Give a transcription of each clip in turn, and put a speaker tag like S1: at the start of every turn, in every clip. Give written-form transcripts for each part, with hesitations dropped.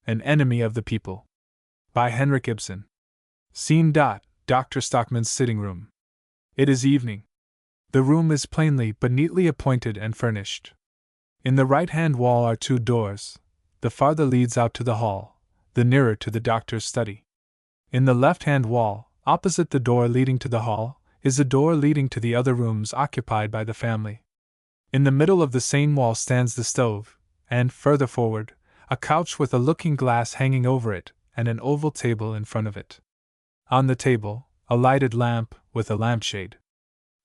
S1: An Enemy of the People. By Henrik Ibsen. Scene. Dr. Stockman's sitting room. It is evening. The room is plainly but neatly appointed and furnished. In the right-hand wall are two doors. The farther leads out to the hall, the nearer to the doctor's study. In the left-hand wall, opposite the door leading to the hall, is a door leading to the other rooms occupied by the family. In the middle of the same wall stands the stove, and, further forward, a couch with a looking-glass hanging over it, and an oval table in front of it. On the table, a lighted lamp with a lampshade.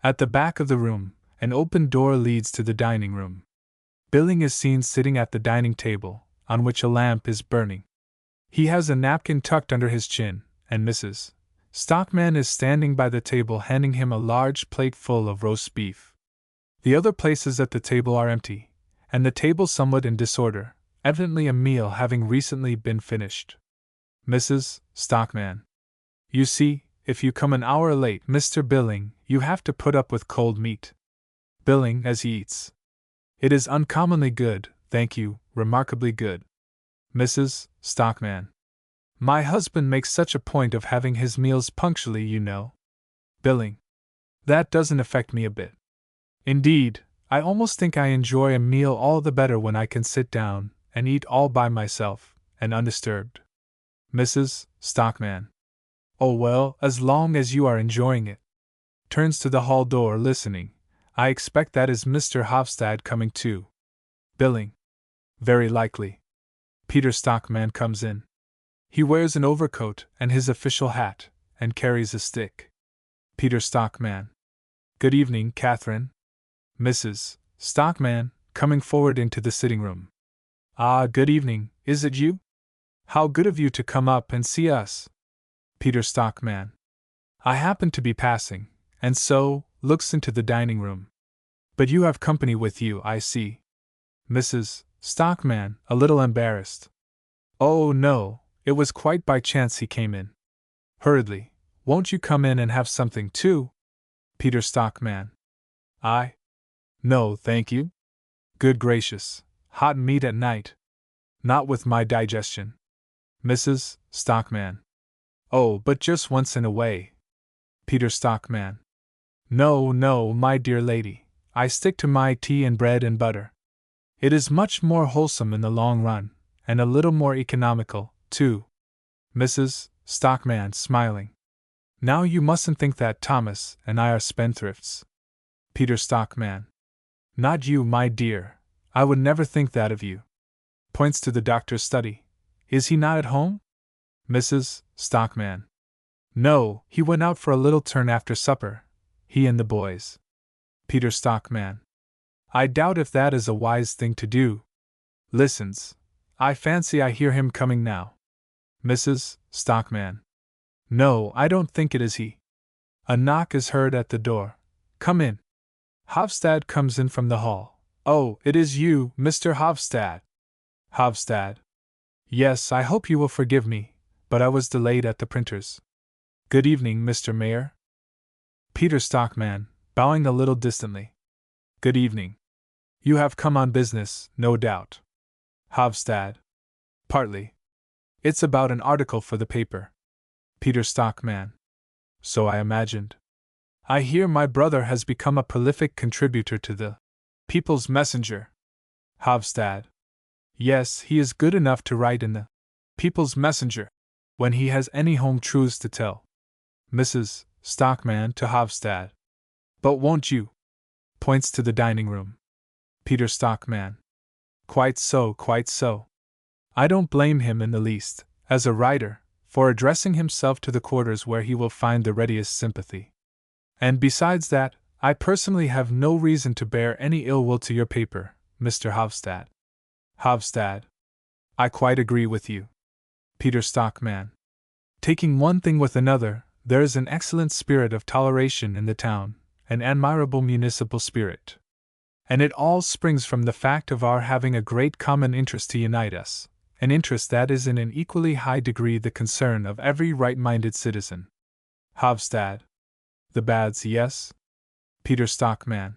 S1: At the back of the room, an open door leads to the dining room. Billing is seen sitting at the dining table, on which a lamp is burning. He has a napkin tucked under his chin, and Mrs. Stockman is standing by the table handing him a large plate full of roast beef. The other places at the table are empty, and the table somewhat in disorder, evidently a meal having recently been finished. Mrs. Stockman. You see, if you come an hour late, Mr. Billing, you have to put up with cold meat. Billing as he eats. It is uncommonly good, thank you, remarkably good. Mrs. Stockman. My husband makes such a point of having his meals punctually, you know. Billing. That doesn't affect me a bit. Indeed, I almost think I enjoy a meal all the better when I can sit down and eat all by myself, and undisturbed. Mrs. Stockman. Oh well, as long as you are enjoying it. Turns to the hall door, listening. I expect that is Mr. Hofstad coming too. Billing. Very likely. Peter Stockman comes in. He wears an overcoat and his official hat, and carries a stick. Peter Stockman. Good evening, Catherine. Mrs. Stockman, coming forward into the sitting room. Ah, good evening, is it you? How good of you to come up and see us. Peter Stockman. I happened to be passing, and so, looks into the dining room. But you have company with you, I see. Mrs. Stockman, a little embarrassed. Oh, no, it was quite by chance he came in. Hurriedly, won't you come in and have something too? Peter Stockman. I? No, thank you. Good gracious, hot meat at night. Not with my digestion. Mrs. Stockman. Oh, but just once in a way. Peter Stockman. No, no, my dear lady, I stick to my tea and bread and butter. It is much more wholesome in the long run, and a little more economical, too. Mrs. Stockman, smiling. Now you mustn't think that Thomas and I are spendthrifts. Peter Stockman. Not you, my dear, I would never think that of you. Points to the doctor's study. Is he not at home? Mrs. Stockman. No, he went out for a little turn after supper, he and the boys. Peter Stockman. I doubt if that is a wise thing to do. Listens. I fancy I hear him coming now. Mrs. Stockman. No, I don't think it is he. A knock is heard at the door. Come in. Hofstad comes in from the hall. Oh, it is you, Mr. Hofstad. Hofstad. Yes, I hope you will forgive me, but I was delayed at the printer's. Good evening, Mr. Mayor. Peter Stockman, bowing a little distantly. Good evening. You have come on business, no doubt. Hofstad. Partly. It's about an article for the paper. Peter Stockman. So I imagined. I hear my brother has become a prolific contributor to the People's Messenger. Hofstad. Yes, he is good enough to write in the People's Messenger when he has any home truths to tell. Mrs. Stockman to Hofstad. But won't you? Points to the dining room. Peter Stockman. Quite so, quite so. I don't blame him in the least, as a writer, for addressing himself to the quarters where he will find the readiest sympathy. And besides that, I personally have no reason to bear any ill will to your paper, Mr. Hofstad. Hofstad. I quite agree with you. Peter Stockman. Taking one thing with another, there is an excellent spirit of toleration in the town, an admirable municipal spirit. And it all springs from the fact of our having a great common interest to unite us, an interest that is in an equally high degree the concern of every right-minded citizen. Hofstad. The baths, yes? Peter Stockman.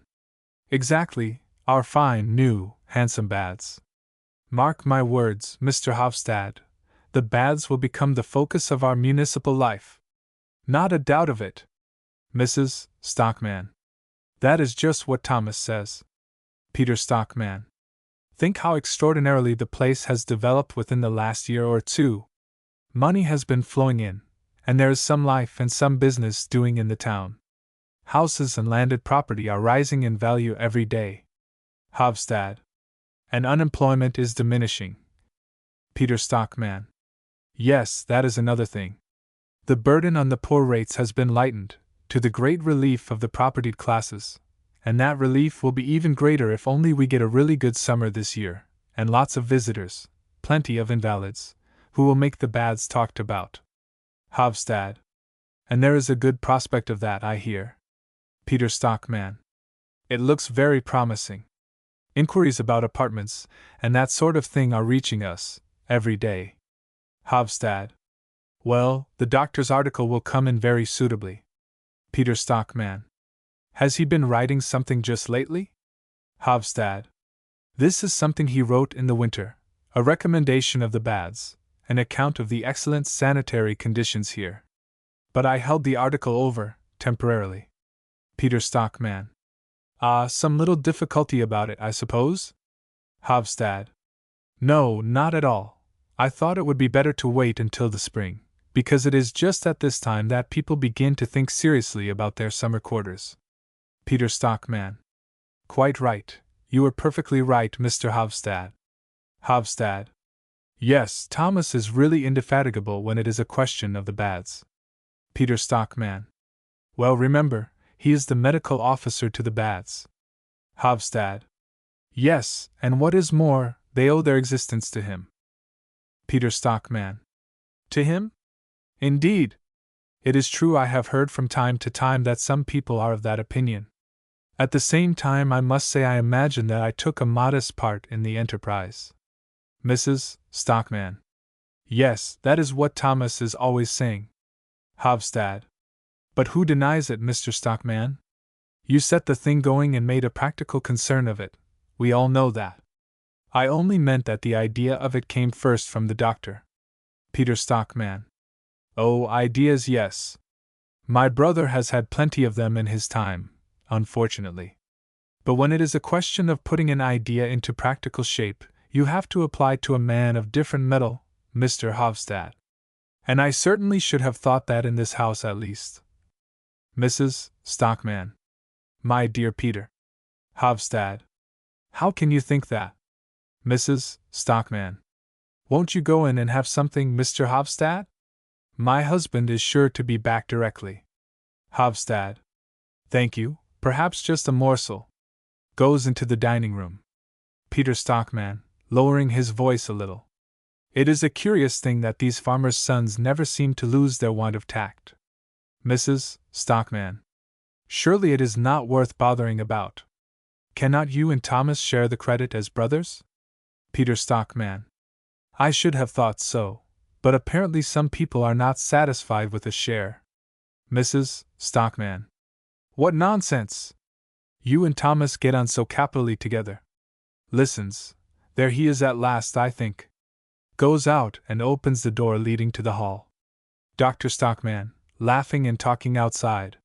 S1: Exactly, our fine, new, handsome baths. Mark my words, Mr. Hofstad, The baths will become the focus of our municipal life. Not a doubt of it, Mrs. Stockman. That is just what Thomas says. Peter Stockman. Think how extraordinarily the place has developed within the last year or two. Money has been flowing in, and there is some life and some business doing in the town. Houses and landed property are rising in value every day. Hofstad. And unemployment is diminishing. Peter Stockman. Yes, that is another thing. The burden on the poor rates has been lightened, to the great relief of the propertied classes, and that relief will be even greater if only we get a really good summer this year, and lots of visitors, plenty of invalids, who will make the baths talked about. Hofstad. And there is a good prospect of that, I hear. Peter Stockman. It looks very promising. Inquiries about apartments and that sort of thing are reaching us every day. Hofstad. Well, the doctor's article will come in very suitably. Peter Stockman. Has he been writing something just lately? Hofstad. This is something he wrote in the winter, a recommendation of the baths, an account of the excellent sanitary conditions here. But I held the article over, temporarily. Peter Stockman. Some little difficulty about it, I suppose? Hofstad. No, not at all. I thought it would be better to wait until the spring, because it is just at this time that people begin to think seriously about their summer quarters. Peter Stockman. Quite right. You are perfectly right, Mr. Hofstad. Hofstad. Yes, Thomas is really indefatigable when it is a question of the baths. Peter Stockman. Well, remember, he is the medical officer to the baths. Hofstad. Yes, and what is more, they owe their existence to him. Peter Stockman. To him? Indeed. It is true I have heard from time to time that some people are of that opinion. At the same time, I must say I imagine that I took a modest part in the enterprise. Mrs. Stockman. Yes, that is what Thomas is always saying. Hofstad. But who denies it, Mr. Stockman? You set the thing going and made a practical concern of it. We all know that. I only meant that the idea of it came first from the doctor. Peter Stockman. Oh, ideas, yes. My brother has had plenty of them in his time, unfortunately. But when it is a question of putting an idea into practical shape, you have to apply to a man of different metal, Mr. Hofstad. And I certainly should have thought that in this house at least. Mrs. Stockman. My dear Peter. Hofstad. How can you think that? Mrs. Stockman. Won't you go in and have something, Mr. Hofstad? My husband is sure to be back directly. Hofstad. Thank you, perhaps just a morsel. Goes into the dining room. Peter Stockman, lowering his voice a little. It is a curious thing that these farmers' sons never seem to lose their want of tact. Mrs. Stockman. Surely it is not worth bothering about. Cannot you and Thomas share the credit as brothers? Peter Stockman. I should have thought so, but apparently some people are not satisfied with a share. Mrs. Stockman. What nonsense! You and Thomas get on so capitally together. Listens, there he is at last, I think. Goes out and opens the door leading to the hall. Dr. Stockman, laughing and talking outside.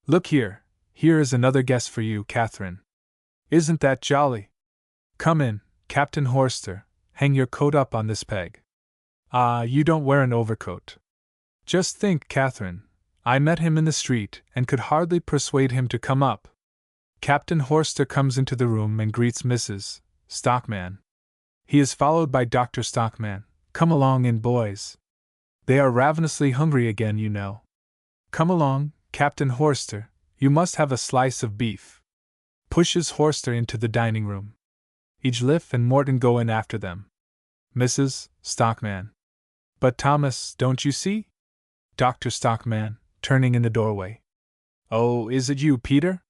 S1: Look here, here is another guest for you, Catherine. Isn't that jolly? Come in, Captain Horster, hang your coat up on this peg. You don't wear an overcoat. Just think, Catherine, I met him in the street and could hardly persuade him to come up. Captain Horster comes into the room and greets Mrs. Stockman. He is followed by Dr. Stockman. Come along in, boys. They are ravenously hungry again, you know. Come along, Captain Horster, you must have a slice of beef. Pushes Horster into the dining room. Egelif and Morton go in after them. Mrs. Stockman. But Thomas, don't you see? Dr. Stockman, turning in the doorway. Oh, is it you, Peter?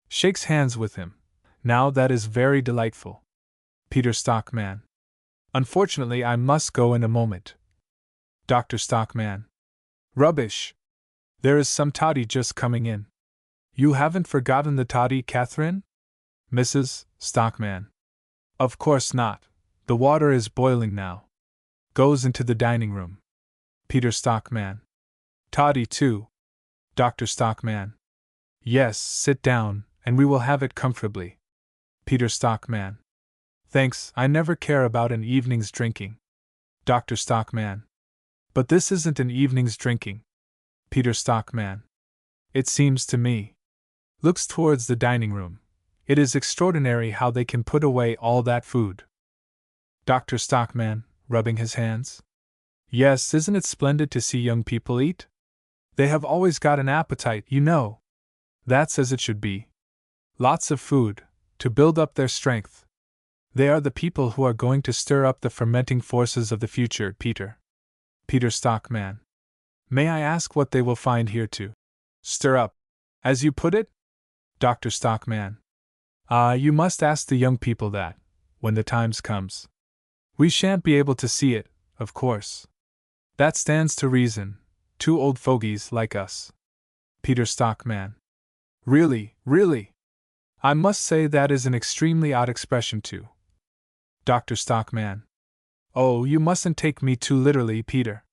S1: Shakes hands with him. Now that is very delightful. Peter Stockman. Unfortunately, I must go in a moment. Dr. Stockman. Rubbish. There is some toddy just coming in. You haven't forgotten the toddy, Catherine? Mrs. Stockman. Of course not. The water is boiling now. Goes into the dining room. Peter Stockman. Toddy too. Dr. Stockman. Yes, sit down, and we will have it comfortably. Peter Stockman. Thanks, I never care about an evening's drinking. Dr. Stockman. But this isn't an evening's drinking. Peter Stockman. It seems to me. Looks towards the dining room. It is extraordinary how they can put away all that food. Dr. Stockman, rubbing his hands. Yes, isn't it splendid to see young people eat? They have always got an appetite, you know. That's as it should be. Lots of food, to build up their strength. They are the people who are going to stir up the fermenting forces of the future, Peter. Peter Stockman. May I ask what they will find here to stir up, as you put it? Dr. Stockman. You must ask the young people that, when the times comes. We shan't be able to see it, of course. That stands to reason, two old fogies like us. Peter Stockman. Really, really. I must say that is an extremely odd expression too. Dr. Stockman. Oh, you mustn't take me too literally, Peter.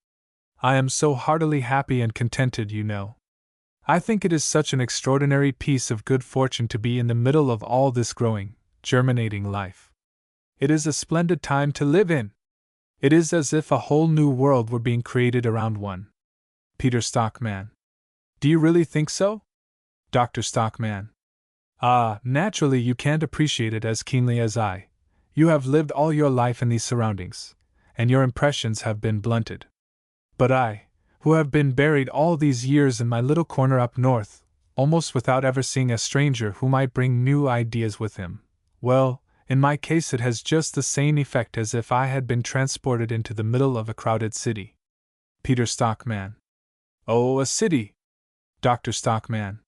S1: I am so heartily happy and contented, you know. I think it is such an extraordinary piece of good fortune to be in the middle of all this growing, germinating life. It is a splendid time to live in. It is as if a whole new world were being created around one. Peter Stockman. Do you really think so? Dr. Stockman. Naturally you can't appreciate it as keenly as I. You have lived all your life in these surroundings, and your impressions have been blunted. But I, who have been buried all these years in my little corner up north, almost without ever seeing a stranger who might bring new ideas with him, well, in my case it has just the same effect as if I had been transported into the middle of a crowded city. Peter Stockman. Oh, a city! Dr. Stockman.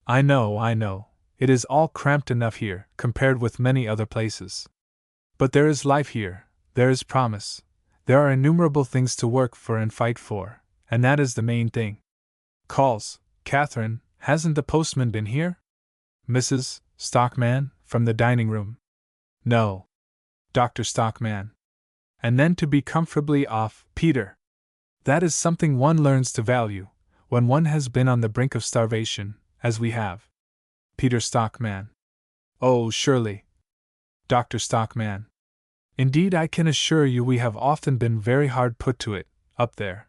S1: I know. It is all cramped enough here, compared with many other places. But there is life here, there is promise, there are innumerable things to work for and fight for, and that is the main thing. Calls, Catherine, hasn't the postman been here? Mrs. Stockman, from the dining room. No. Dr. Stockman. And then to be comfortably off, Peter. That is something one learns to value, when one has been on the brink of starvation, as we have. Peter Stockman. Oh, surely. Dr. Stockman. Indeed, I can assure you we have often been very hard put to it, up there.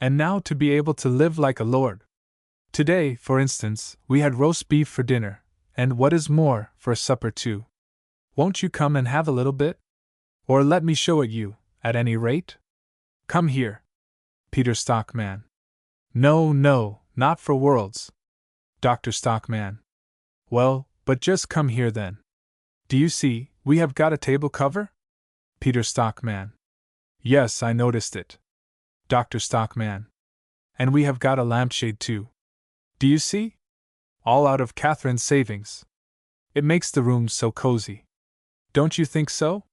S1: And now to be able to live like a lord. Today, for instance, we had roast beef for dinner, and what is more, for supper too. Won't you come and have a little bit? Or let me show it you, at any rate? Come here. Peter Stockman. No, not for worlds. Dr. Stockman. Well, but just come here then. Do you see, we have got a table cover? Peter Stockman. Yes, I noticed it. Dr. Stockman. And we have got a lampshade too. Do you see? All out of Catherine's savings. It makes the room so cozy. Don't you think so?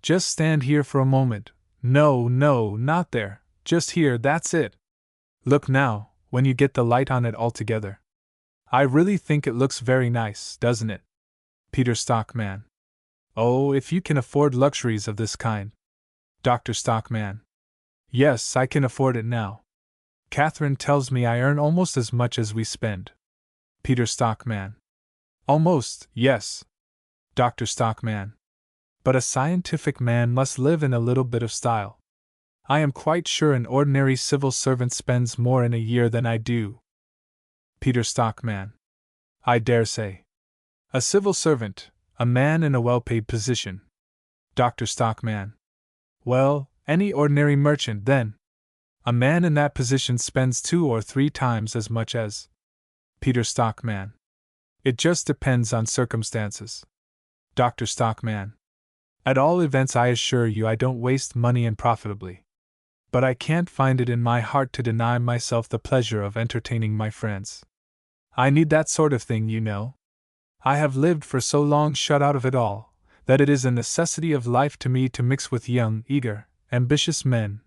S1: Just stand here for a moment. No, not there. Just here, that's it. Look now, when you get the light on it altogether. I really think it looks very nice, doesn't it? Peter Stockman. Oh, if you can afford luxuries of this kind. Dr. Stockman. Yes, I can afford it now. Catherine tells me I earn almost as much as we spend. Peter Stockman. Almost, yes. Dr. Stockman. But a scientific man must live in a little bit of style. I am quite sure an ordinary civil servant spends more in a year than I do. Peter Stockman. I dare say. A civil servant, a man in a well-paid position. Dr. Stockman. Well, any ordinary merchant, then. A man in that position spends 2 or 3 times as much as. Peter Stockman. It just depends on circumstances. Dr. Stockman. At all events, I assure you I don't waste money unprofitably. But I can't find it in my heart to deny myself the pleasure of entertaining my friends. I need that sort of thing, you know. I have lived for so long shut out of it all, that it is a necessity of life to me to mix with young, eager, ambitious men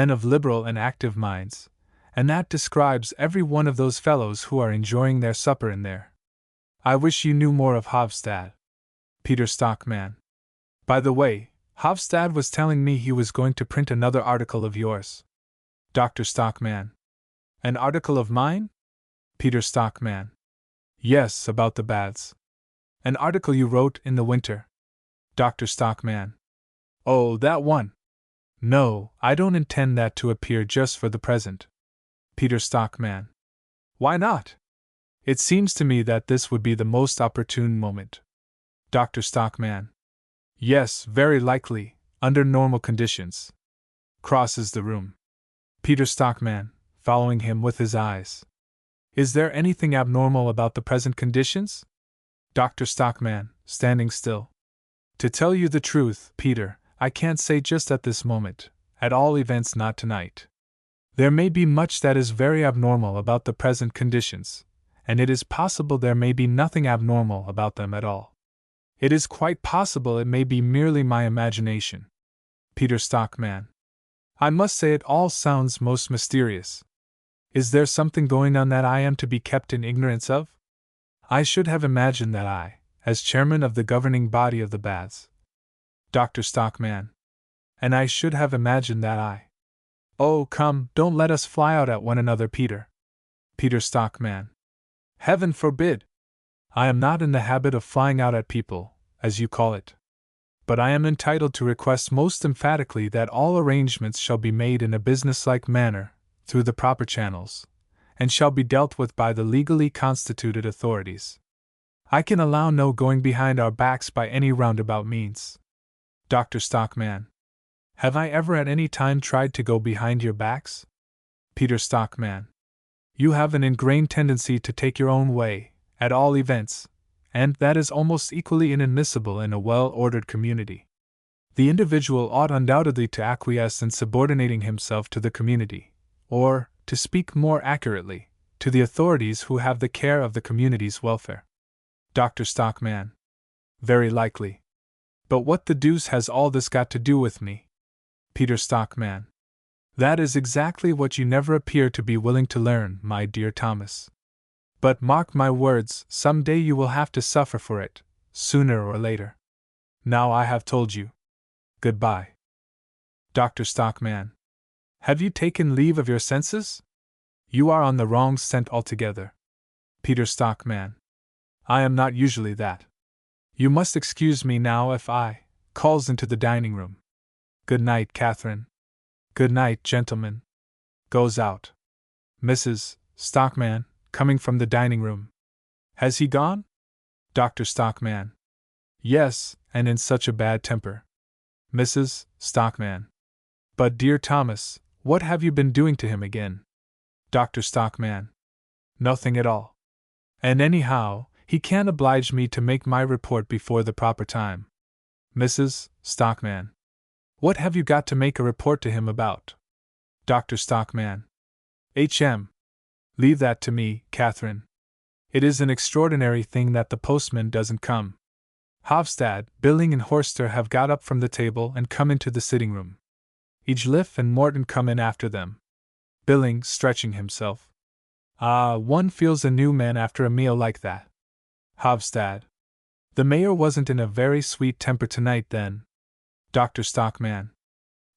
S1: of liberal and active minds, and that describes every one of those fellows who are enjoying their supper in there. I wish you knew more of Hofstad. Peter Stockman. By the way, Hofstad was telling me he was going to print another article of yours. Dr. Stockman. An article of mine? Peter Stockman. Yes, about the baths. An article you wrote in the winter. Dr. Stockman. Oh, that one. No, I don't intend that to appear just for the present. Peter Stockman. Why not? It seems to me that this would be the most opportune moment. Dr. Stockman. Yes, very likely, under normal conditions. Crosses the room. Peter Stockman, following him with his eyes. Is there anything abnormal about the present conditions? Dr. Stockman, standing still. To tell you the truth, Peter, I can't say just at this moment, at all events not tonight. There may be much that is very abnormal about the present conditions, and it is possible there may be nothing abnormal about them at all. It is quite possible it may be merely my imagination. Peter Stockman. I must say it all sounds most mysterious. Is there something going on that I am to be kept in ignorance of? I should have imagined that I, as chairman of the governing body of the baths. Dr. Stockman. And I should have imagined that I. Oh, come, don't let us fly out at one another, Peter. Peter Stockman. Heaven forbid! I am not in the habit of flying out at people, as you call it. But I am entitled to request most emphatically that all arrangements shall be made in a businesslike manner, through the proper channels, and shall be dealt with by the legally constituted authorities. I can allow no going behind our backs by any roundabout means. Dr. Stockman. Have I ever at any time tried to go behind your backs? Peter Stockman. You have an ingrained tendency to take your own way, at all events, and that is almost equally inadmissible in a well-ordered community. The individual ought undoubtedly to acquiesce in subordinating himself to the community, or, to speak more accurately, to the authorities who have the care of the community's welfare. Dr. Stockman. Very likely. But what the deuce has all this got to do with me? Peter Stockman. That is exactly what you never appear to be willing to learn, my dear Thomas. But mark my words, some day you will have to suffer for it, sooner or later. Now I have told you. Goodbye. Dr. Stockman. Have you taken leave of your senses? You are on the wrong scent altogether. Peter Stockman. I am not usually that. You must excuse me now if I calls into the dining room. Good night, Catherine. Good night, gentlemen. Goes out. Mrs. Stockman, coming from the dining room. Has he gone? Dr. Stockman. Yes, and in such a bad temper. Mrs. Stockman. But dear Thomas, what have you been doing to him again? Dr. Stockman. Nothing at all. And anyhow, he can't oblige me to make my report before the proper time. Mrs. Stockman. What have you got to make a report to him about? Dr. Stockman. H.M. Leave that to me, Catherine. It is an extraordinary thing that the postman doesn't come. Hofstad, Billing, and Horster have got up from the table and come into the sitting room. Egeliffe and Morton come in after them. Billing, stretching himself. Ah, one feels a new man after a meal like that. Hofstad. The mayor wasn't in a very sweet temper tonight, then. Dr. Stockman.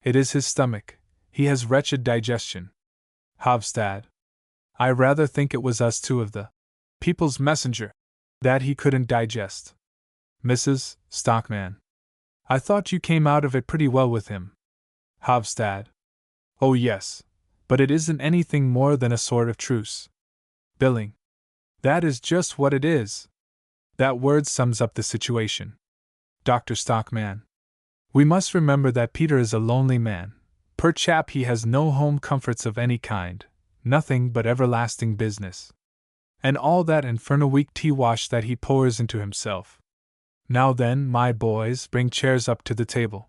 S1: It is his stomach. He has wretched digestion. Hofstad. I rather think it was us two of the People's Messenger that he couldn't digest. Mrs. Stockman. I thought you came out of it pretty well with him. Hofstad. Oh yes, but it isn't anything more than a sort of truce. Billing. That is just what it is. That word sums up the situation. Dr. Stockman. We must remember that Peter is a lonely man. Poor chap, he has no home comforts of any kind, nothing but everlasting business. And all that infernal weak tea wash that he pours into himself. Now then, my boys, bring chairs up to the table.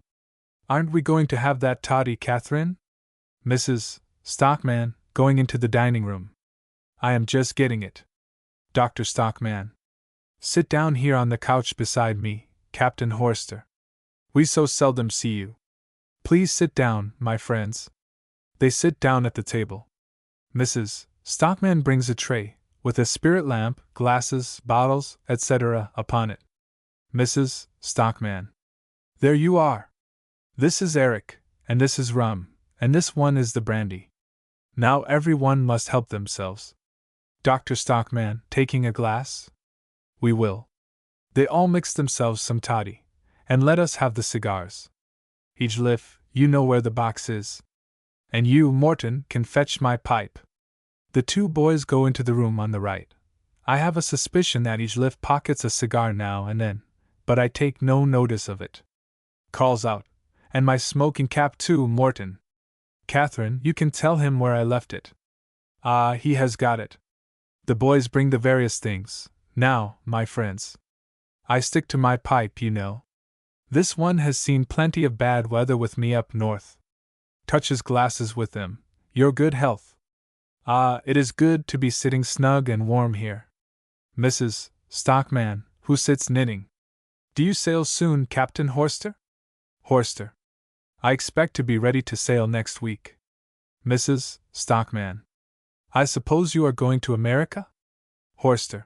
S1: Aren't we going to have that toddy, Catherine? Mrs. Stockman, going into the dining room. I am just getting it. Dr. Stockman. Sit down here on the couch beside me, Captain Horster. We so seldom see you. Please sit down, my friends. They sit down at the table. Mrs. Stockman brings a tray, with a spirit lamp, glasses, bottles, etc., upon it. Mrs. Stockman. There you are. This is Eric, and this is rum, and this one is the brandy. Now everyone must help themselves. Dr. Stockman, taking a glass? We will. They all mix themselves some toddy, and let us have the cigars. Edgeliffe, you know where the box is. And you, Morton, can fetch my pipe. The two boys go into the room on the right. I have a suspicion that Edgeliffe pockets a cigar now and then, but I take no notice of it. Calls out, and my smoking cap too, Morton. Catherine, you can tell him where I left it. Ah, he has got it. The boys bring the various things. Now, my friends. I stick to my pipe, you know. This one has seen plenty of bad weather with me up north. Touches glasses with them. Your good health. Ah, it is good to be sitting snug and warm here. Mrs. Stockman, who sits knitting. Do you sail soon, Captain Horster? Horster. I expect to be ready to sail next week. Mrs. Stockman. I suppose you are going to America? Horster.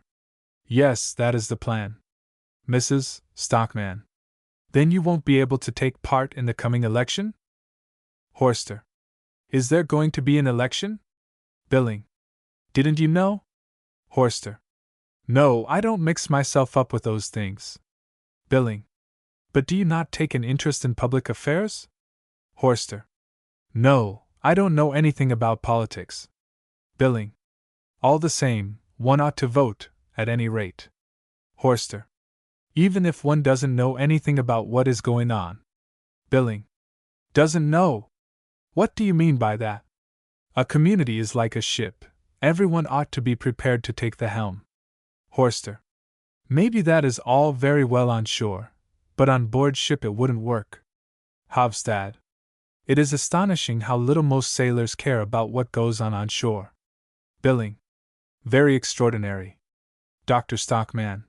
S1: Yes, that is the plan. Mrs. Stockman. Then you won't be able to take part in the coming election? Horster. Is there going to be an election? Billing. Didn't you know? Horster. No, I don't mix myself up with those things. Billing. But do you not take an interest in public affairs? Horster. No, I don't know anything about politics. Billing. All the same, one ought to vote, at any rate. Horster. Even if one doesn't know anything about what is going on. Billing. Doesn't know? What do you mean by that? A community is like a ship. Everyone ought to be prepared to take the helm. Horster. Maybe that is all very well on shore, but on board ship it wouldn't work. Hofstad. It is astonishing how little most sailors care about what goes on shore. Billing. Very extraordinary. Dr. Stockman.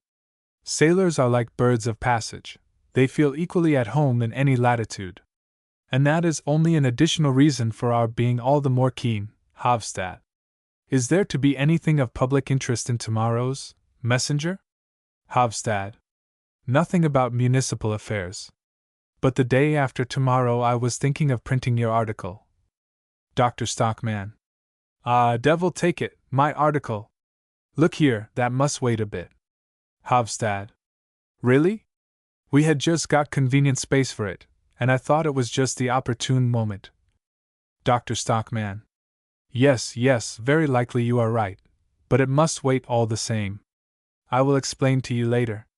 S1: Sailors are like birds of passage. They feel equally at home in any latitude. And that is only an additional reason for our being all the more keen, Hofstad. Is there to be anything of public interest in tomorrow's Messenger? Hofstad. Nothing about municipal affairs. But the day after tomorrow I was thinking of printing your article. Dr. Stockman. Ah, devil take it, my article. Look here, that must wait a bit. Hofstad. Really? We had just got convenient space for it, and I thought it was just the opportune moment. Dr. Stockman. Yes, very likely you are right, but it must wait all the same. I will explain to you later.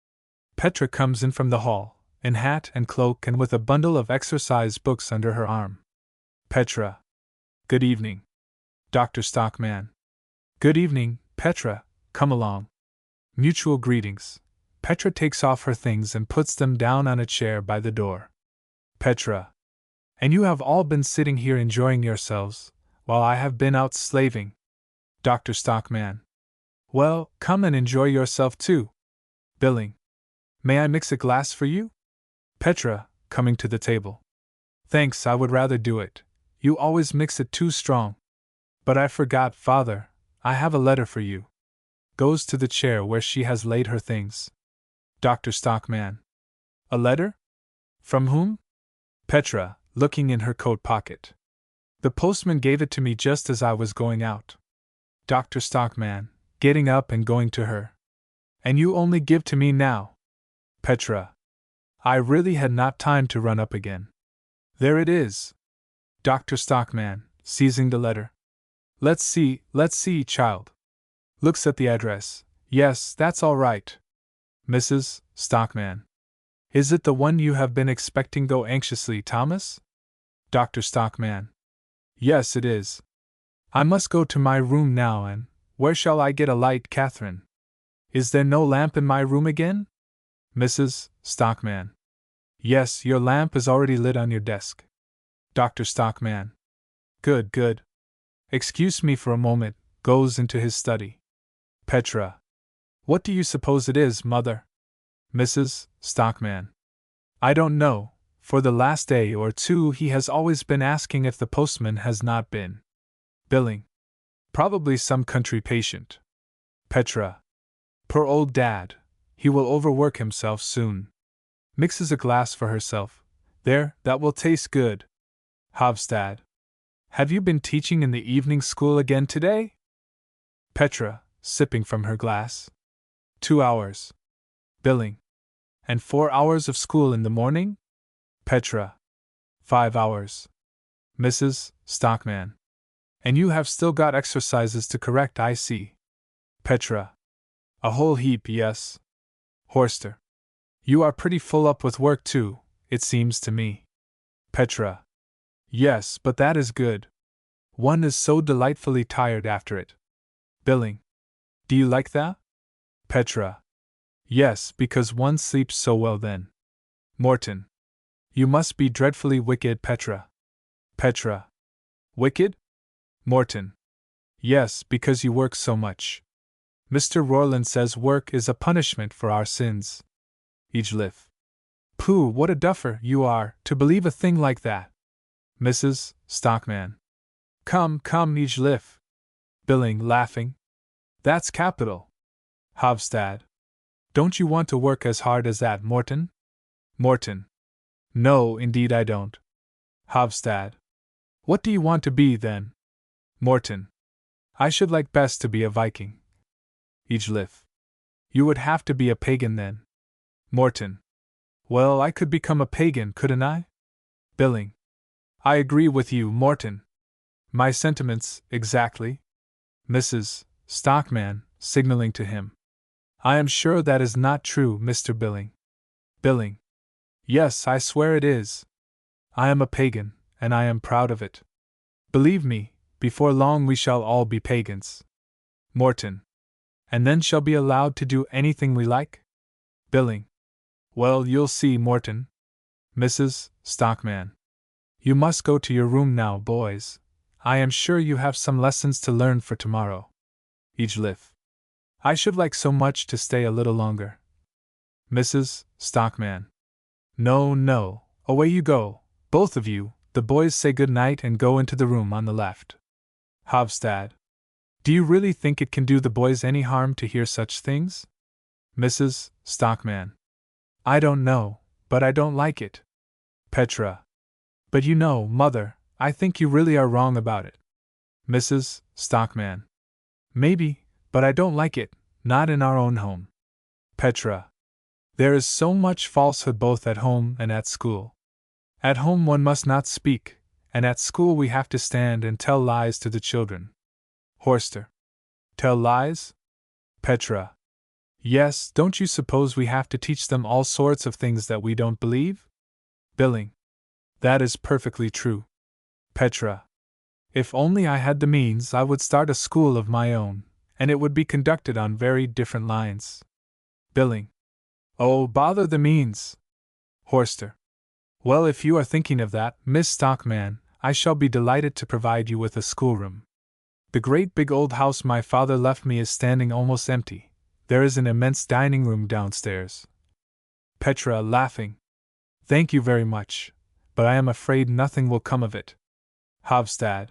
S1: Petra comes in from the hall, in hat and cloak and with a bundle of exercise books under her arm. Petra. Good evening. Dr. Stockman. Good evening, Petra, come along. Mutual greetings. Petra takes off her things and puts them down on a chair by the door. Petra. And you have all been sitting here enjoying yourselves, while I have been out slaving. Dr. Stockman. Well, come and enjoy yourself too. Billing. May I mix a glass for you? Petra, coming to the table. Thanks, I would rather do it. You always mix it too strong. But I forgot, father, I have a letter for you. Goes to the chair where she has laid her things. Dr. Stockman. A letter? From whom? Petra, looking in her coat pocket. The postman gave it to me just as I was going out. Dr. Stockman, getting up and going to her. And you only give to me now? Petra. I really had not time to run up again. There it is. Dr. Stockman, seizing the letter. Let's see, child. Looks at the address. Yes, that's all right. Mrs. Stockman. Is it the one you have been expecting go anxiously, Thomas? Dr. Stockman. Yes, it is. I must go to my room now, and where shall I get a light, Catherine? Is there no lamp in my room again? Mrs. Stockman. Yes, your lamp is already lit on your desk. Dr. Stockman. Good. Excuse me for a moment, goes into his study. Petra. What do you suppose it is, mother? Mrs. Stockman. I don't know. For the last day or two he has always been asking if the postman has not been. Billing. Probably some country patient. Petra. Poor old dad. He will overwork himself soon. Mixes a glass for herself, There, that will taste good. Hofstad. Have you been teaching in the evening school again today? Petra, sipping from her glass. 2 hours. Billing. And 4 hours of school in the morning? Petra. 5 hours. Mrs. Stockman. And you have still got exercises to correct, I see. Petra. A whole heap, yes. Horster. You are pretty full up with work too, it seems to me. Petra. Yes, but that is good. One is so delightfully tired after it. Billing. Do you like that? Petra. Yes, because one sleeps so well then. Morton. You must be dreadfully wicked, Petra. Petra. Wicked? Morton. Yes, because you work so much. Mr. Rorland says work is a punishment for our sins. Egelif. Pooh, what a duffer you are, to believe a thing like that. Mrs. Stockman. Come, come, Egelif. Billing, laughing. That's capital. Hofstad. Don't you want to work as hard as that, Morton? Morton. No, indeed I don't. Hofstad. What do you want to be, then? Morton. I should like best to be a Viking. Egelif. You would have to be a pagan then. Morton. Well, I could become a pagan, couldn't I? Billing. I agree with you, Morton. My sentiments, exactly. Mrs. Stockman, signaling to him. I am sure that is not true, Mr. Billing. Billing. Yes, I swear it is. I am a pagan, and I am proud of it. Believe me, before long we shall all be pagans. Morton. And then shall be allowed to do anything we like? Billing. Well, you'll see, Morton. Mrs. Stockman. You must go to your room now, boys. I am sure you have some lessons to learn for tomorrow. Egelif. I should like so much to stay a little longer. Mrs. Stockman. No, no, away you go, both of you. The boys say good night and go into the room on the left. Hofstad. Do you really think it can do the boys any harm to hear such things? Mrs. Stockman. I don't know, but I don't like it. Petra. But you know, Mother, I think you really are wrong about it. Mrs. Stockman. Maybe, but I don't like it, not in our own home. Petra. There is so much falsehood both at home and at school. At home one must not speak, and at school we have to stand and tell lies to the children. Horster. Tell lies? Petra. Yes, don't you suppose we have to teach them all sorts of things that we don't believe? Billing. That is perfectly true. Petra. If only I had the means, I would start a school of my own, and it would be conducted on very different lines. Billing. Oh, bother the means! Horster. Well, if you are thinking of that, Miss Stockman, I shall be delighted to provide you with a schoolroom. The great big old house my father left me is standing almost empty. There is an immense dining room downstairs. Petra, laughing. Thank you very much, but I am afraid nothing will come of it. Hofstad.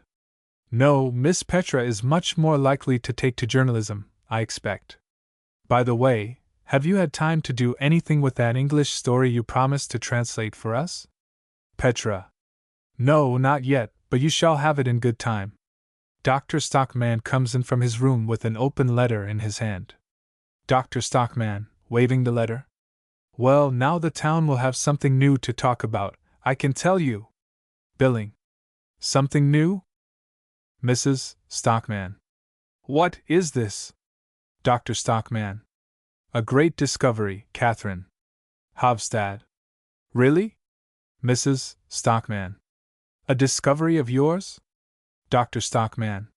S1: No, Miss Petra is much more likely to take to journalism, I expect. By the way, have you had time to do anything with that English story you promised to translate for us? Petra. No, not yet, but you shall have it in good time. Dr. Stockman comes in from his room with an open letter in his hand. Dr. Stockman, waving the letter. Well, now the town will have something new to talk about, I can tell you. Billing. Something new? Mrs. Stockman. What is this? Dr. Stockman. A great discovery, Catherine. Hofstad. Really? Mrs. Stockman. A discovery of yours? Dr. Stockman.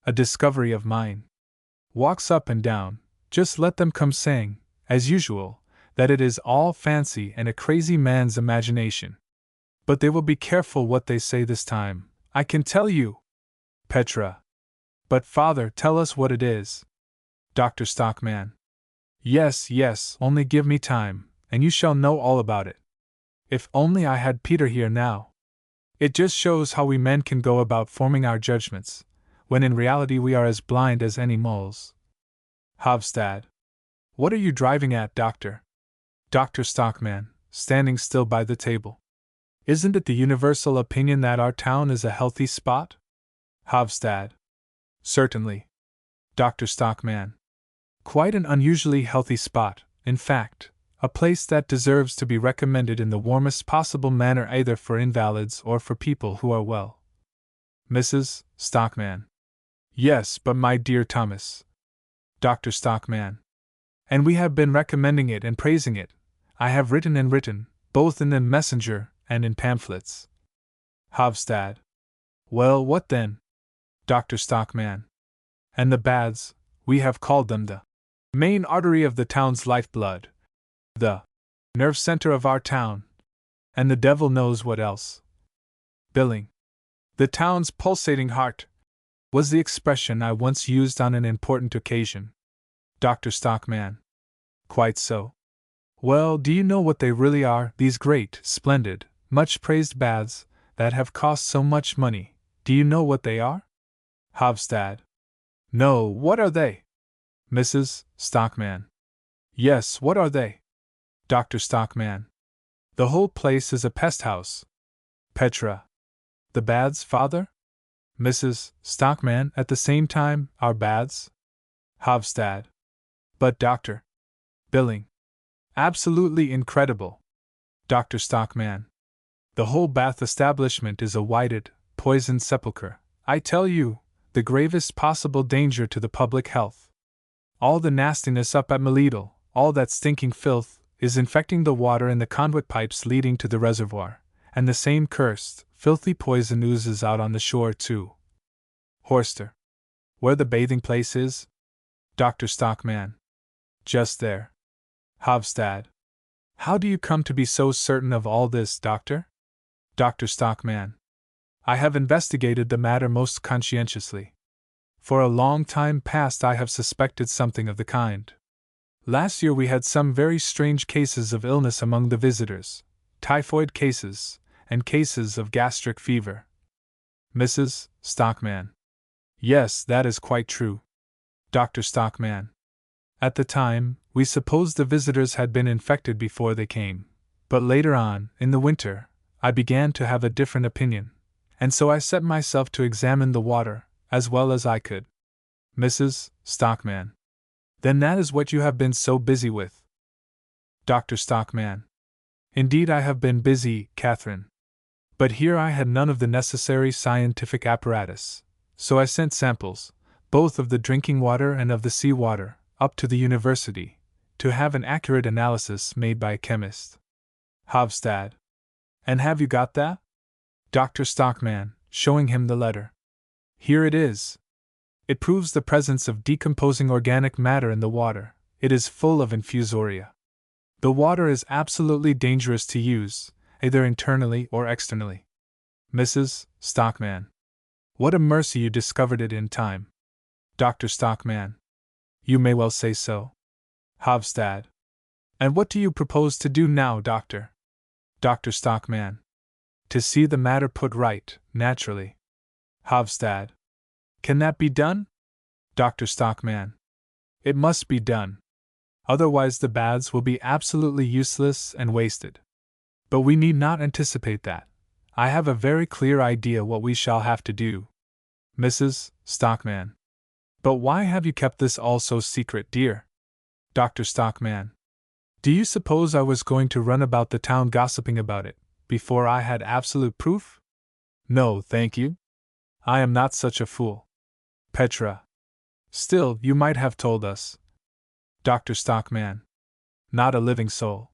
S1: A discovery of mine. Walks up and down, just let them come saying, as usual, that it is all fancy and a crazy man's imagination. But they will be careful what they say this time, I can tell you. Petra. But father, tell us what it is. Dr. Stockman. Yes, yes, only give me time, and you shall know all about it. If only I had Peter here now. It just shows how we men can go about forming our judgments, when in reality we are as blind as any moles. Hofstad. What are you driving at, Doctor? Dr. Stockman, standing still by the table. Isn't it the universal opinion that our town is a healthy spot? Havstad. Certainly. Dr. Stockman. Quite an unusually healthy spot, in fact, a place that deserves to be recommended in the warmest possible manner either for invalids or for people who are well. Mrs. Stockman. Yes, but my dear Thomas. Dr. Stockman. And we have been recommending it and praising it. I have written and written, both in the Messenger and in pamphlets. Havstad. Well, what then? Dr. Stockman. And the baths, we have called them the main artery of the town's lifeblood, the nerve center of our town, and the devil knows what else. Billing. The town's pulsating heart, was the expression I once used on an important occasion. Dr. Stockman. Quite so. Well, do you know what they really are, these great, splendid, much praised baths, that have cost so much money? Do you know what they are? Havstad. No, what are they? Mrs. Stockman. Yes, what are they? Dr. Stockman. The whole place is a pest house. Petra. The baths, father? Mrs. Stockman, at the same time, our baths? Havstad. But, Doctor. Billing. Absolutely incredible. Dr. Stockman. The whole bath establishment is a whited, poisoned sepulchre, I tell you, the gravest possible danger to the public health. All the nastiness up at Melidal, all that stinking filth, is infecting the water in the conduit pipes leading to the reservoir, and the same cursed, filthy poison oozes out on the shore too. Horster. Where the bathing place is? Dr. Stockman. Just there. Havstad. How do you come to be so certain of all this, Doctor? Dr. Stockman. I have investigated the matter most conscientiously. For a long time past I have suspected something of the kind. Last year we had some very strange cases of illness among the visitors, typhoid cases, and cases of gastric fever. Mrs. Stockman. Yes, that is quite true. Dr. Stockman. At the time, we supposed the visitors had been infected before they came, but later on, in the winter, I began to have a different opinion, and so I set myself to examine the water, as well as I could. Mrs. Stockman. Then that is what you have been so busy with. Dr. Stockman. Indeed I have been busy, Catherine. But here I had none of the necessary scientific apparatus, so I sent samples, both of the drinking water and of the sea water, up to the university, to have an accurate analysis made by a chemist. Havstad. And have you got that? Dr. Stockman, showing him the letter. Here it is. It proves the presence of decomposing organic matter in the water. It is full of infusoria. The water is absolutely dangerous to use, either internally or externally. Mrs. Stockman. What a mercy you discovered it in time. Dr. Stockman. You may well say so. Havstad. And what do you propose to do now, Doctor? Dr. Stockman. To see the matter put right, naturally. Havstad. Can that be done? Dr. Stockman. It must be done. Otherwise the baths will be absolutely useless and wasted. But we need not anticipate that. I have a very clear idea what we shall have to do. Mrs. Stockman. But why have you kept this all so secret, dear? Dr. Stockman. Do you suppose I was going to run about the town gossiping about it, before I had absolute proof? No, thank you. I am not such a fool. Petra. Still, you might have told us. Dr. Stockman. Not a living soul.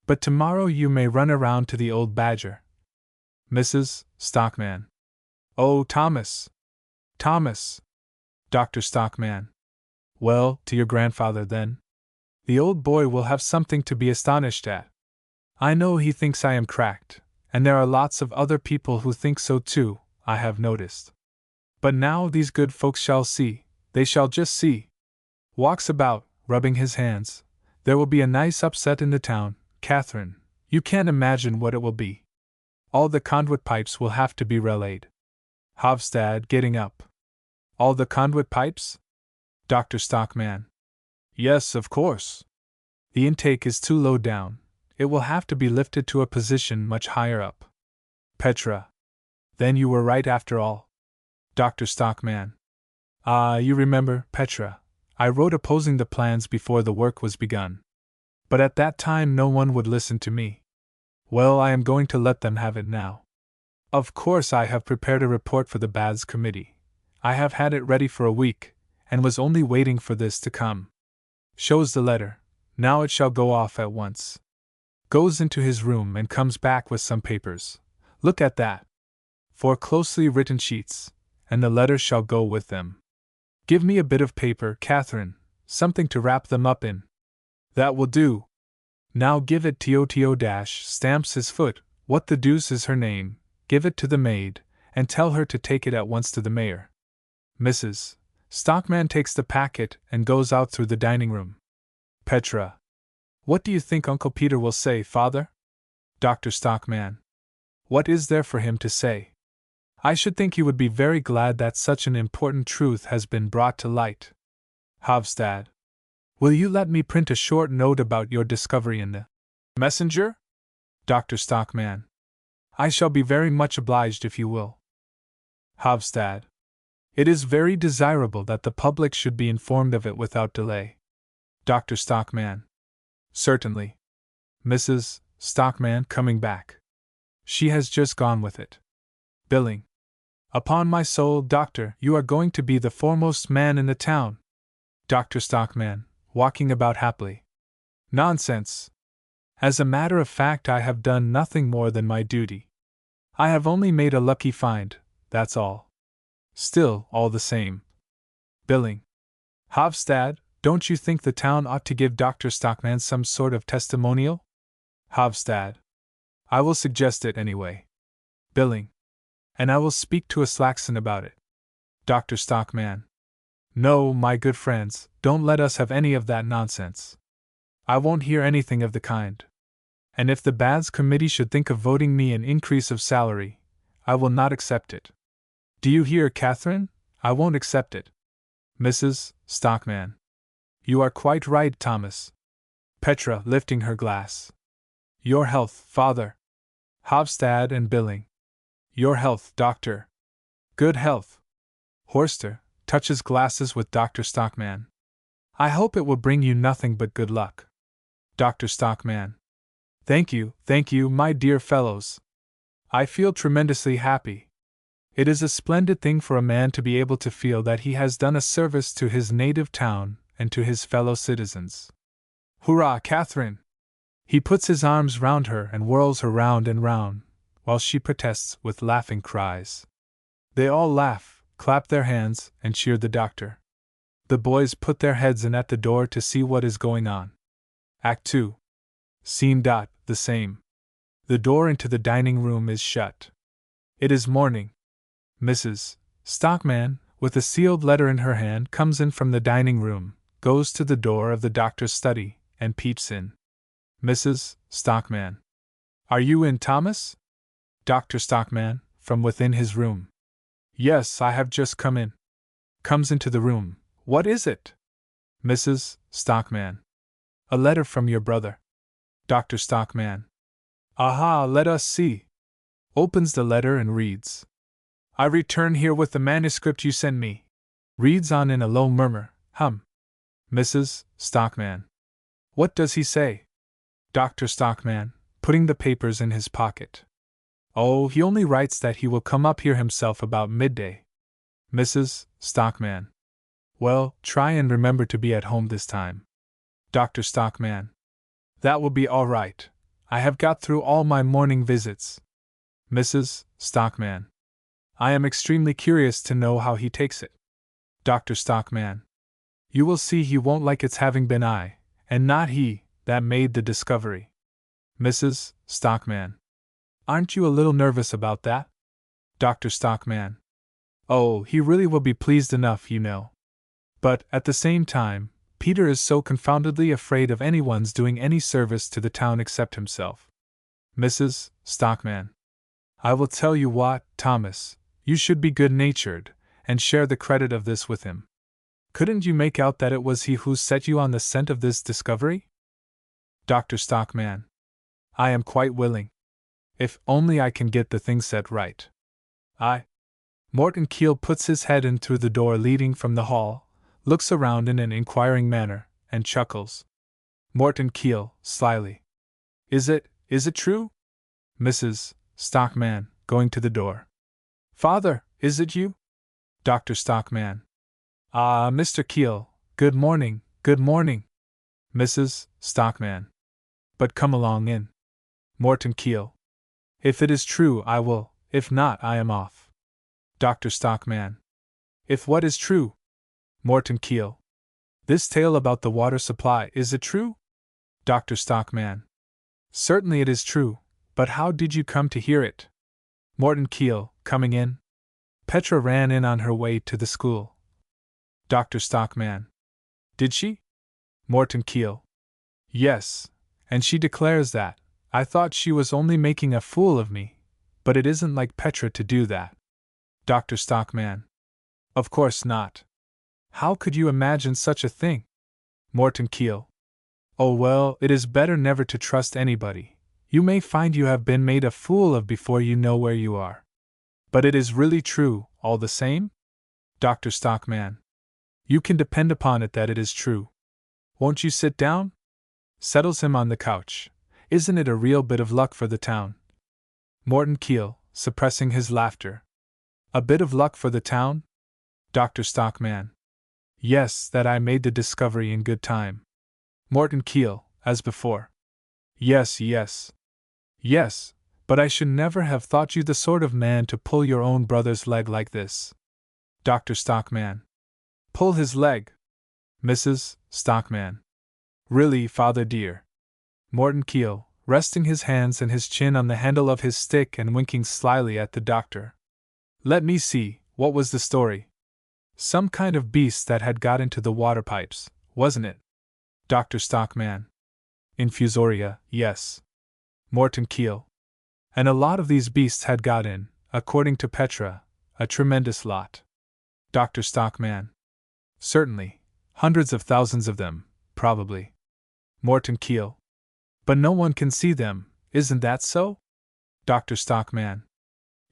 S1: But tomorrow you may run around to the old badger. Mrs. Stockman. Oh, Thomas! Thomas! Dr. Stockman. Well, to your grandfather then. The old boy will have something to be astonished at. I know he thinks I am cracked, and there are lots of other people who think so too, I have noticed. But now these good folks shall see, they shall just see. Walks about, rubbing his hands. There will be a nice upset in the town, Catherine. You can't imagine what it will be. All the conduit pipes will have to be relayed. Havstad, getting up. All the conduit pipes? Dr. Stockman. Yes, of course. The intake is too low down. It will have to be lifted to a position much higher up. Petra. Then you were right after all. Dr. Stockman. Ah, you remember, Petra. I wrote opposing the plans before the work was begun. But at that time no one would listen to me. Well, I am going to let them have it now. Of course, I have prepared a report for the Baths Committee. I have had it ready for a week, and was only waiting for this to come. Shows the letter. Now it shall go off at once. Goes into his room and comes back with some papers. Look at that. 4 closely written sheets, and the letter shall go with them. Give me a bit of paper, Catherine, something to wrap them up in. That will do. Now give it to stamps his foot. What the deuce is her name? Give it to the maid, and tell her to take it at once to the mayor. Mrs. Stockman takes the packet and goes out through the dining room. Petra. What do you think Uncle Peter will say, Father? Dr. Stockman. What is there for him to say? I should think he would be very glad that such an important truth has been brought to light. Hofstad. Will you let me print a short note about your discovery in the Messenger? Dr. Stockman. I shall be very much obliged if you will. Hofstad. It is very desirable that the public should be informed of it without delay. Dr. Stockman. Certainly. Mrs. Stockman coming back. She has just gone with it. Billing. Upon my soul, Doctor, you are going to be the foremost man in the town. Dr. Stockman, walking about happily. Nonsense. As a matter of fact, I have done nothing more than my duty. I have only made a lucky find, that's all. Still, all the same. Billing. Hofstad, don't you think the town ought to give Dr. Stockman some sort of testimonial? Hofstad. I will suggest it anyway. Billing. And I will speak to a Slackson about it. Dr. Stockman. No, my good friends, don't let us have any of that nonsense. I won't hear anything of the kind. And if the Baths Committee should think of voting me an increase of salary, I will not accept it. Do you hear, Catherine? I won't accept it. Mrs. Stockman. You are quite right, Thomas. Petra, lifting her glass. Your health, Father. Hofstad and Billing. Your health, Doctor. Good health. Horster touches glasses with Dr. Stockman. I hope it will bring you nothing but good luck. Dr. Stockman. Thank you, my dear fellows. I feel tremendously happy. It is a splendid thing for a man to be able to feel that he has done a service to his native town and to his fellow citizens. Hurrah, Catherine! He puts his arms round her and whirls her round and round, while she protests with laughing cries. They all laugh, clap their hands, and cheer the doctor. The boys put their heads in at the door to see what is going on. Act 2. Scene. The same. The door into the dining room is shut. It is morning. Mrs. Stockman, with a sealed letter in her hand, comes in from the dining room, goes to the door of the doctor's study, and peeps in. Mrs. Stockman. Are you in, Thomas? Dr. Stockman, from within his room. Yes, I have just come in. Comes into the room. What is it? Mrs. Stockman. A letter from your brother. Dr. Stockman. Aha, let us see. Opens the letter and reads. I return here with the manuscript you sent me. Reads on in a low murmur. Mrs. Stockman. What does he say? Dr. Stockman, putting the papers in his pocket. Oh, he only writes that he will come up here himself about midday. Mrs. Stockman. Well, try and remember to be at home this time. Dr. Stockman. That will be all right. I have got through all my morning visits. Mrs. Stockman. I am extremely curious to know how he takes it. Dr. Stockman. You will see he won't like its having been I, and not he, that made the discovery. Mrs. Stockman. Aren't you a little nervous about that? Dr. Stockman. Oh, he really will be pleased enough, you know. But, at the same time, Peter is so confoundedly afraid of anyone's doing any service to the town except himself. Mrs. Stockman. I will tell you what, Thomas, you should be good-natured, and share the credit of this with him. Couldn't you make out that it was he who set you on the scent of this discovery? Dr. Stockman. I am quite willing. If only I can get the thing set right. Morton Keel puts his head in through the door leading from the hall, looks around in an inquiring manner, and chuckles. Morton Keel, slyly. Is it true? Mrs. Stockman, going to the door. Father, is it you? Dr. Stockman. Ah, Mr. Keel, good morning, good morning. Mrs. Stockman. But come along in. Morton Keel. If it is true, I will, if not, I am off. Dr. Stockman. If what is true? Morton Keel. This tale about the water supply, is it true? Dr. Stockman. Certainly it is true, but how did you come to hear it? Morton Keel, coming in. Petra ran in on her way to the school. Dr. Stockman. Did she? Morton Keel. Yes, and she declares that. I thought she was only making a fool of me, but it isn't like Petra to do that. Dr. Stockman. Of course not. How could you imagine such a thing? Morton Keel. Oh well, it is better never to trust anybody. You may find you have been made a fool of before you know where you are. But it is really true, all the same? Dr. Stockman. You can depend upon it that it is true. Won't you sit down? Settles him on the couch. Isn't it a real bit of luck for the town? Morton Keel, suppressing his laughter. A bit of luck for the town? Dr. Stockman. Yes, that I made the discovery in good time. Morton Keel, as before. Yes, but I should never have thought you the sort of man to pull your own brother's leg like this. Dr. Stockman. Pull his leg? Mrs. Stockman. Really, father dear. Morton Keel, resting his hands and his chin on the handle of his stick and winking slyly at the doctor. Let me see, what was the story? Some kind of beast that had got into the water pipes, wasn't it? Dr. Stockman. Infusoria, yes. Morton Keel. And a lot of these beasts had got in, according to Petra, a tremendous lot. Dr. Stockman. Certainly, hundreds of thousands of them, probably. Morton Keel. But no one can see them, isn't that so? Dr. Stockman.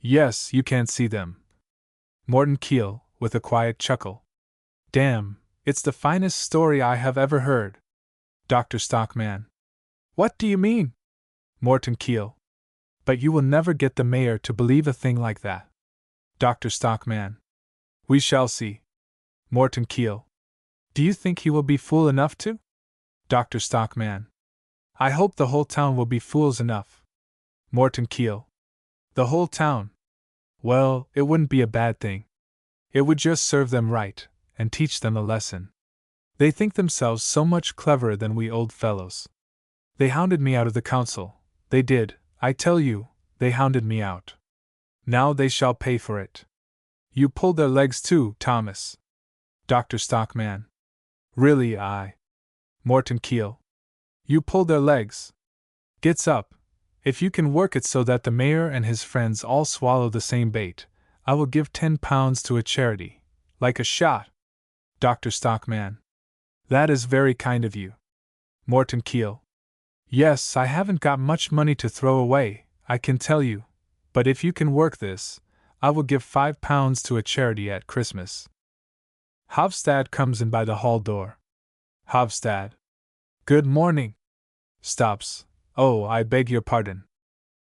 S1: Yes, you can't see them. Morton Keel, with a quiet chuckle. Damn, it's the finest story I have ever heard. Dr. Stockman. What do you mean? Morton Keel. But you will never get the mayor to believe a thing like that. Dr. Stockman. We shall see. Morton Keel. Do you think he will be fool enough to? Dr. Stockman. I hope the whole town will be fools enough. Morton Keel. The whole town? Well, it wouldn't be a bad thing. It would just serve them right, and teach them a lesson. They think themselves so much cleverer than we old fellows. They hounded me out of the council. They did, I tell you, they hounded me out. Now they shall pay for it. You pulled their legs too, Thomas. Dr. Stockman. Really, Morton Keel. You pulled their legs. Gets up. If you can work it so that the mayor and his friends all swallow the same bait, I will give £10 to a charity. Like a shot. Dr. Stockman. That is very kind of you. Morton Keel. Yes, I haven't got much money to throw away, I can tell you, but if you can work this, I will give £5 to a charity at Christmas. Hovstad comes in by the hall door. Hovstad. Good morning. Stops. Oh, I beg your pardon.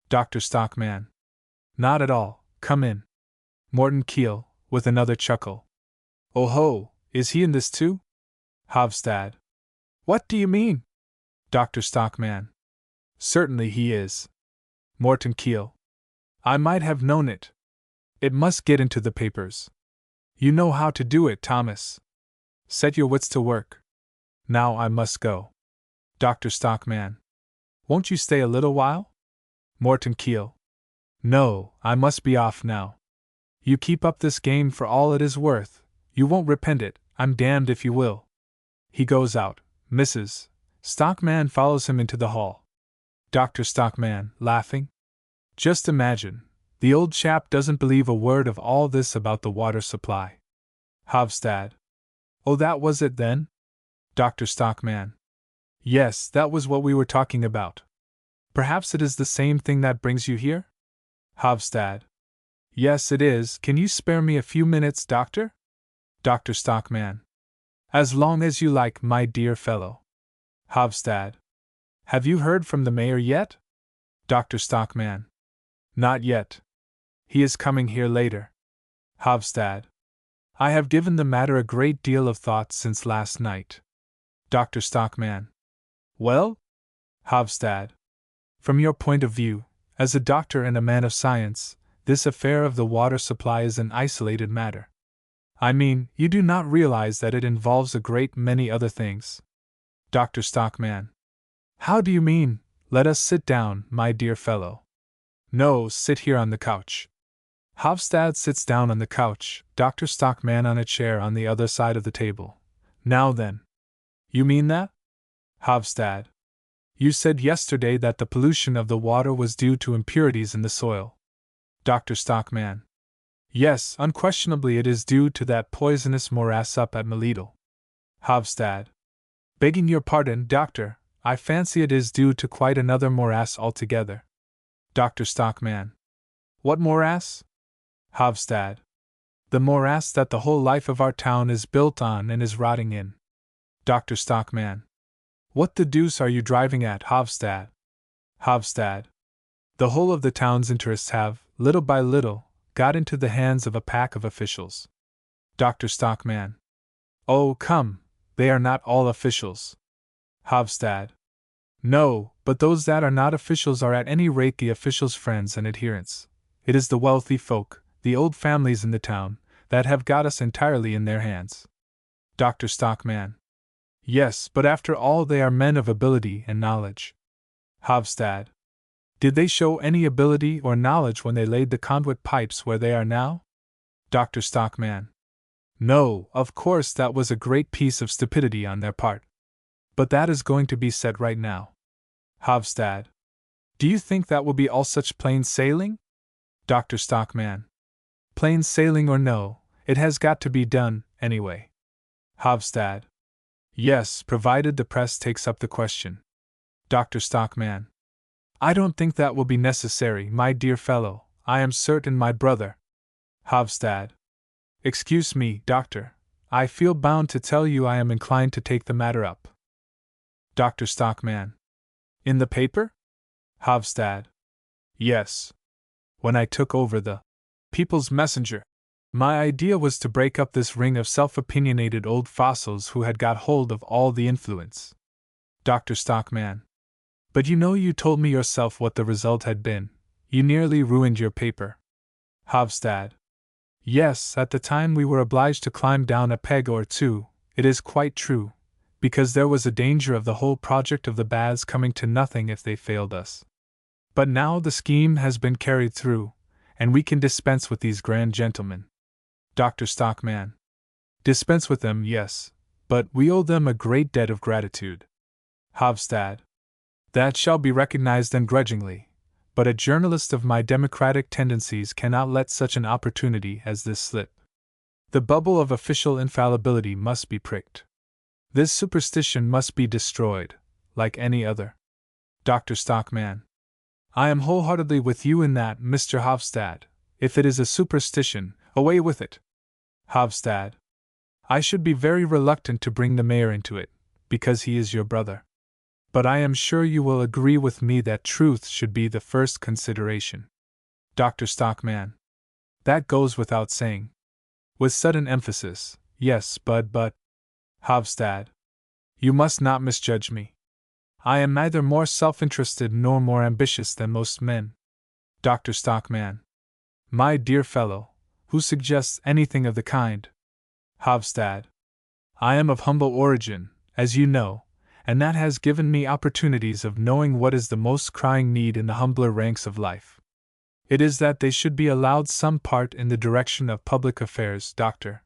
S1: Dr. Stockman. Not at all, come in. Morton Keel, with another chuckle. Oh ho, is he in this too? Hovstad. What do you mean? Dr. Stockman. Certainly he is. Morton Keel. I might have known it. It must get into the papers. You know how to do it, Thomas. Set your wits to work. Now I must go. Dr. Stockman. Won't you stay a little while? Morton Keel. No, I must be off now. You keep up this game for all it is worth. You won't repent it, I'm damned if you will. He goes out. Mrs. Stockman follows him into the hall. Dr. Stockman, laughing. Just imagine, the old chap doesn't believe a word of all this about the water supply. Hovstad. Oh, that was it then? Dr. Stockman. Yes, that was what we were talking about. Perhaps it is the same thing that brings you here? Hofstad. Yes, it is. Can you spare me a few minutes, Doctor? Dr. Stockman. As long as you like, my dear fellow. Hofstad. Have you heard from the mayor yet? Dr. Stockman. Not yet. He is coming here later. Hofstad. I have given the matter a great deal of thought since last night. Dr. Stockman. Well? Hofstad. From your point of view, as a doctor and a man of science, this affair of the water supply is an isolated matter. I mean, you do not realize that it involves a great many other things. Dr. Stockman. How do you mean? Let us sit down, my dear fellow. No, sit here on the couch. Hofstad sits down on the couch, Dr. Stockman on a chair on the other side of the table. Now then. You mean that? Hofstad. You said yesterday that the pollution of the water was due to impurities in the soil. Dr. Stockman. Yes, unquestionably it is due to that poisonous morass up at Melittle. Hofstad. Begging your pardon, Doctor, I fancy it is due to quite another morass altogether. Dr. Stockman. What morass? Hofstad. The morass that the whole life of our town is built on and is rotting in. Dr. Stockman. What the deuce are you driving at, Hofstad? Hofstad. The whole of the town's interests have, little by little, got into the hands of a pack of officials. Dr. Stockman. Oh, come, they are not all officials. Hofstad. No, but those that are not officials are at any rate the officials' friends and adherents. It is the wealthy folk, the old families in the town, that have got us entirely in their hands. Dr. Stockman. Yes, but after all they are men of ability and knowledge. Hofstad. Did they show any ability or knowledge when they laid the conduit pipes where they are now? Dr. Stockman. No, of course that was a great piece of stupidity on their part. But that is going to be set right now. Hofstad. Do you think that will be all such plain sailing? Dr. Stockman. Plain sailing or no, it has got to be done, anyway. Hofstad. Yes, provided the press takes up the question. Dr. Stockman. I don't think that will be necessary, my dear fellow. I am certain my brother. Hofstad. Excuse me, Doctor. I feel bound to tell you I am inclined to take the matter up. Dr. Stockman. In the paper? Hofstad. Yes. When I took over the People's Messenger, my idea was to break up this ring of self-opinionated old fossils who had got hold of all the influence. Dr. Stockman. But you told me yourself what the result had been. You nearly ruined your paper. Hofstad. Yes, at the time we were obliged to climb down a peg or two, it is quite true, because there was a danger of the whole project of the baths coming to nothing if they failed us. But now the scheme has been carried through, and we can dispense with these grand gentlemen. Dr. Stockman. Dispense with them, yes, but we owe them a great debt of gratitude. Hofstad. That shall be recognized ungrudgingly, but a journalist of my democratic tendencies cannot let such an opportunity as this slip. The bubble of official infallibility must be pricked. This superstition must be destroyed, like any other. Dr. Stockman. I am wholeheartedly with you in that, Mr. Hofstad. If it is a superstition, away with it. Hofstad. I should be very reluctant to bring the mayor into it, because he is your brother. But I am sure you will agree with me that truth should be the first consideration. Dr. Stockman. That goes without saying. With sudden emphasis, yes, but. Hofstad. You must not misjudge me. I am neither more self-interested nor more ambitious than most men. Dr. Stockman. My dear fellow, who suggests anything of the kind? Hofstad. I am of humble origin, as you know, and that has given me opportunities of knowing what is the most crying need in the humbler ranks of life. It is that they should be allowed some part in the direction of public affairs, Doctor.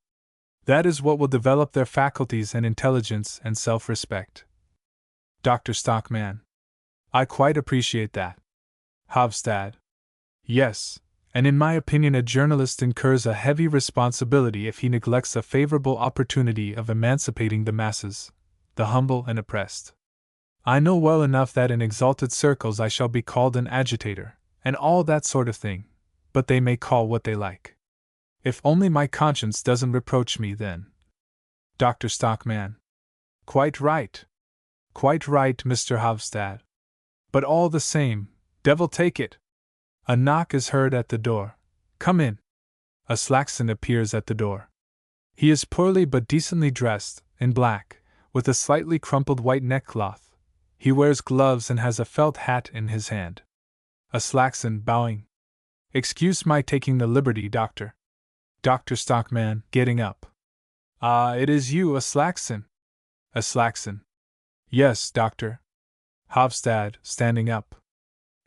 S1: That is what will develop their faculties and intelligence and self-respect. Dr. Stockman. I quite appreciate that. Hofstad. Yes, and in my opinion a journalist incurs a heavy responsibility if he neglects a favorable opportunity of emancipating the masses, the humble and oppressed. I know well enough that in exalted circles I shall be called an agitator, and all that sort of thing, but they may call what they like. If only my conscience doesn't reproach me then. Dr. Stockman. Quite right. Quite right, Mr. Hofstad. But all the same, devil take it! A knock is heard at the door. Come in. A Slackson appears at the door. He is poorly but decently dressed, in black, with a slightly crumpled white neckcloth. He wears gloves and has a felt hat in his hand. A Slackson, bowing. Excuse my taking the liberty, Doctor. Dr. Stockman, getting up. Ah, it is you, a Slackson. A Slackson. Yes, Doctor. Hofstad, standing up.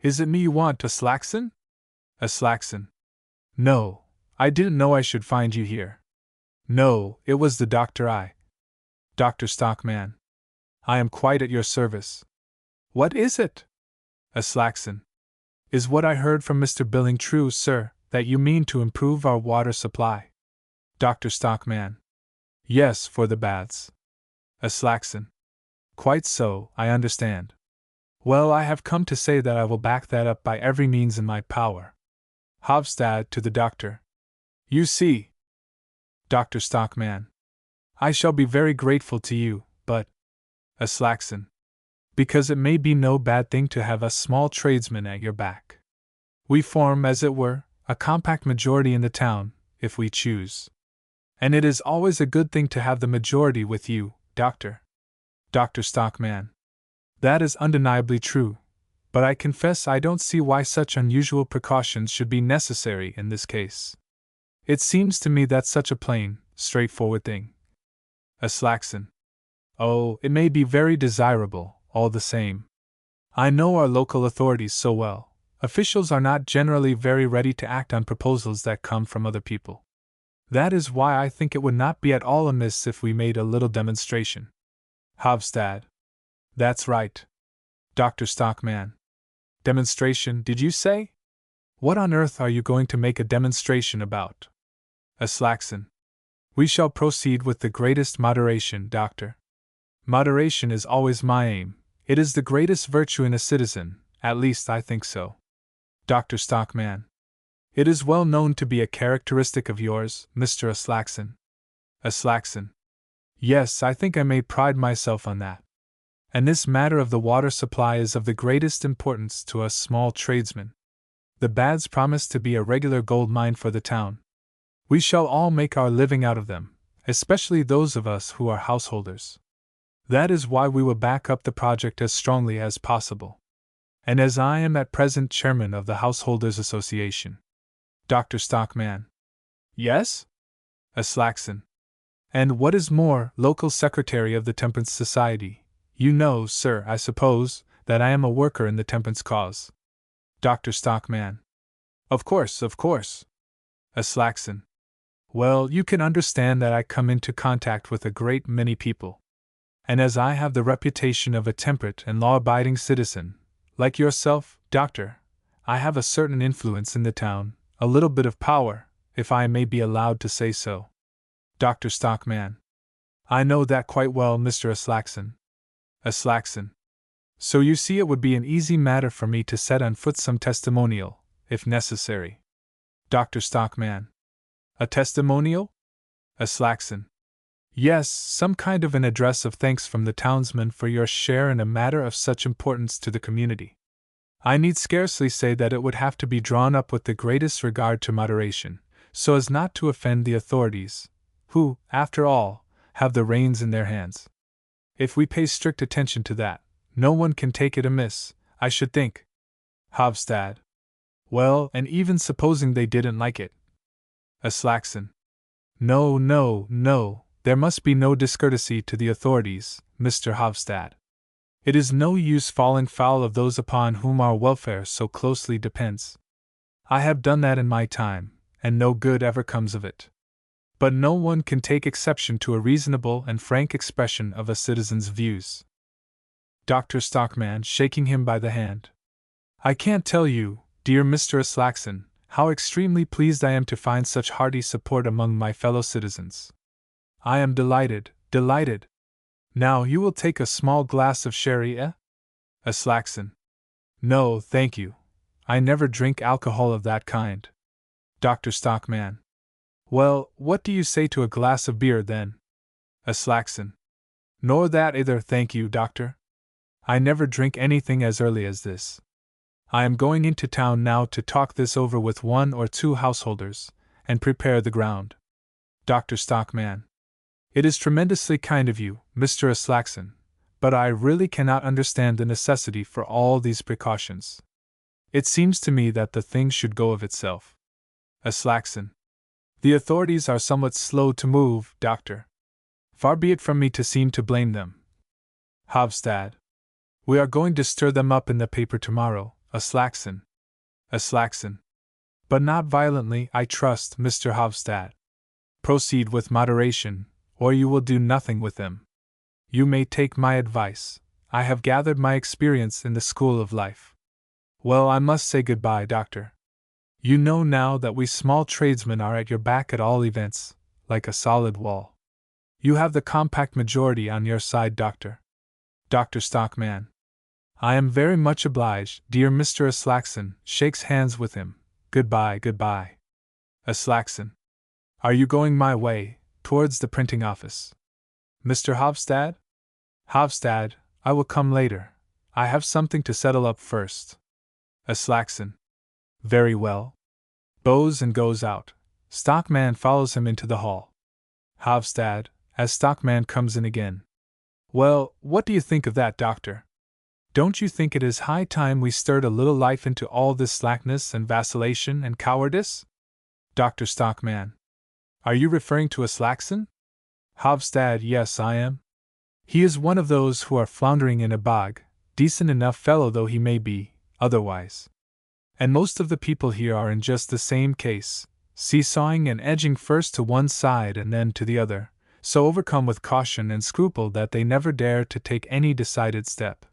S1: Is it me you want, a Slackson? A Slackson. No, I didn't know I should find you here. No, it was the doctor. Dr. Stockman. I am quite at your service. What is it? A Slackson. Is what I heard from Mr. Billing true, sir, that you mean to improve our water supply? Dr. Stockman. Yes, for the baths. A Slackson. Quite so, I understand. Well, I have come to say that I will back that up by every means in my power. Hofstad to the doctor. You see. Dr. Stockman. I shall be very grateful to you, but. A Slackson. Because it may be no bad thing to have a small tradesman at your back. We form, as it were, a compact majority in the town, if we choose. And it is always a good thing to have the majority with you, Doctor. Dr. Stockman. That is undeniably true, but I confess I don't see why such unusual precautions should be necessary in this case. It seems to me that's such a plain, straightforward thing. A Slackson. Oh, it may be very desirable, all the same. I know our local authorities so well. Officials are not generally very ready to act on proposals that come from other people. That is why I think it would not be at all amiss if we made a little demonstration. Hofstad. That's right. Dr. Stockman. Demonstration, did you say? What on earth are you going to make a demonstration about? A Slackson. We shall proceed with the greatest moderation, Doctor. Moderation is always my aim. It is the greatest virtue in a citizen, at least I think so. Dr. Stockman. It is well known to be a characteristic of yours, Mr. A Slackson. A Slackson. Yes, I think I may pride myself on that. And this matter of the water supply is of the greatest importance to us small tradesmen. The baths promise to be a regular gold mine for the town. We shall all make our living out of them, especially those of us who are householders. That is why we will back up the project as strongly as possible. And as I am at present chairman of the Householders' Association. Dr. Stockman. Yes? A Slackson. And what is more, local secretary of the Temperance Society. You know, sir, I suppose, that I am a worker in the temperance cause. Dr. Stockman. Of course, of course. A Slackson. Well, you can understand that I come into contact with a great many people. And as I have the reputation of a temperate and law-abiding citizen, like yourself, Doctor, I have a certain influence in the town, a little bit of power, if I may be allowed to say so. Dr. Stockman. I know that quite well, Mr. A Slackson. A Slackson. So you see it would be an easy matter for me to set on foot some testimonial, if necessary. Dr. Stockman. A testimonial? A Slackson. Yes, some kind of an address of thanks from the townsmen for your share in a matter of such importance to the community. I need scarcely say that it would have to be drawn up with the greatest regard to moderation, so as not to offend the authorities, who, after all, have the reins in their hands. If we pay strict attention to that, no one can take it amiss, I should think. Hofstad. Well, and even supposing they didn't like it. A Slackson. No, no, no, there must be no discourtesy to the authorities, Mr. Hofstad. It is no use falling foul of those upon whom our welfare so closely depends. I have done that in my time, and no good ever comes of it. But no one can take exception to a reasonable and frank expression of a citizen's views. Dr. Stockman, shaking him by the hand. I can't tell you, dear Mr. Slackson, how extremely pleased I am to find such hearty support among my fellow citizens. I am delighted, delighted. Now you will take a small glass of sherry, eh? A Slackson. No, thank you. I never drink alcohol of that kind. Dr. Stockman. Well, what do you say to a glass of beer, then? A Slackson. Nor that either, thank you, doctor. I never drink anything as early as this. I am going into town now to talk this over with one or two householders, and prepare the ground. Dr. Stockman. It is tremendously kind of you, Mr. Slackson, but I really cannot understand the necessity for all these precautions. It seems to me that the thing should go of itself. A Slackson. The authorities are somewhat slow to move, doctor. Far be it from me to seem to blame them. Hofstad. We are going to stir them up in the paper tomorrow, a Slackson. A Slackson. But not violently, I trust, Mr. Hofstad. Proceed with moderation, or you will do nothing with them. You may take my advice. I have gathered my experience in the school of life. Well, I must say goodbye, doctor. You know now that we small tradesmen are at your back at all events, like a solid wall. You have the compact majority on your side, doctor. Dr. Stockman. I am very much obliged, dear Mr. Slackson, shakes hands with him. Goodbye, goodbye. A Slackson. Are you going my way, towards the printing office? Mr. Hofstad? Hofstad, I will come later. I have something to settle up first. A Slackson. Very well. Bows and goes out. Stockman follows him into the hall. Hofstad, as Stockman comes in again. Well, what do you think of that, doctor? Don't you think it is high time we stirred a little life into all this slackness and vacillation and cowardice? Dr. Stockman. Are you referring to a Slackson? Hofstad. Yes, I am. He is one of those who are floundering in a bog, decent enough fellow though he may be, otherwise. And most of the people here are in just the same case, seesawing and edging first to one side and then to the other, so overcome with caution and scruple that they never dare to take any decided step.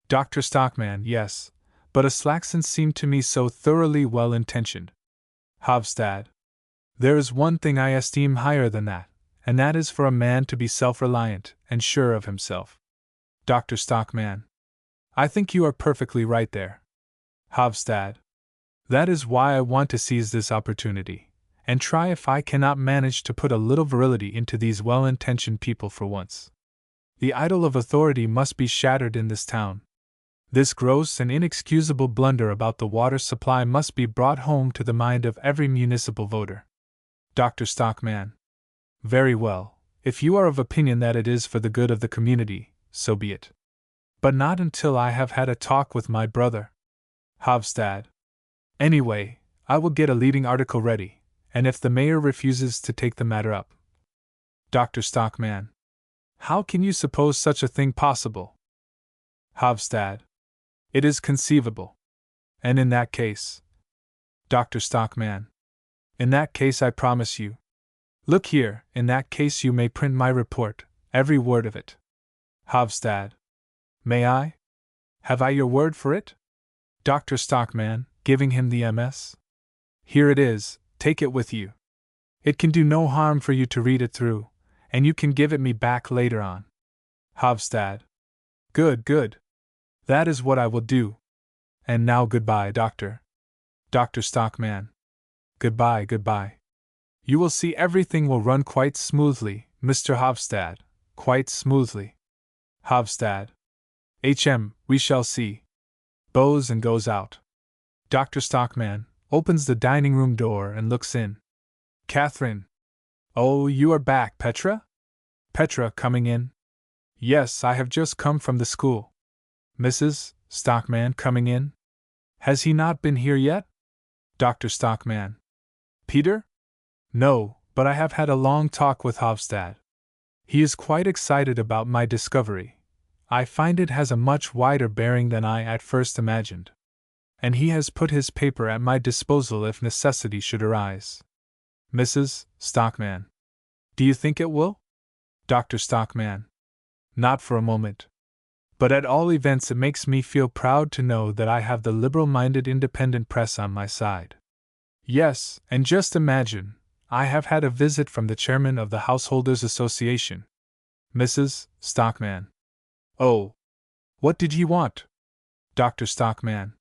S1: Dr. Stockman. Yes, but a Slackson seemed to me so thoroughly well-intentioned. Hofstad. There is one thing I esteem higher than that, and that is for a man to be self-reliant and sure of himself. Dr. Stockman. I think you are perfectly right there. Hofstad. That is why I want to seize this opportunity, and try if I cannot manage to put a little virility into these well-intentioned people for once. The idol of authority must be shattered in this town. This gross and inexcusable blunder about the water supply must be brought home to the mind of every municipal voter. Dr. Stockman. Very well, if you are of opinion that it is for the good of the community, so be it. But not until I have had a talk with my brother. Hofstad. Anyway, I will get a leading article ready, and if the mayor refuses to take the matter up. Dr. Stockman. How can you suppose such a thing possible? Hofstad. It is conceivable. And in that case. Dr. Stockman. In that case I promise you. Look here, in that case you may print my report, every word of it. Hofstad. May I? Have I your word for it? Dr. Stockman, giving him the MS. Here it is, take it with you. It can do no harm for you to read it through, and you can give it me back later on. Hofstad. Good, good. That is what I will do. And now goodbye, doctor. Dr. Stockman. Goodbye, goodbye. You will see everything will run quite smoothly, Mr. Hofstad, quite smoothly. Hofstad. We shall see. Bows and goes out. Dr. Stockman opens the dining room door and looks in. Catherine. Oh, you are back, Petra? Petra coming in. Yes, I have just come from the school. Mrs. Stockman coming in. Has he not been here yet? Dr. Stockman. Peter? No, but I have had a long talk with Hofstad. He is quite excited about my discovery. I find it has a much wider bearing than I at first imagined. And he has put his paper at my disposal if necessity should arise. Mrs. Stockman. Do you think it will? Dr. Stockman. Not for a moment. But at all events it makes me feel proud to know that I have the liberal-minded independent press on my side. Yes, and just imagine, I have had a visit from the chairman of the Householders' Association. Mrs. Stockman. Oh. What did he want? Dr. Stockman.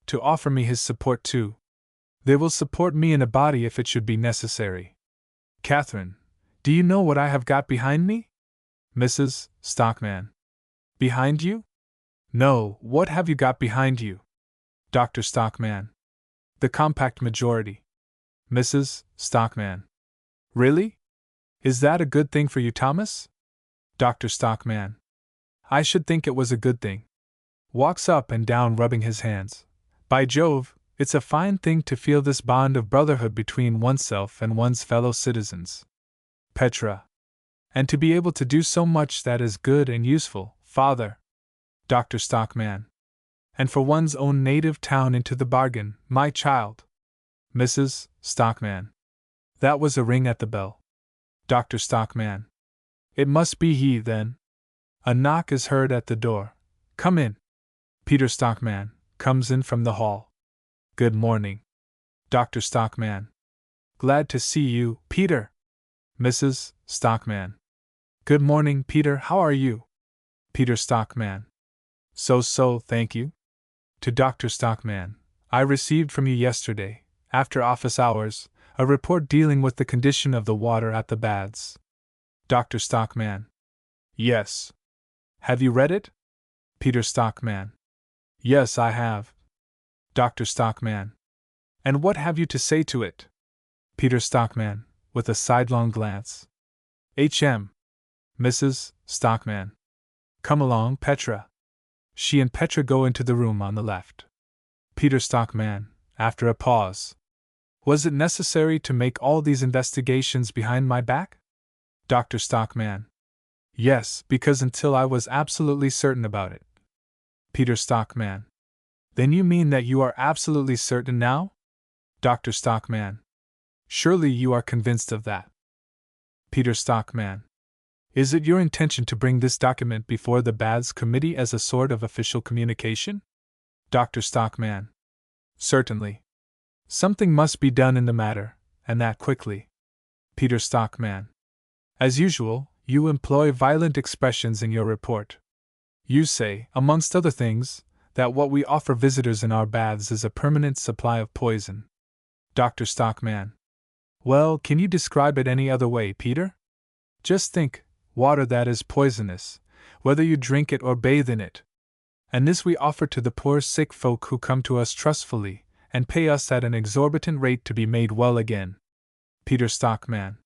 S1: To offer me his support too. They will support me in a body if it should be necessary. Catherine, do you know what I have got behind me? Mrs. Stockman. Behind you? No, what have you got behind you? Dr. Stockman. The compact majority. Mrs. Stockman. Really? Is that a good thing for you, Thomas? Dr. Stockman. I should think it was a good thing. Walks up and down rubbing his hands. By Jove, it's a fine thing to feel this bond of brotherhood between oneself and one's fellow citizens. Petra. And to be able to do so much that is good and useful, father. Dr. Stockman. And for one's own native town into the bargain, my child. Mrs. Stockman. That was a ring at the bell. Dr. Stockman. It must be he, then. A knock is heard at the door. Come in. Peter Stockman comes in from the hall. Good morning. Dr. Stockman. Glad to see you, Peter. Mrs. Stockman. Good morning, Peter, how are you? Peter Stockman. So, thank you. To Dr. Stockman. I received from you yesterday, after office hours, a report dealing with the condition of the water at the baths. Dr. Stockman. Yes. Have you read it? Peter Stockman. Yes, I have. Dr. Stockman. And what have you to say to it? Peter Stockman, with a sidelong glance. H.M. Mrs. Stockman. Come along, Petra. She and Petra go into the room on the left. Peter Stockman, after a pause. Was it necessary to make all these investigations behind my back? Dr. Stockman. Yes, because until I was absolutely certain about it. Peter Stockman. Then you mean that you are absolutely certain now? Dr. Stockman. Surely you are convinced of that. Peter Stockman. Is it your intention to bring this document before the Baths Committee as a sort of official communication? Dr. Stockman. Certainly. Something must be done in the matter, and that quickly. Peter Stockman. As usual, you employ violent expressions in your report. You say, amongst other things, that what we offer visitors in our baths is a permanent supply of poison. Dr. Stockman. Well, can you describe it any other way, Peter? Just think, water that is poisonous, whether you drink it or bathe in it. And this we offer to the poor sick folk who come to us trustfully, and pay us at an exorbitant rate to be made well again. Peter Stockman.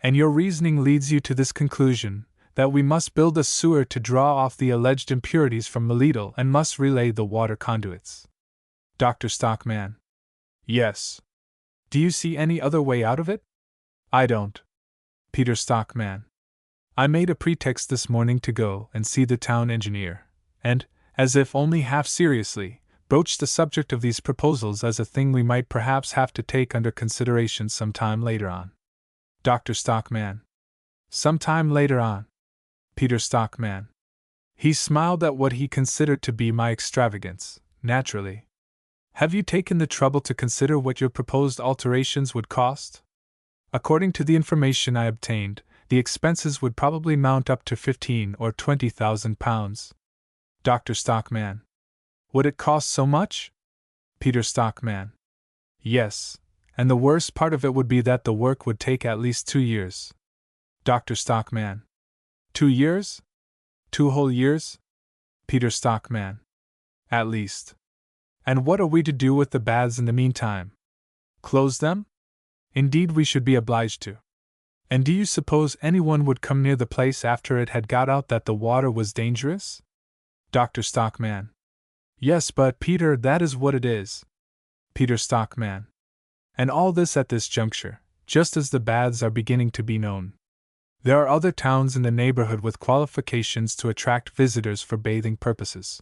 S1: And your reasoning leads you to this conclusion, that we must build a sewer to draw off the alleged impurities from Melito and must relay the water conduits. Dr. Stockman. Yes. Do you see any other way out of it? I don't. Peter Stockman. I made a pretext this morning to go and see the town engineer, and, as if only half seriously, broached the subject of these proposals as a thing we might perhaps have to take under consideration some time later on. Dr. Stockman. Some time later on. Peter Stockman. He smiled at what he considered to be my extravagance, naturally. Have you taken the trouble to consider what your proposed alterations would cost? According to the information I obtained, the expenses would probably mount up to 15,000 or 20,000 pounds. Dr. Stockman. Would it cost so much? Peter Stockman. Yes, and the worst part of it would be that the work would take at least 2 years. Dr. Stockman. 2 years? 2 whole years? Peter Stockman. At least. And what are we to do with the baths in the meantime? Close them? Indeed, we should be obliged to. And do you suppose anyone would come near the place after it had got out that the water was dangerous? Dr. Stockman. Yes, but Peter, that is what it is. Peter Stockman. And all this at this juncture, just as the baths are beginning to be known. There are other towns in the neighborhood with qualifications to attract visitors for bathing purposes.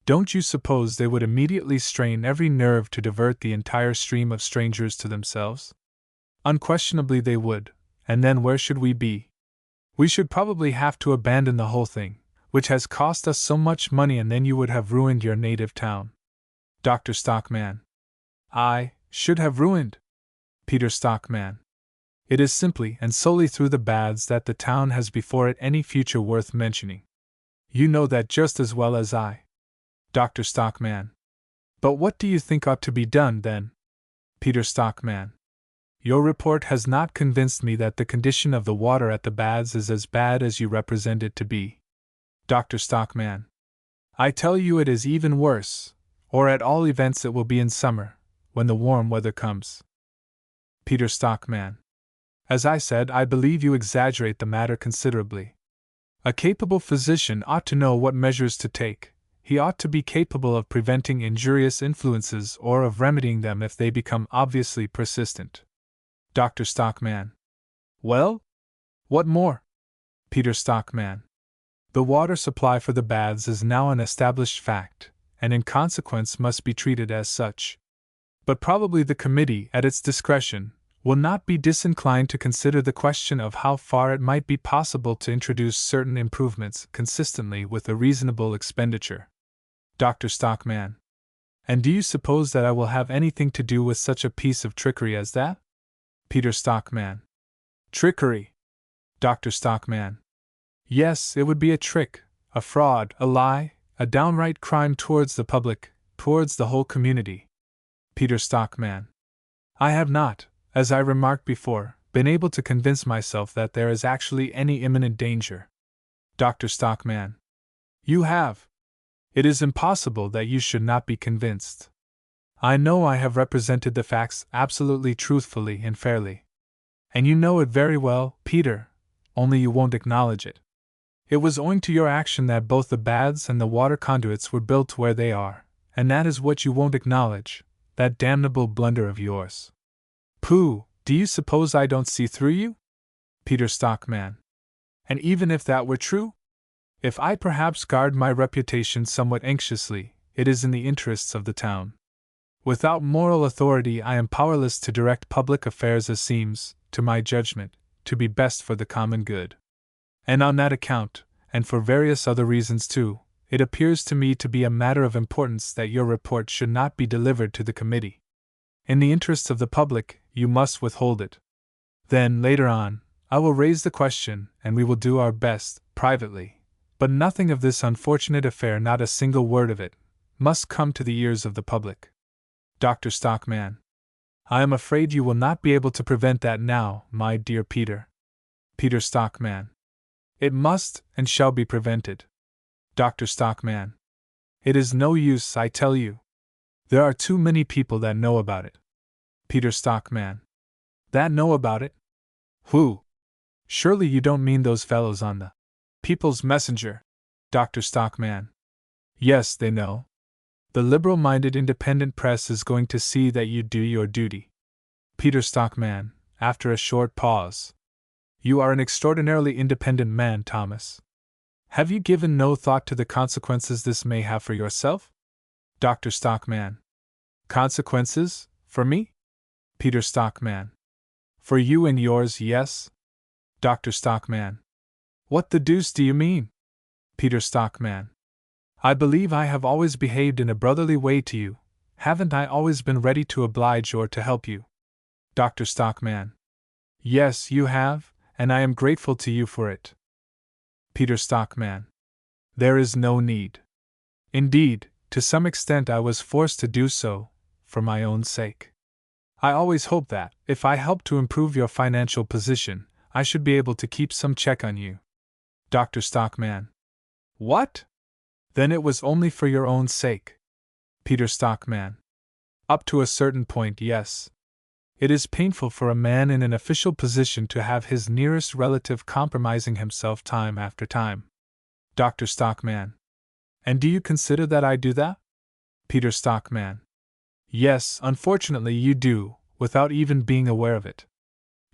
S1: Don't you suppose they would immediately strain every nerve to divert the entire stream of strangers to themselves? Unquestionably they would, and then where should we be? We should probably have to abandon the whole thing, which has cost us so much money, and then you would have ruined your native town. Dr. Stockman. I should have ruined. Peter Stockman. It is simply and solely through the baths that the town has before it any future worth mentioning. You know that just as well as I. Dr. Stockman. But what do you think ought to be done, then? Peter Stockman. Your report has not convinced me that the condition of the water at the baths is as bad as you represent it to be. Dr. Stockman. I tell you it is even worse, or at all events it will be in summer, when the warm weather comes. Peter Stockman. As I said, I believe you exaggerate the matter considerably. A capable physician ought to know what measures to take. He ought to be capable of preventing injurious influences or of remedying them if they become obviously persistent. Dr. Stockman. Well? What more? Peter Stockman. The water supply for the baths is now an established fact, and in consequence must be treated as such. But probably the committee, at its discretion, will not be disinclined to consider the question of how far it might be possible to introduce certain improvements consistently with a reasonable expenditure. Dr. Stockman. And do you suppose that I will have anything to do with such a piece of trickery as that? Peter Stockman. Trickery. Dr. Stockman. Yes, it would be a trick, a fraud, a lie, a downright crime towards the public, towards the whole community. Peter Stockman. I have not, as I remarked before, been able to convince myself that there is actually any imminent danger. Dr. Stockman. You have. It is impossible that you should not be convinced. I know I have represented the facts absolutely truthfully and fairly. And you know it very well, Peter, only you won't acknowledge it. It was owing to your action that both the baths and the water conduits were built where they are, and that is what you won't acknowledge, that damnable blunder of yours. Pooh, do you suppose I don't see through you? Peter Stockman. And even if that were true? If I perhaps guard my reputation somewhat anxiously, it is in the interests of the town. Without moral authority I am powerless to direct public affairs as seems, to my judgment, to be best for the common good. And on that account, and for various other reasons too, it appears to me to be a matter of importance that your report should not be delivered to the committee. In the interests of the public, you must withhold it. Then, later on, I will raise the question, and we will do our best, privately. But nothing of this unfortunate affair, not a single word of it, must come to the ears of the public. Dr. Stockman. I am afraid you will not be able to prevent that now, my dear Peter. Peter Stockman. It must and shall be prevented. Dr. Stockman. It is no use, I tell you. There are too many people that know about it. Peter Stockman. That know about it? Who? Surely you don't mean those fellows on the People's Messenger. Dr. Stockman. Yes, they know. The liberal-minded independent press is going to see that you do your duty. Peter Stockman, after a short pause. You are an extraordinarily independent man, Thomas. Have you given no thought to the consequences this may have for yourself? Dr. Stockman. Consequences? For me? Peter Stockman. For you and yours, yes. Dr. Stockman. What the deuce do you mean? Peter Stockman. I believe I have always behaved in a brotherly way to you. Haven't I always been ready to oblige or to help you? Dr. Stockman. Yes, you have, and I am grateful to you for it. Peter Stockman. There is no need. Indeed, to some extent I was forced to do so, for my own sake. I always hoped that, if I helped to improve your financial position, I should be able to keep some check on you. Dr. Stockman. What? Then it was only for your own sake. Peter Stockman. Up to a certain point, yes. It is painful for a man in an official position to have his nearest relative compromising himself time after time. Dr. Stockman. And do you consider that I do that? Peter Stockman. Yes, unfortunately you do, without even being aware of it.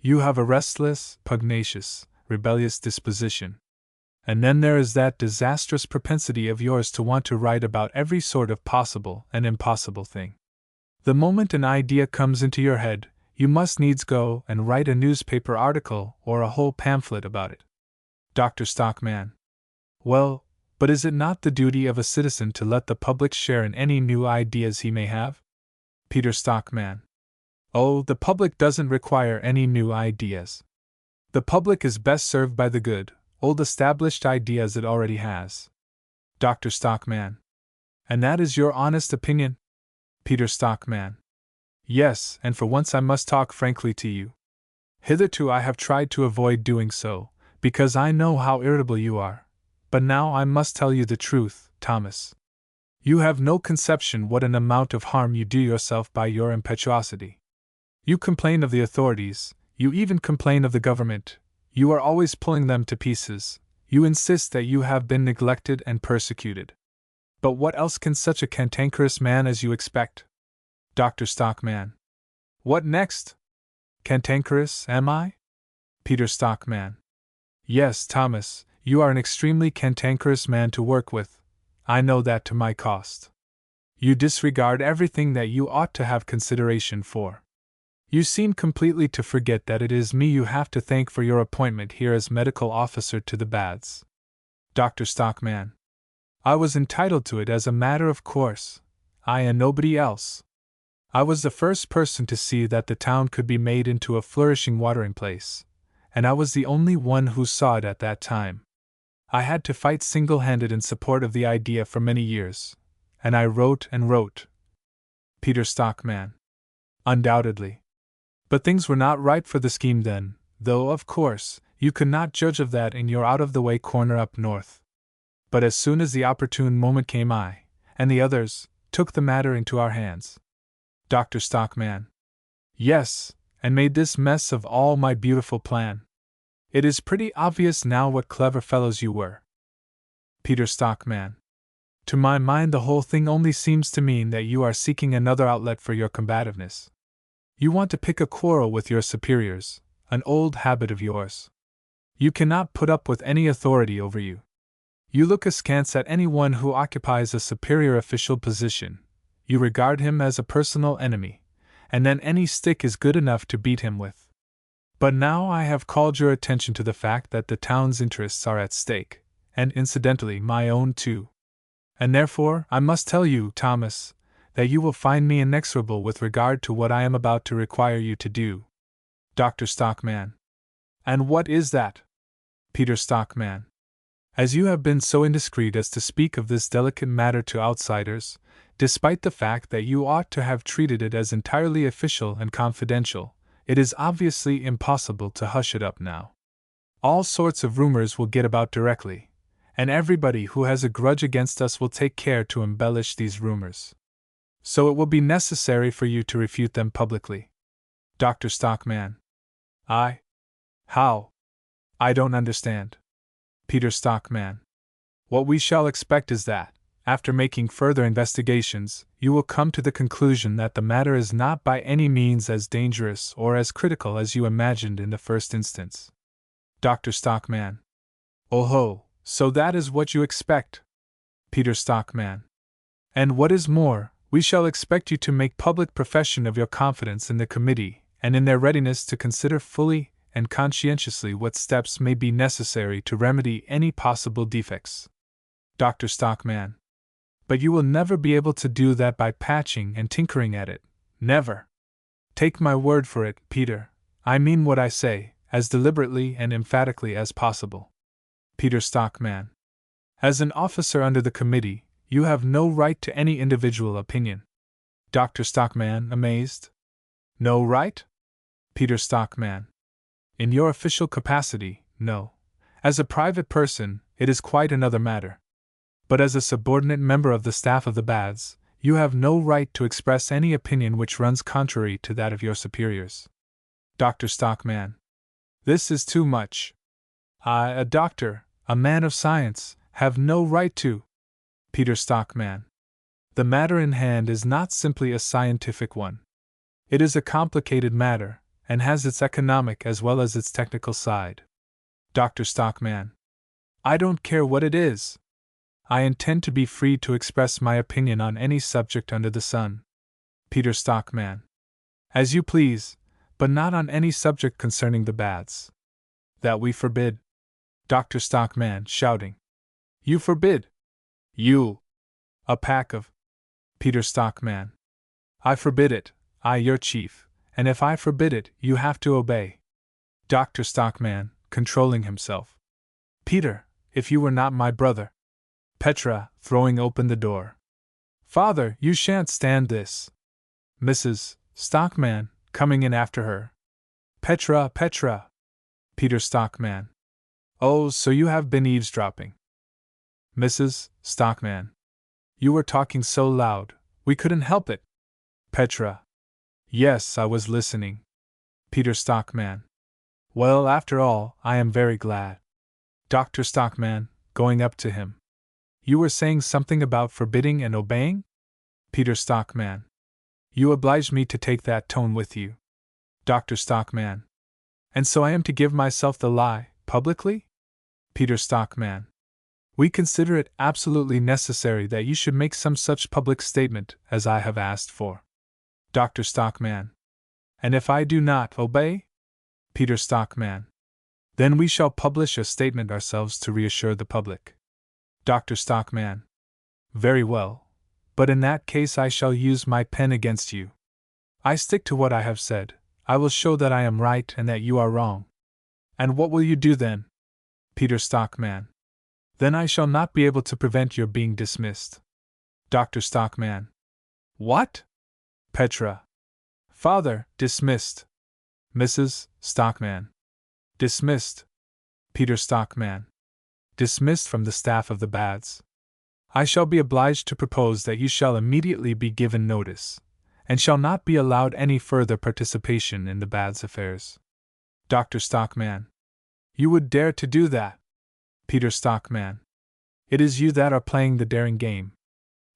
S1: You have a restless, pugnacious, rebellious disposition. And then there is that disastrous propensity of yours to want to write about every sort of possible and impossible thing. The moment an idea comes into your head, you must needs go and write a newspaper article or a whole pamphlet about it. Dr. Stockman. Well, but is it not the duty of a citizen to let the public share in any new ideas he may have? Peter Stockman. Oh, the public doesn't require any new ideas. The public is best served by the good, old established ideas it already has. Dr. Stockman. And that is your honest opinion? Peter Stockman. Yes, and for once I must talk frankly to you. Hitherto I have tried to avoid doing so, because I know how irritable you are. But now I must tell you the truth, Thomas. You have no conception what an amount of harm you do yourself by your impetuosity. You complain of the authorities, you even complain of the government, you are always pulling them to pieces, you insist that you have been neglected and persecuted. But what else can such a cantankerous man as you expect? Dr. Stockman. What next? Cantankerous, am I? Peter Stockman. Yes, Thomas, you are an extremely cantankerous man to work with. I know that to my cost. You disregard everything that you ought to have consideration for. You seem completely to forget that it is me you have to thank for your appointment here as medical officer to the baths. Dr. Stockman. I was entitled to it as a matter of course. I and nobody else. I was the first person to see that the town could be made into a flourishing watering place, and I was the only one who saw it at that time. I had to fight single-handed in support of the idea for many years, and I wrote and wrote. Peter Stockman. Undoubtedly. But things were not ripe for the scheme then, though, of course, you could not judge of that in your out-of-the-way corner up north. But as soon as the opportune moment came, I, and the others, took the matter into our hands. Dr. Stockman. Yes, and made this mess of all my beautiful plan. It is pretty obvious now what clever fellows you were. Peter Stockman. To my mind the whole thing only seems to mean that you are seeking another outlet for your combativeness. You want to pick a quarrel with your superiors, an old habit of yours. You cannot put up with any authority over you. You look askance at anyone who occupies a superior official position. You regard him as a personal enemy, and then any stick is good enough to beat him with. But now I have called your attention to the fact that the town's interests are at stake, and incidentally my own too. And therefore I must tell you, Thomas, that you will find me inexorable with regard to what I am about to require you to do. Dr. Stockman. And what is that? Peter Stockman. As you have been so indiscreet as to speak of this delicate matter to outsiders, despite the fact that you ought to have treated it as entirely official and confidential, it is obviously impossible to hush it up now. All sorts of rumors will get about directly, and everybody who has a grudge against us will take care to embellish these rumors. So it will be necessary for you to refute them publicly. Dr. Stockman. I? How? I don't understand. Peter Stockman. What we shall expect is that, after making further investigations, you will come to the conclusion that the matter is not by any means as dangerous or as critical as you imagined in the first instance. Dr. Stockman. Oh ho, so that is what you expect? Peter Stockman. And what is more, we shall expect you to make public profession of your confidence in the committee, and in their readiness to consider fully and conscientiously what steps may be necessary to remedy any possible defects. Dr. Stockman. But you will never be able to do that by patching and tinkering at it. Never. Take my word for it, Peter. I mean what I say, as deliberately and emphatically as possible. Peter Stockman. As an officer under the committee, you have no right to any individual opinion. Dr. Stockman, amazed. No right? Peter Stockman. In your official capacity, no. As a private person, it is quite another matter. But as a subordinate member of the staff of the baths, you have no right to express any opinion which runs contrary to that of your superiors. Dr. Stockman. This is too much. I, a doctor, a man of science, have no right to. Peter Stockman. The matter in hand is not simply a scientific one. It is a complicated matter, and has its economic as well as its technical side. Dr. Stockman. I don't care what it is. I intend to be free to express my opinion on any subject under the sun. Peter Stockman. As you please, but not on any subject concerning the baths. That we forbid. Dr. Stockman, shouting. You forbid? You! A pack of. Peter Stockman. I forbid it, I your chief, and if I forbid it, you have to obey. Dr. Stockman, controlling himself. Peter, if you were not my brother. Petra, throwing open the door. Father, you shan't stand this. Mrs. Stockman, coming in after her. Petra, Petra. Peter Stockman. Oh, so you have been eavesdropping. Mrs. Stockman. You were talking so loud, we couldn't help it. Petra. Yes, I was listening. Peter Stockman. Well, after all, I am very glad. Dr. Stockman, going up to him. You were saying something about forbidding and obeying? Peter Stockman. You obliged me to take that tone with you. Dr. Stockman. And so I am to give myself the lie, publicly? Peter Stockman. We consider it absolutely necessary that you should make some such public statement as I have asked for. Dr. Stockman. And if I do not obey? Peter Stockman. Then we shall publish a statement ourselves to reassure the public. Dr. Stockman. Very well, but in that case I shall use my pen against you. I stick to what I have said. I will show that I am right and that you are wrong. And what will you do then? Peter Stockman. Then I shall not be able to prevent your being dismissed. Dr. Stockman. What? Petra. Father, dismissed. Mrs. Stockman. Dismissed. Peter Stockman. Dismissed from the staff of the baths. I shall be obliged to propose that you shall immediately be given notice, and shall not be allowed any further participation in the baths affairs. Dr. Stockman. You would dare to do that? Peter Stockman. It is you that are playing the daring game.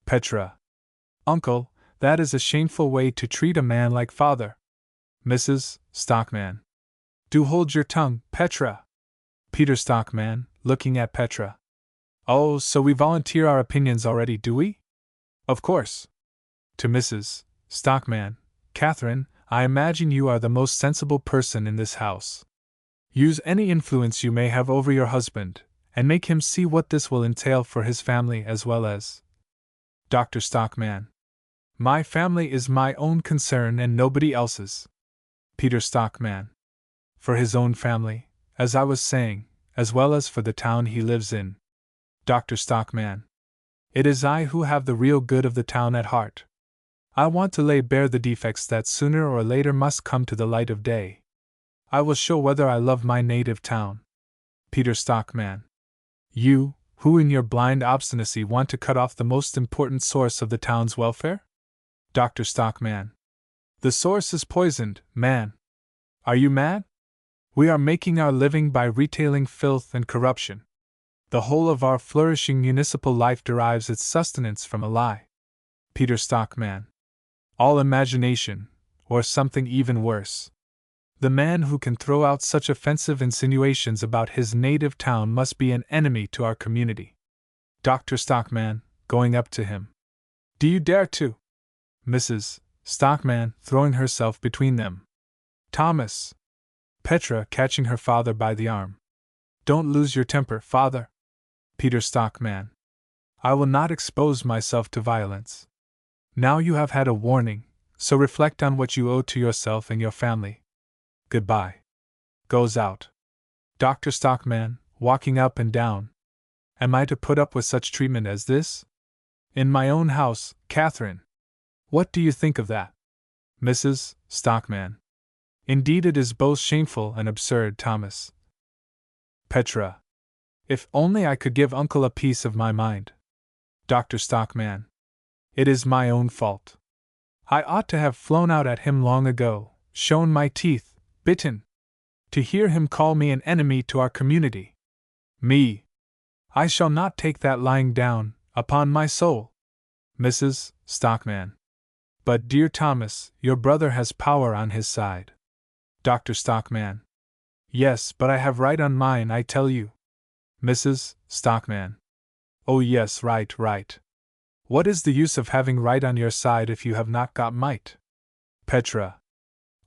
S1: Petra. Uncle, that is a shameful way to treat a man like father. Mrs. Stockman. Do hold your tongue, Petra. Peter Stockman, looking at Petra. Oh, so we volunteer our opinions already, do we? Of course. To Mrs. Stockman. Catherine, I imagine you are the most sensible person in this house. Use any influence you may have over your husband, and make him see what this will entail for his family as well as. Dr. Stockman. My family is my own concern and nobody else's. Peter Stockman. For his own family, as I was saying, as well as for the town he lives in. Dr. Stockman. It is I who have the real good of the town at heart. I want to lay bare the defects that sooner or later must come to the light of day. I will show whether I love my native town. Peter Stockman. You, who in your blind obstinacy want to cut off the most important source of the town's welfare? Dr. Stockman. The source is poisoned, man. Are you mad? We are making our living by retailing filth and corruption. The whole of our flourishing municipal life derives its sustenance from a lie. Peter Stockman. All imagination, or something even worse. The man who can throw out such offensive insinuations about his native town must be an enemy to our community. Dr. Stockman, going up to him. Do you dare to? Mrs. Stockman, throwing herself between them. Thomas. Petra, catching her father by the arm. Don't lose your temper, father. Peter Stockman. I will not expose myself to violence. Now you have had a warning, so reflect on what you owe to yourself and your family. Goodbye. Goes out. Dr. Stockman, walking up and down. Am I to put up with such treatment as this? In my own house, Catherine. What do you think of that? Mrs. Stockman. Indeed it is both shameful and absurd, Thomas. Petra. If only I could give Uncle a piece of my mind. Dr. Stockman. It is my own fault. I ought to have flown out at him long ago, shown my teeth, bitten. To hear him call me an enemy to our community. Me. I shall not take that lying down, upon my soul. Mrs. Stockman. But, dear Thomas, your brother has power on his side. Dr. Stockman. Yes, but I have right on mine, I tell you. Mrs. Stockman. Oh yes, right, right. What is the use of having right on your side if you have not got might? Petra.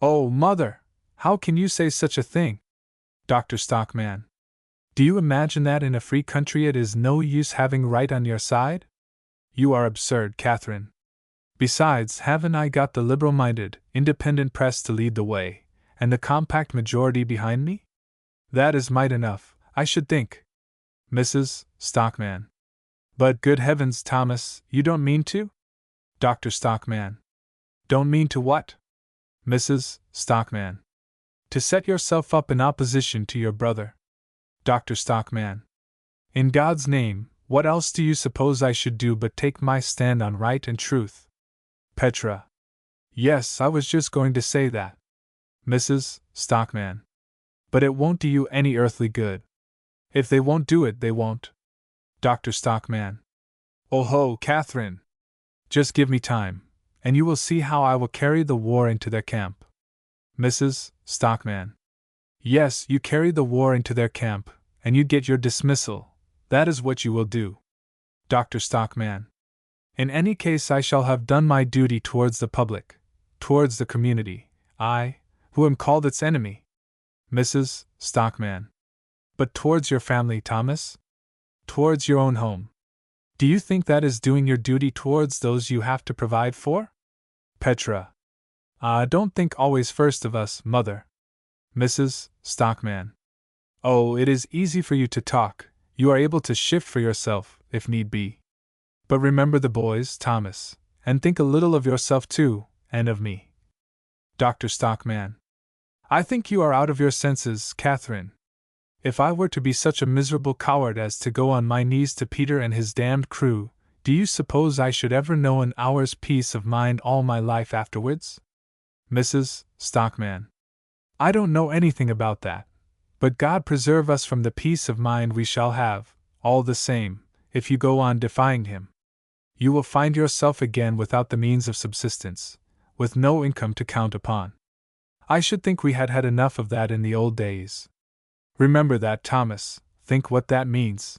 S1: Oh, mother, how can you say such a thing? Dr. Stockman. Do you imagine that in a free country it is no use having right on your side? You are absurd, Catherine. Besides, haven't I got the liberal-minded, independent press to lead the way, and the compact majority behind me? That is might enough, I should think. Mrs. Stockman. But good heavens, Thomas, you don't mean to? Dr. Stockman. Don't mean to what? Mrs. Stockman. To set yourself up in opposition to your brother. Dr. Stockman. In God's name, what else do you suppose I should do but take my stand on right and truth? Petra. Yes, I was just going to say that. Mrs. Stockman. But it won't do you any earthly good. If they won't do it, they won't. Dr. Stockman. Oh ho, Catherine! Just give me time, and you will see how I will carry the war into their camp. Mrs. Stockman. Yes, you carry the war into their camp, and you get your dismissal. That is what you will do. Dr. Stockman. In any case, I shall have done my duty towards the public, towards the community, I, who am called its enemy. Mrs. Stockman. But towards your family, Thomas? Towards your own home. Do you think that is doing your duty towards those you have to provide for? Petra. Don't think always first of us, mother. Mrs. Stockman. Oh, it is easy for you to talk, you are able to shift for yourself, if need be. But remember the boys, Thomas, and think a little of yourself too, and of me. Dr. Stockman. I think you are out of your senses, Catherine. If I were to be such a miserable coward as to go on my knees to Peter and his damned crew, do you suppose I should ever know an hour's peace of mind all my life afterwards? Mrs. Stockman. I don't know anything about that, but God preserve us from the peace of mind we shall have, all the same, if you go on defying him. You will find yourself again without the means of subsistence, with no income to count upon. I should think we had had enough of that in the old days. Remember that, Thomas, think what that means.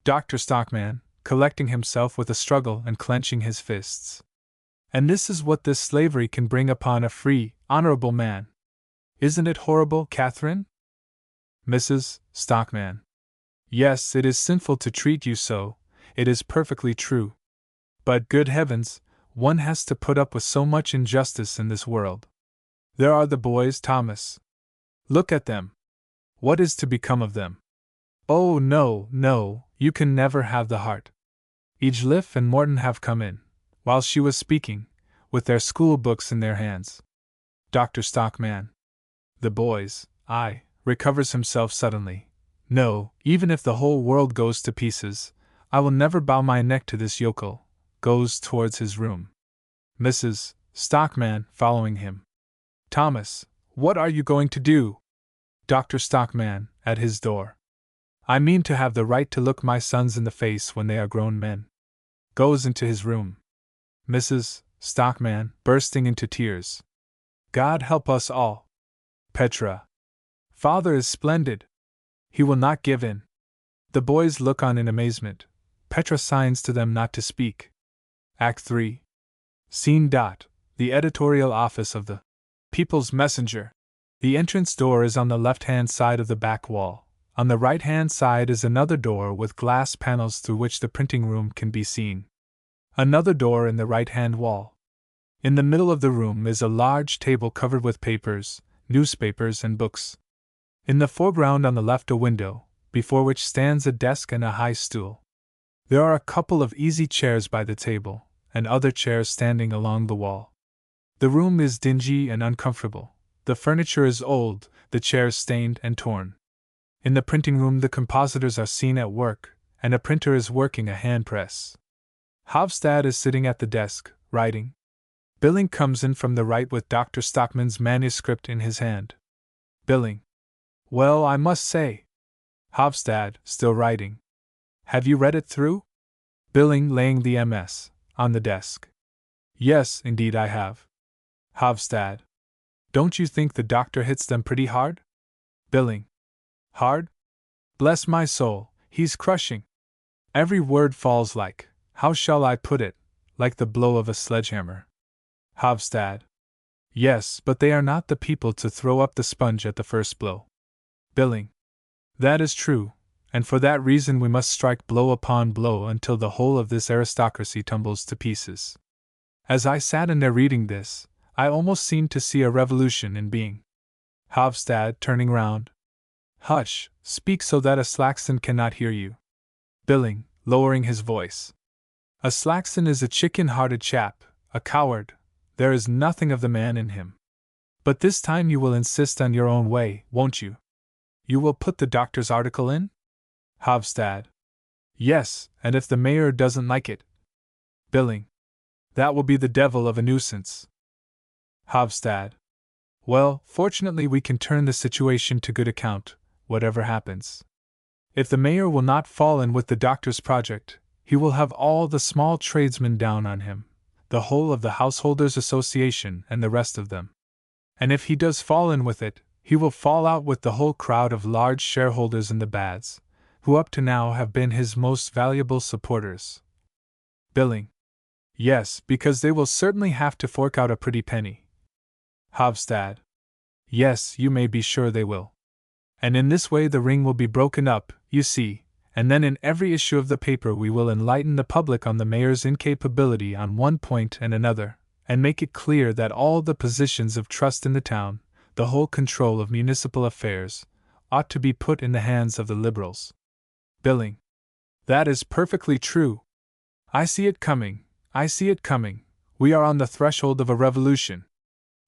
S1: Dr. Stockman, collecting himself with a struggle and clenching his fists. And this is what this slavery can bring upon a free, honorable man. Isn't it horrible, Catherine? Mrs. Stockman. Yes, it is sinful to treat you so, it is perfectly true. But, good heavens, one has to put up with so much injustice in this world. There are the boys, Thomas. Look at them. What is to become of them? Oh, no, no, you can never have the heart. Edgeliffe and Morton have come in, while she was speaking, with their school books in their hands. Dr. Stockman. The boys, recovers himself suddenly. No, even if the whole world goes to pieces, I will never bow my neck to this yokel, goes towards his room. Mrs. Stockman, following him. Thomas, what are you going to do? Dr. Stockman, at his door. I mean to have the right to look my sons in the face when they are grown men. Goes into his room. Mrs. Stockman, bursting into tears. God help us all. Petra. Father is splendid. He will not give in. The boys look on in amazement. Petra signs to them not to speak. Act 3. Scene. The editorial office of the People's Messenger. The entrance door is on the left-hand side of the back wall. On the right-hand side is another door with glass panels through which the printing room can be seen. Another door in the right-hand wall. In the middle of the room is a large table covered with papers, newspapers, and books. In the foreground on the left a window, before which stands a desk and a high stool. There are a couple of easy chairs by the table, and other chairs standing along the wall. The room is dingy and uncomfortable. The furniture is old, the chairs stained and torn. In the printing room the compositors are seen at work, and a printer is working a hand press. Hofstad is sitting at the desk, writing. Billing comes in from the right with Dr. Stockman's manuscript in his hand. Billing. Well, I must say. Hofstad, still writing. Have you read it through? Billing, laying the MS on the desk. Yes, indeed I have. Hofstad. Don't you think the doctor hits them pretty hard? Billing. Hard? Bless my soul, he's crushing. Every word falls like, how shall I put it, like the blow of a sledgehammer. Hofstad. Yes, but they are not the people to throw up the sponge at the first blow. Billing. That is true, and for that reason we must strike blow upon blow until the whole of this aristocracy tumbles to pieces. As I sat in there reading this, I almost seemed to see a revolution in being. Hofstad, turning round. Hush, speak so that a Slaxon cannot hear you. Billing, lowering his voice. A Slaxon is a chicken-hearted chap, A coward. There is nothing of the man in him. But this time you will insist on your own way, won't you? You will put the doctor's article in? Havstad. Yes, and if the mayor doesn't like it. Billing. That will be the devil of a nuisance. Havstad. Well, fortunately we can turn the situation to good account, whatever happens. If the mayor will not fall in with the doctor's project, he will have all the small tradesmen down on him, the whole of the Householders' Association and the rest of them. And if he does fall in with it, he will fall out with the whole crowd of large shareholders in the baths, who up to now have been his most valuable supporters. Billing. Yes, because they will certainly have to fork out a pretty penny. Havstad. Yes, you may be sure they will. And in this way the ring will be broken up, you see, and then in every issue of the paper we will enlighten the public on the mayor's incapability on one point and another, and make it clear that all the positions of trust in the town, the whole control of municipal affairs, ought to be put in the hands of the Liberals. Billing. That is perfectly true. I see it coming, I see it coming. We are on the threshold of a revolution.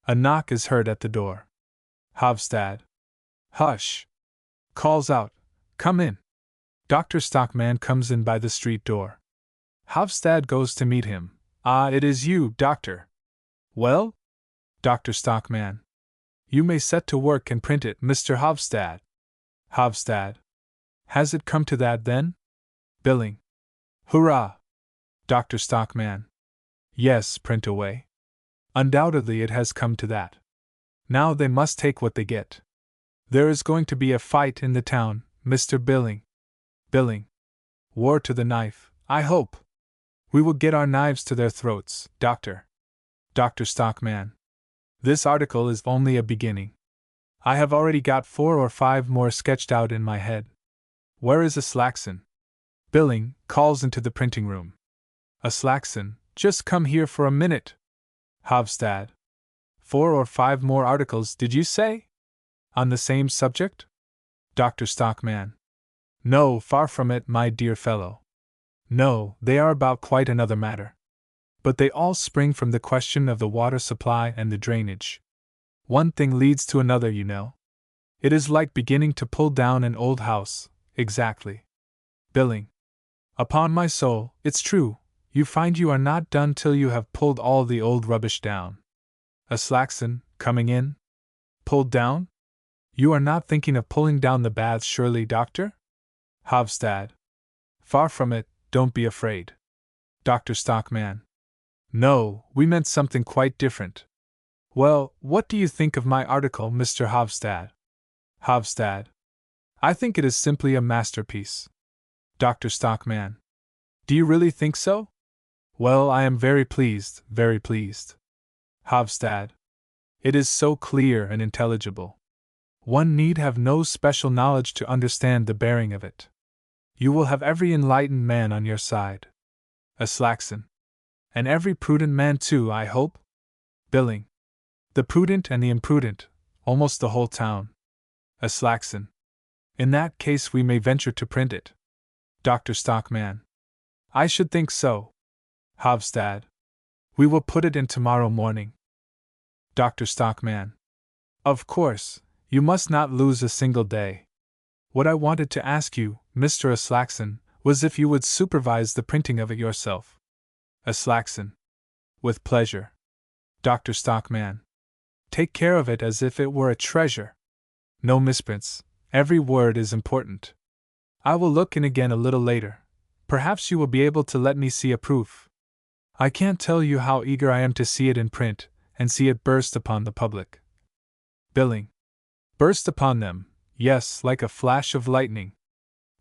S1: A knock is heard at the door. Havstad. Hush! Calls out, Come in. Dr. Stockman comes in by the street door. Havstad goes to meet him. Ah, it is you, Doctor. Well? Dr. Stockman. You may set to work and print it, Mr. Havstad. Havstad. Has it come to that, then? Billing. Hurrah! Dr. Stockman. Yes, print away. Undoubtedly it has come to that. Now they must take what they get. There is going to be a fight in the town, Mr. Billing. Billing. War to the knife, I hope. We will get our knives to their throats, Doctor. Dr. Stockman. This article is only a beginning. I have already got 4 or 5 more sketched out in my head. Where is a Slackson? Billing calls into the printing room. A Slackson, just come here for a minute. Havstad. 4 or 5 more articles, did you say? On the same subject? Dr. Stockman. No, far from it, my dear fellow. No, they are about quite another matter. But they all spring from the question of the water supply and the drainage. One thing leads to another, you know. It is like beginning to pull down an old house, exactly. Billing. Upon my soul, it's true, you find you are not done till you have pulled all the old rubbish down. A Slackson, coming in? Pulled down? You are not thinking of pulling down the baths, surely, Doctor? Havstad. Far from it, don't be afraid. Dr. Stockman. No, we meant something quite different. Well, what do you think of my article, Mr. Havstad? Havstad. I think it is simply a masterpiece. Dr. Stockman. Do you really think so? Well, I am very pleased, very pleased. Havstad. It is so clear and intelligible. One need have no special knowledge to understand the bearing of it. You will have every enlightened man on your side. A Slackson. And every prudent man too, I hope? Billing. The prudent and the imprudent, almost the whole town. A Slackson. In that case we may venture to print it. Dr. Stockman. I should think so. Havstad. We will put it in tomorrow morning. Dr. Stockman. Of course, you must not lose a single day. What I wanted to ask you, Mr. Slackson, was if you would supervise the printing of it yourself. A Slackson. With pleasure. Dr. Stockman. Take care of it as if it were a treasure. No misprints, every word is important. I will look in again a little later. Perhaps you will be able to let me see a proof. I can't tell you how eager I am to see it in print, and see it burst upon the public. Billing. Burst upon them, yes, like a flash of lightning.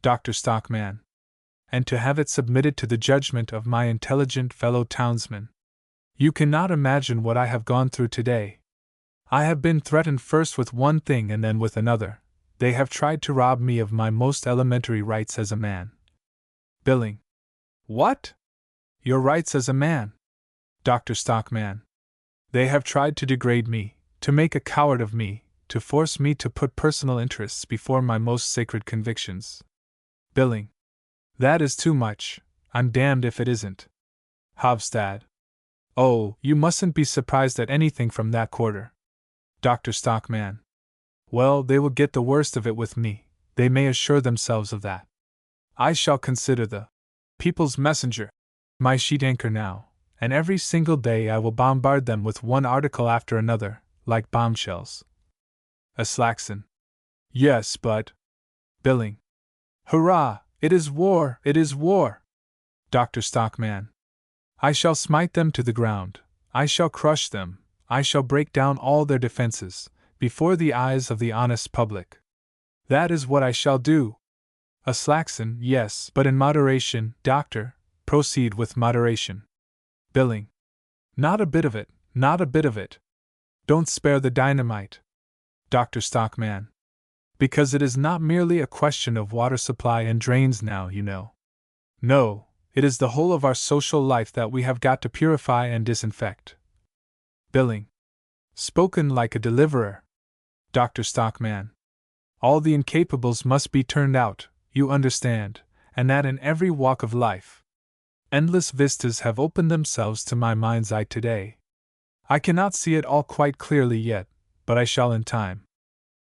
S1: Dr. Stockman. And to have it submitted to the judgment of my intelligent fellow townsmen. You cannot imagine what I have gone through today. I have been threatened first with one thing and then with another. They have tried to rob me of my most elementary rights as a man. Billing. What? Your rights as a man? Dr. Stockman. They have tried to degrade me, to make a coward of me, to force me to put personal interests before my most sacred convictions. Billing. That is too much, I'm damned if it isn't. Havstad. Oh, you mustn't be surprised at anything from that quarter, Dr. Stockman. Well, they will get the worst of it with me, they may assure themselves of that. I shall consider the People's Messenger my sheet anchor now, and every single day I will bombard them with one article after another, like bombshells. A Slackson. Yes, but. Billing. Hurrah! It is war! It is war! Dr. Stockman. I shall smite them to the ground, I shall crush them, I shall break down all their defenses, before the eyes of the honest public. That is what I shall do. A Slackson, yes, but in moderation, doctor, proceed with moderation. Billing. Not a bit of it, not a bit of it. Don't spare the dynamite. Dr. Stockman. Because it is not merely a question of water supply and drains now, you know. No, it is the whole of our social life that we have got to purify and disinfect. Billing. Spoken like a deliverer. Dr. Stockman. All the incapables must be turned out, you understand, and that in every walk of life. Endless vistas have opened themselves to my mind's eye today. I cannot see it all quite clearly yet, but I shall in time.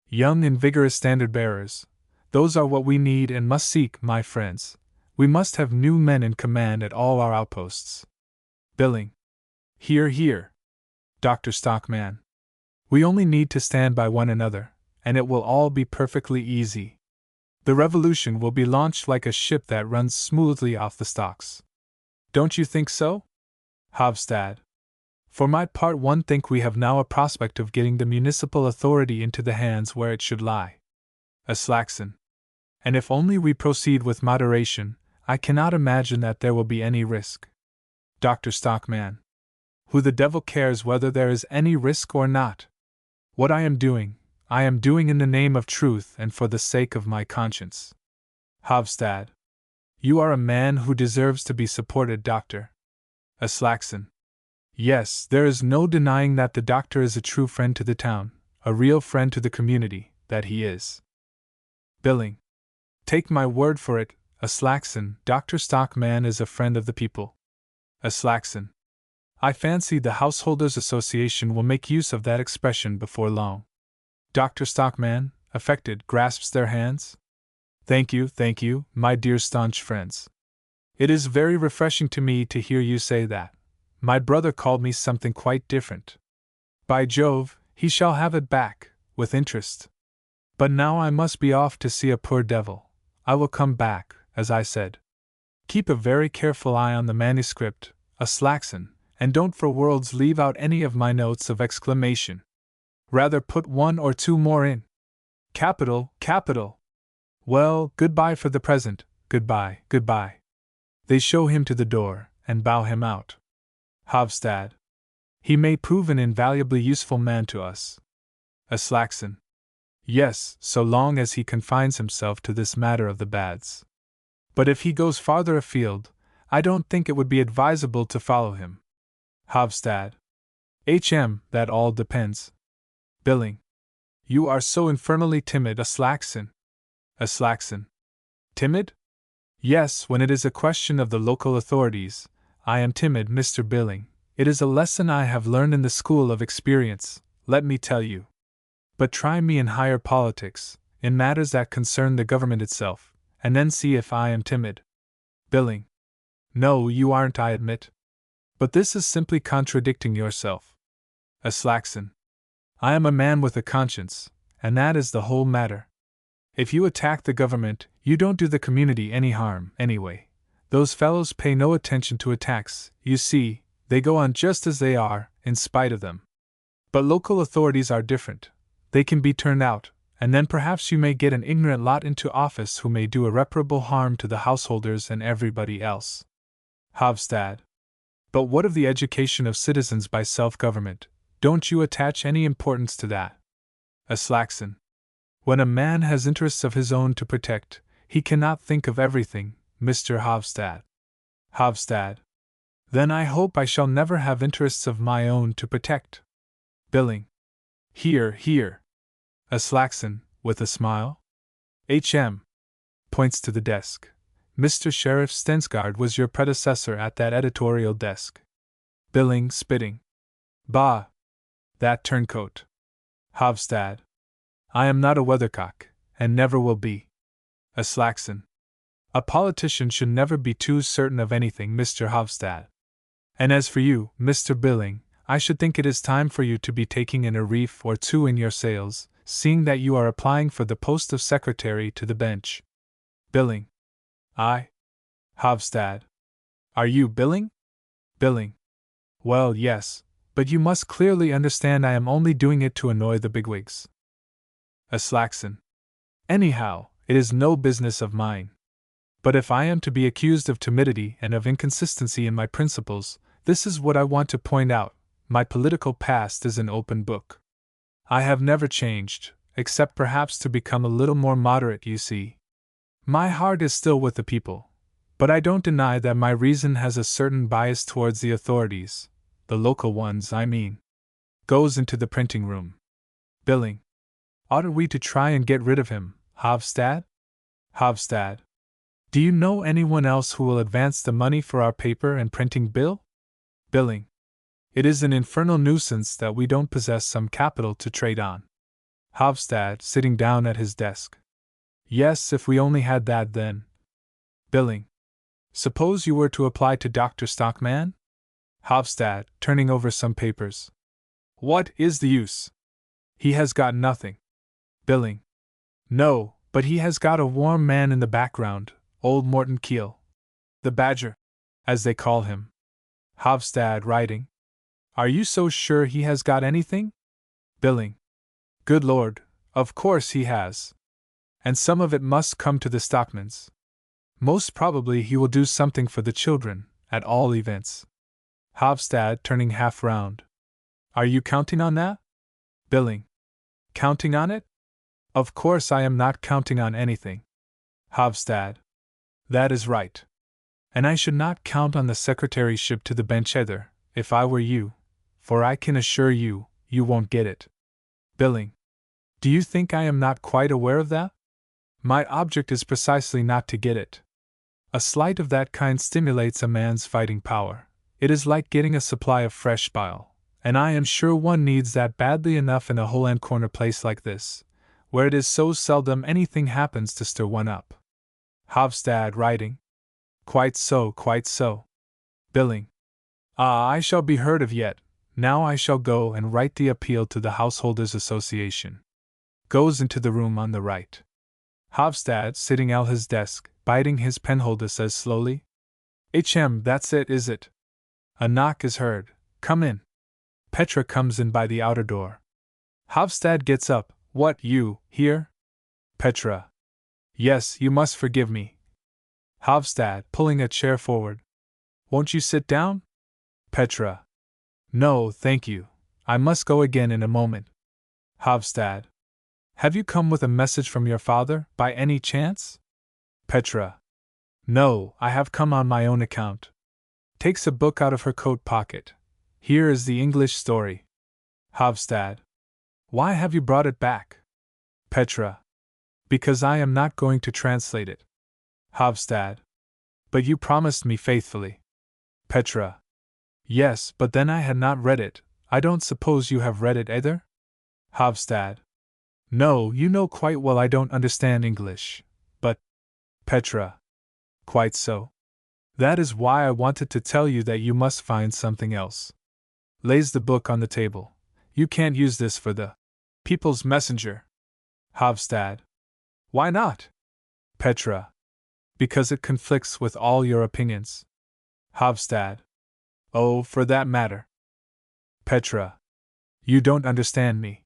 S1: Young and vigorous standard-bearers, those are what we need and must seek, my friends. We must have new men in command at all our outposts. Billing. Hear, hear. Dr. Stockman. We only need to stand by one another, and it will all be perfectly easy. The revolution will be launched like a ship that runs smoothly off the stocks. Don't you think so? Hofstad. For my part, one think we have now a prospect of getting the municipal authority into the hands where it should lie. A Slackson. And if only we proceed with moderation, I cannot imagine that there will be any risk. Dr. Stockman. Who the devil cares whether there is any risk or not? What I am doing in the name of truth and for the sake of my conscience. Hofstad. You are a man who deserves to be supported, doctor. A Slackson. Yes, there is no denying that the doctor is a true friend to the town, a real friend to the community, that he is. Billing. Take my word for it, a Slackson, Dr. Stockman is a friend of the people. A Slackson. I fancy the Householders' Association will make use of that expression before long. Dr. Stockman, affected, grasps their hands. Thank you, my dear staunch friends. It is very refreshing to me to hear you say that. My brother called me something quite different. By Jove, he shall have it back, with interest. But now I must be off to see a poor devil. I will come back, as I said. Keep a very careful eye on the manuscript, a Slackson, and don't for worlds leave out any of my notes of exclamation. Rather put one or two more in. Capital, capital! Well, goodbye for the present, goodbye, goodbye. They show him to the door, and bow him out. Hofstad. He may prove an invaluably useful man to us. A Slackson. Yes, so long as he confines himself to this matter of the baths. But if he goes farther afield, I don't think it would be advisable to follow him. Hofstad. That all depends. Billing. You are so infernally timid, a Slackson. A Slackson. Timid? Yes, when it is a question of the local authorities, I am timid, Mr. Billing. It is a lesson I have learned in the school of experience, let me tell you. But try me in higher politics, in matters that concern the government itself, and then see if I am timid. Billing. No, you aren't, I admit. But this is simply contradicting yourself. A Slackson. I am a man with a conscience, and that is the whole matter. If you attack the government, you don't do the community any harm, anyway. Those fellows pay no attention to attacks, you see, they go on just as they are, in spite of them. But local authorities are different. They can be turned out, and then perhaps you may get an ignorant lot into office who may do irreparable harm to the householders and everybody else. Hofstad. But what of the education of citizens by self-government? Don't you attach any importance to that? A Slackson. When a man has interests of his own to protect, he cannot think of everything, Mr. Hofstad. Hofstad. Then I hope I shall never have interests of my own to protect. Billing. Hear, hear. A Slackson, with a smile. Points to the desk. Mr. Sheriff Stensgaard was your predecessor at that editorial desk. Billing, spitting. Bah! That turncoat. Havstad. I am not a weathercock, and never will be. A Slackson. A politician should never be too certain of anything, Mr. Havstad. And as for you, Mr. Billing, I should think it is time for you to be taking in a reef or two in your sails, seeing that you are applying for the post of secretary to the bench. Billing. I? Havstad. Are you Billing? Billing. Well, yes, but you must clearly understand I am only doing it to annoy the bigwigs. A Slackson. Anyhow, it is no business of mine. But if I am to be accused of timidity and of inconsistency in my principles, this is what I want to point out: my political past is an open book. I have never changed, except perhaps to become a little more moderate, you see. My heart is still with the people, but I don't deny that my reason has a certain bias towards the authorities, the local ones, I mean. Goes into the printing room. Billing. Ought we to try and get rid of him, Havstad? Havstad. Do you know anyone else who will advance the money for our paper and printing bill? Billing. It is an infernal nuisance that we don't possess some capital to trade on. Havstad, sitting down at his desk. Yes, if we only had that then. Billing. Suppose you were to apply to Dr. Stockman? Havstad, turning over some papers. What is the use? He has got nothing. Billing. No, but he has got a warm man in the background, old Morton Keel. The Badger, as they call him. Havstad, writing. Are you so sure he has got anything? Billing. Good Lord, of course he has. And some of it must come to the Stockmans. Most probably he will do something for the children, at all events. Havstad, turning half round. Are you counting on that? Billing. Counting on it? Of course I am not counting on anything. Havstad. That is right. And I should not count on the secretaryship to the bench either, if I were you, for I can assure you, you won't get it. Billing. Do you think I am not quite aware of that? My object is precisely not to get it. A slight of that kind stimulates a man's fighting power. It is like getting a supply of fresh bile, and I am sure one needs that badly enough in a hole-and corner place like this, where it is so seldom anything happens to stir one up. Havstad, writing. Quite so, quite so. Billing. Ah, I shall be heard of yet. Now I shall go and write the appeal to the Householders' Association. Goes into the room on the right. Havstad, sitting at his desk, biting his penholder, says slowly, that's it, is it? A knock is heard. Come in. Petra comes in by the outer door. Havstad gets up. What, you, here? Petra. Yes, you must forgive me. Havstad, pulling a chair forward. Won't you sit down? Petra. No, thank you. I must go again in a moment. Havstad. Have you come with a message from your father, by any chance? Petra. No, I have come on my own account. Takes a book out of her coat pocket. Here is the English story. Havstad. Why have you brought it back? Petra. Because I am not going to translate it. Havstad. But you promised me faithfully. Petra. Yes, but then I had not read it. I don't suppose you have read it either? Havstad. No, you know quite well I don't understand English. But. Petra. Quite so. That is why I wanted to tell you that you must find something else. Lays the book on the table. You can't use this for the People's Messenger. Havstad. Why not? Petra. Because it conflicts with all your opinions. Havstad. Oh, for that matter. Petra. You don't understand me.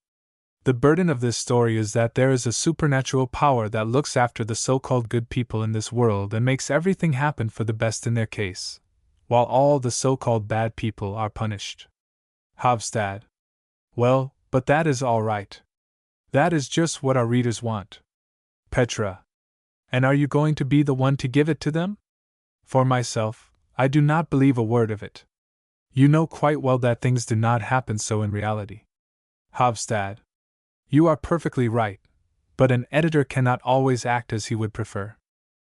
S1: The burden of this story is that there is a supernatural power that looks after the so-called good people in this world and makes everything happen for the best in their case, while all the so-called bad people are punished. Havstad. Well, but that is all right. That is just what our readers want. Petra. And are you going to be the one to give it to them? For myself, I do not believe a word of it. You know quite well that things do not happen so in reality. Havstad. You are perfectly right, but an editor cannot always act as he would prefer.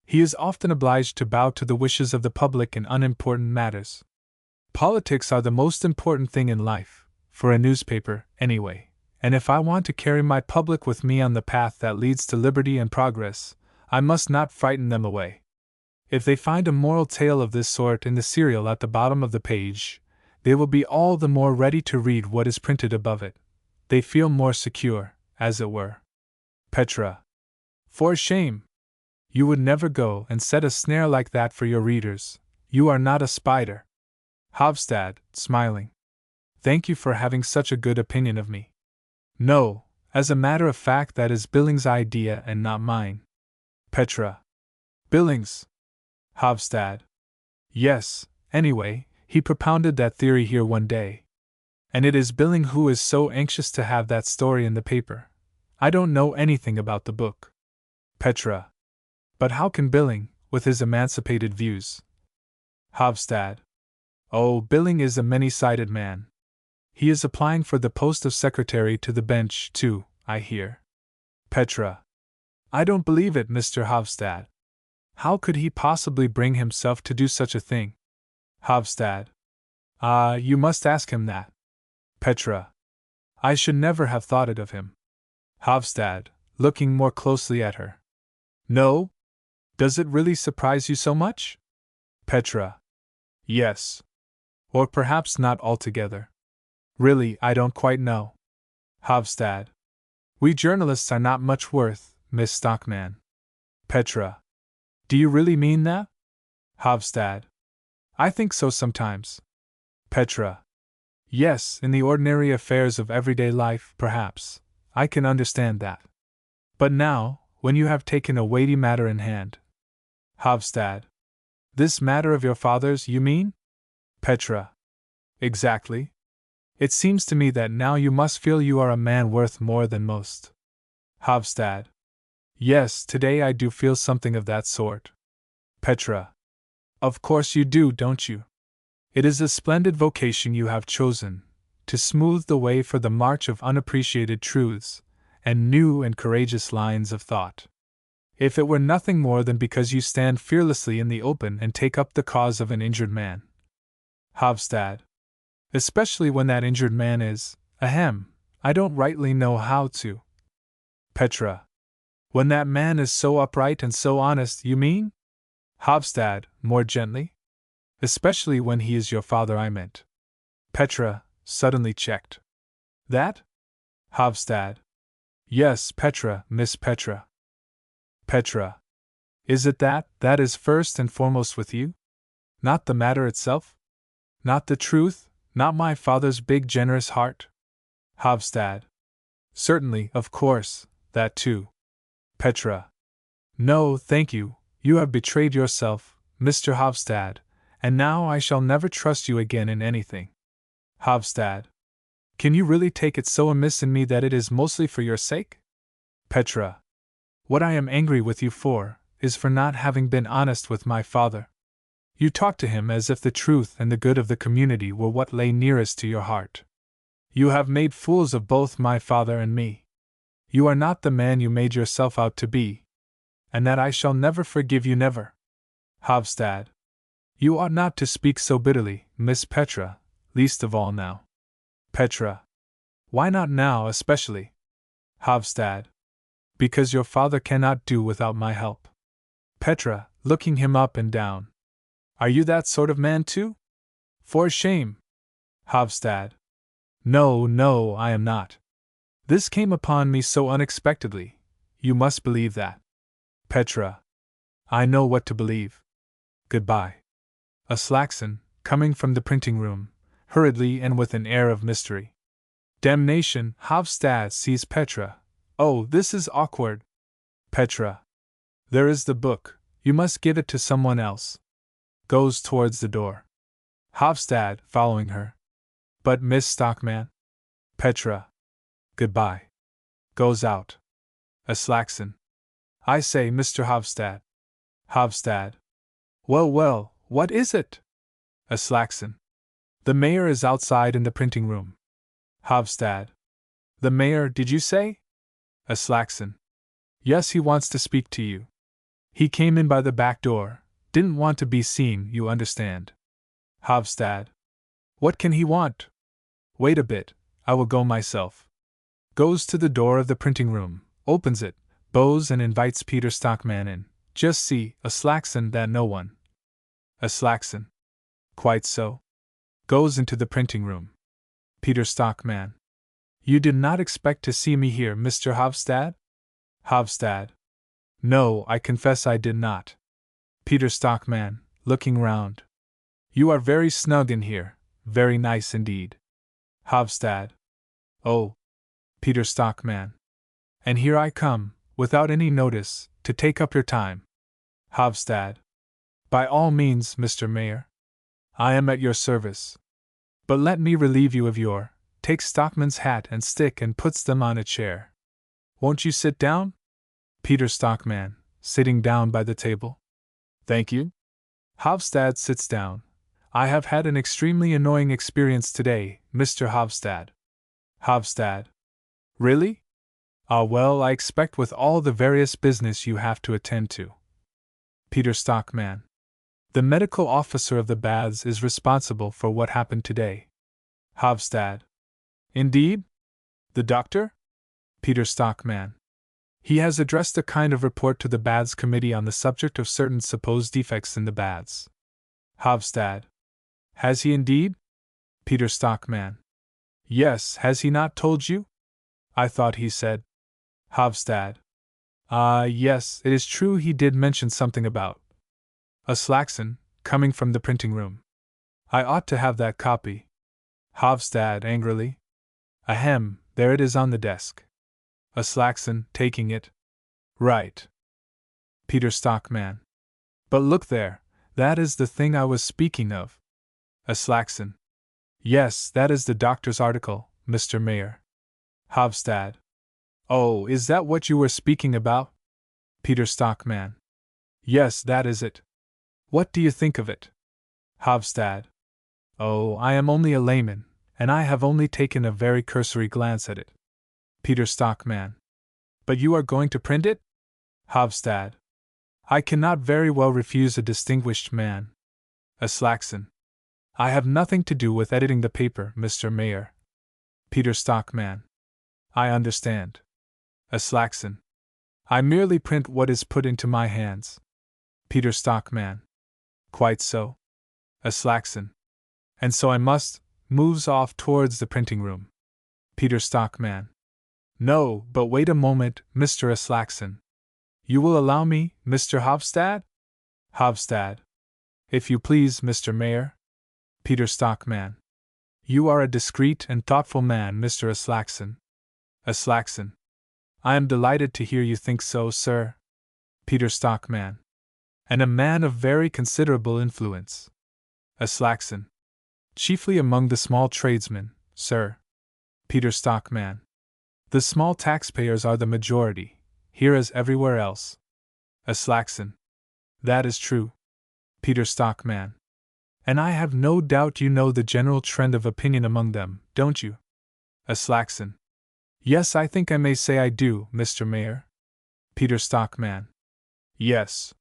S1: He is often obliged to bow to the wishes of the public in unimportant matters. Politics are the most important thing in life, for a newspaper, anyway, and if I want to carry my public with me on the path that leads to liberty and progress, I must not frighten them away. If they find a moral tale of this sort in the serial at the bottom of the page, they will be all the more ready to read what is printed above it. They feel more secure, as it were. Petra. For shame! You would never go and set a snare like that for your readers. You are not a spider. Hofstad, smiling. Thank you for having such a good opinion of me. No, as a matter of fact, that is Billings' idea and not mine. Petra. Billings. Hofstad. Yes, anyway, he propounded that theory here one day. And it is Billing who is so anxious to have that story in the paper. I don't know anything about the book. Petra. But how can Billing, with his emancipated views? Hofstad. Oh, Billing is a many-sided man. He is applying for the post of secretary to the bench, too, I hear. Petra. I don't believe it, Mr. Hofstad. How could he possibly bring himself to do such a thing? Hofstad. Ah, you must ask him that. Petra. I should never have thought it of him. Hofstad, looking more closely at her. No? Does it really surprise you so much? Petra. Yes. Or perhaps not altogether. Really, I don't quite know. Hofstad. We journalists are not much worth, Miss Stockman. Petra. Do you really mean that? Hofstad. I think so sometimes. Petra. Yes, in the ordinary affairs of everyday life, perhaps. I can understand that. But now, when you have taken a weighty matter in hand. Hofstad. This matter of your father's, you mean? Petra. Exactly. It seems to me that now you must feel you are a man worth more than most. Hofstad. Yes, today I do feel something of that sort. Petra. Of course you do, don't you? It is a splendid vocation you have chosen, to smooth the way for the march of unappreciated truths, and new and courageous lines of thought. If it were nothing more than because you stand fearlessly in the open and take up the cause of an injured man. Hofstad. Especially when that injured man is, I don't rightly know how to. Petra. When that man is so upright and so honest, you mean? Hofstad, more gently. Especially when he is your father, I meant. Petra, suddenly checked. That? Hofstad. Yes, Petra, Miss Petra. Petra. Is it that is first and foremost with you? Not the matter itself? Not the truth, not my father's big generous heart? Hofstad. Certainly, of course, that too. Petra. No, thank you, you have betrayed yourself, Mr. Hofstad, and now I shall never trust you again in anything. Hofstad. Can you really take it so amiss in me that it is mostly for your sake? Petra. What I am angry with you for, is for not having been honest with my father. You talk to him as if the truth and the good of the community were what lay nearest to your heart. You have made fools of both my father and me. You are not the man you made yourself out to be. And that I shall never forgive you, never. Hofstad. You ought not to speak so bitterly, Miss Petra, least of all now. Petra. Why not now, especially? Hofstad. Because your father cannot do without my help. Petra, looking him up and down. Are you that sort of man too? For shame. Hofstad. No, I am not. This came upon me so unexpectedly. You must believe that. Petra. I know what to believe. Goodbye. A Slackson, coming from the printing room, hurriedly and with an air of mystery. Damnation, Hofstad sees Petra. Oh, this is awkward. Petra. There is the book, you must give it to someone else. Goes towards the door. Hofstad, following her. But Miss Stockman? Petra. Goodbye. Goes out. A Slackson. I say, Mr. Hofstad. Hofstad. Well, what is it? A Slackson. The mayor is outside in the printing room. Hofstad. The mayor, did you say? A Slackson. Yes, he wants to speak to you. He came in by the back door, didn't want to be seen, you understand. Hofstad. What can he want? Wait a bit, I will go myself. Goes to the door of the printing room, opens it, bows and invites Peter Stockman in. Just see, a slackson that no one. A slackson. Quite so. Goes into the printing room. Peter Stockman. You did not expect to see me here, Mr. Hovstad? Hovstad. No, I confess I did not. Peter Stockman, looking round. You are very snug in here, very nice indeed. Hovstad. Oh. Peter Stockman. And here I come, without any notice, to take up your time. Hovstad. By all means, Mr. Mayor. I am at your service. But let me relieve you of your, takes Stockman's hat and stick and puts them on a chair. Won't you sit down? Peter Stockman, sitting down by the table. Thank you. Hovstad sits down. I have had an extremely annoying experience today, Mr. Hovstad. Hovstad. Really? Ah, well, I expect with all the various business you have to attend to. Peter Stockman. The medical officer of the baths is responsible for what happened today. Hovstad. Indeed? The doctor? Peter Stockman. He has addressed a kind of report to the baths committee on the subject of certain supposed defects in the baths. Hovstad. Has he indeed? Peter Stockman. Yes, has he not told you? I thought he said. Hovstad. Ah, yes, it is true he did mention something about a slackson, coming from the printing room. I ought to have that copy. Hovstad angrily. Ahem, there it is on the desk. A slackson, taking it. Right. Peter Stockman. But look there, that is the thing I was speaking of. A slackson. Yes, that is the doctor's article, Mr. Mayor. Hovstad. Oh, is that what you were speaking about? Peter Stockman. Yes, that is it. What do you think of it? Hovstad. Oh, I am only a layman, and I have only taken a very cursory glance at it. Peter Stockman. But you are going to print it? Hovstad. I cannot very well refuse a distinguished man. A slackson. I have nothing to do with editing the paper, Mr. Mayor. Peter Stockman. I understand. A slackson. I merely print what is put into my hands. Peter Stockman. Quite so. A slackson. And so I must, moves off towards the printing room. Peter Stockman. No, but wait a moment, Mr. Slackson. You will allow me, Mr. Hovstad? Hovstad. If you please, Mr. Mayor. Peter Stockman. You are a discreet and thoughtful man, Mr. Slackson. Slackson. I am delighted to hear you think so, sir. Peter Stockman. And a man of very considerable influence. Slackson. Chiefly among the small tradesmen, sir. Peter Stockman. The small taxpayers are the majority, here as everywhere else. Slackson. That is true. Peter Stockman. And I have no doubt you know the general trend of opinion among them, don't you? Slackson. Yes, I think I may say I do, Mr. Mayor. Peter Stockman. Yes.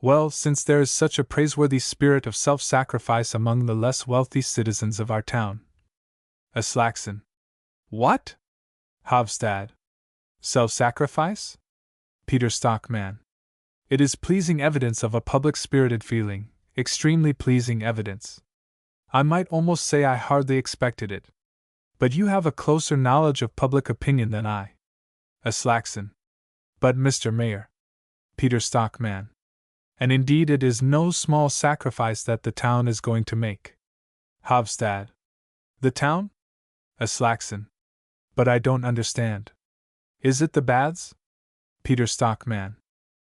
S1: Well, since there is such a praiseworthy spirit of self-sacrifice among the less wealthy citizens of our town. Slackson. What? Hovstad. Self-sacrifice? Peter Stockman. It is pleasing evidence of a public-spirited feeling, extremely pleasing evidence. I might almost say I hardly expected it. But you have a closer knowledge of public opinion than I. Slackson. But, Mr. Mayor. Peter Stockman. And indeed it is no small sacrifice that the town is going to make. Hovstad. The town? Slackson. But I don't understand. Is it the baths? Peter Stockman.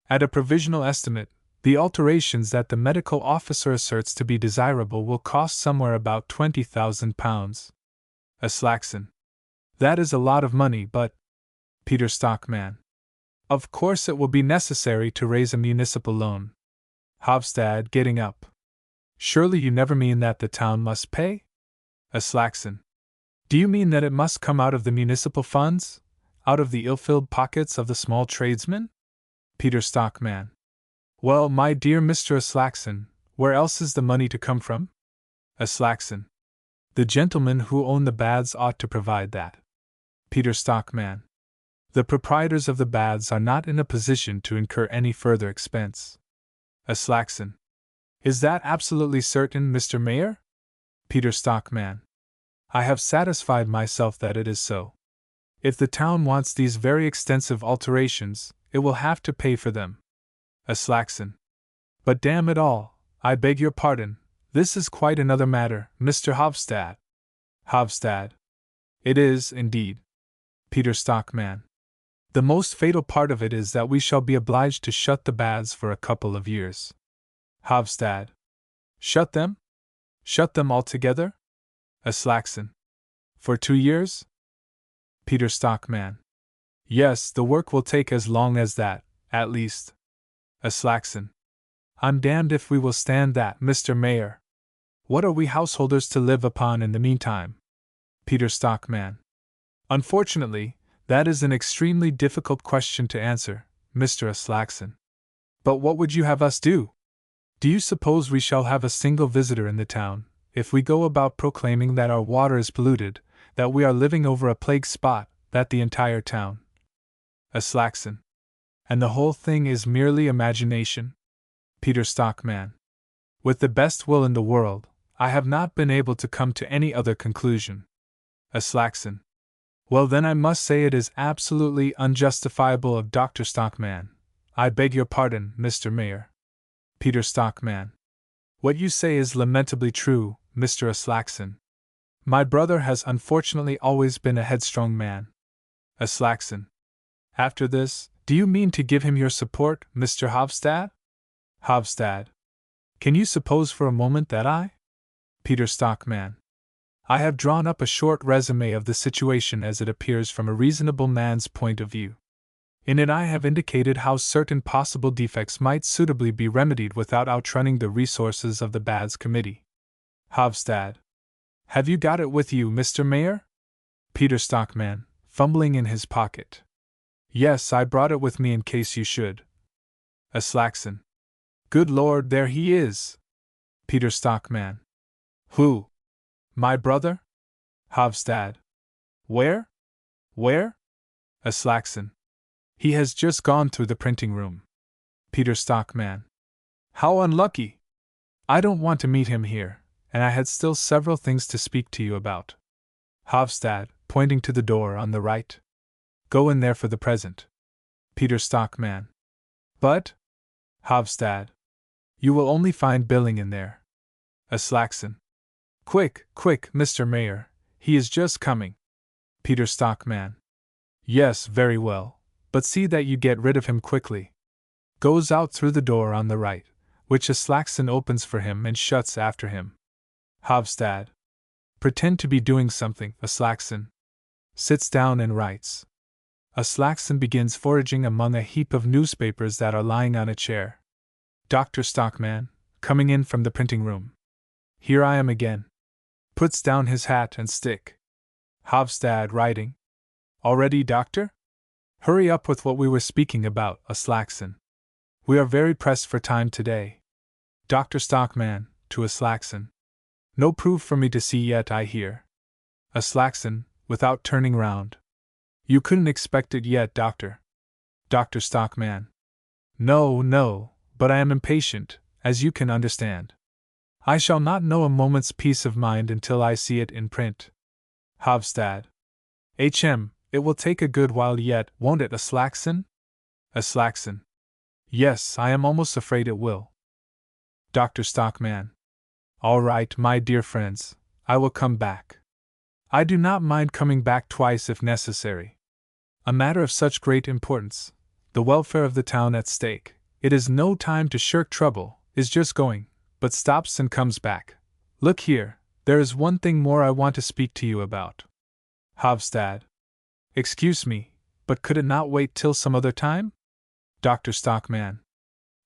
S1: At a provisional estimate, the alterations that the medical officer asserts to be desirable will cost somewhere about £20,000. Slackson. That is a lot of money, but. Peter Stockman. Of course it will be necessary to raise a municipal loan. Hovstad getting up. Surely you never mean that the town must pay? Slackson. Do you mean that it must come out of the municipal funds? Out of the ill-filled pockets of the small tradesmen? Peter Stockman. Well, my dear Mr. Slackson, where else is the money to come from? Slackson. The gentlemen who own the baths ought to provide that. Peter Stockman. The proprietors of the baths are not in a position to incur any further expense. Aslaxon. Is that absolutely certain, Mr. Mayor? Peter Stockman. I have satisfied myself that it is so. If the town wants these very extensive alterations, it will have to pay for them. Aslaxon. But damn it all, I beg your pardon, this is quite another matter, Mr. Hovstad. Hovstad. It is, indeed. Peter Stockman. The most fatal part of it is that we shall be obliged to shut the baths for a couple of years. Hovstad. Shut them? Shut them altogether? Aslaxon. For 2 years? Peter Stockman. Yes, the work will take as long as that, at least. Aslaxon. I'm damned if we will stand that, Mr. Mayor. What are we householders to live upon in the meantime? Peter Stockman. Unfortunately, that is an extremely difficult question to answer, Mr. Aslaxon. But what would you have us do? Do you suppose we shall have a single visitor in the town, if we go about proclaiming that our water is polluted, that we are living over a plague spot, that the entire town? Aslaxon. And the whole thing is merely imagination? Peter Stockman. With the best will in the world, I have not been able to come to any other conclusion. Aslaxon. Well, then I must say it is absolutely unjustifiable of Dr. Stockman. I beg your pardon, Mr. Mayor. Peter Stockman. What you say is lamentably true, Mr. Aslaxon. My brother has unfortunately always been a headstrong man. Aslaxon. After this, do you mean to give him your support, Mr. Hovstad? Hovstad. Can you suppose for a moment that I? Peter Stockman. I have drawn up a short resume of the situation as it appears from a reasonable man's point of view. In it I have indicated how certain possible defects might suitably be remedied without outrunning the resources of the Baths Committee. Hovstad. Have you got it with you, Mr. Mayor? Peter Stockman, fumbling in his pocket. Yes, I brought it with me in case you should. Aslaxon. Good Lord, there he is! Peter Stockman. Who? My brother? Hovstad. Where? Where? Aslaxon. He has just gone through the printing room. Peter Stockman. How unlucky! I don't want to meet him here, and I had still several things to speak to you about. Hovstad, pointing to the door on the right. Go in there for the present. Peter Stockman. But? Hovstad. You will only find Billing in there. Aslaxon. Quick, quick, Mr. Mayor, he is just coming. Peter Stockman. Yes, very well, but see that you get rid of him quickly. Goes out through the door on the right, which Aslaxon opens for him and shuts after him. Hovstad. Pretend to be doing something, Aslaxon. Sits down and writes. Aslaxon begins foraging among a heap of newspapers that are lying on a chair. Dr. Stockman, coming in from the printing room. Here I am again. Puts down his hat and stick. Hovstad writing. Already, Doctor? Hurry up with what we were speaking about, Aslaxon. We are very pressed for time today. Dr. Stockman, to Aslaxon. No proof for me to see yet, I hear. Aslaxon, without turning round. You couldn't expect it yet, Doctor. Dr. Stockman. No, no, but I am impatient, as you can understand. I shall not know a moment's peace of mind until I see it in print. Hovstad. It will take a good while yet, won't it, Aslaxon? Aslaxon. Yes, I am almost afraid it will. Dr. Stockman. All right, my dear friends, I will come back. I do not mind coming back twice if necessary. A matter of such great importance, the welfare of the town at stake, it is no time to shirk trouble, is just going, but stops and comes back. Look here, there is one thing more I want to speak to you about. Hovstad. Excuse me, but could it not wait till some other time? Dr. Stockman.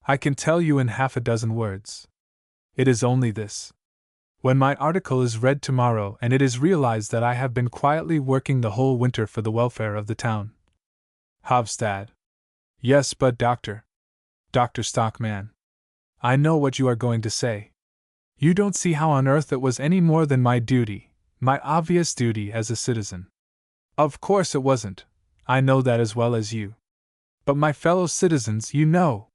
S1: I can tell you in half a dozen words. It is only this. When my article is read tomorrow and it is realized that I have been quietly working the whole winter for the welfare of the town. Hovstad. Yes, but Dr. Stockman. I know what you are going to say. You don't see how on earth it was any more than my duty, My obvious duty as a citizen. Of course it wasn't. I know that as well as you. But my fellow citizens, you know.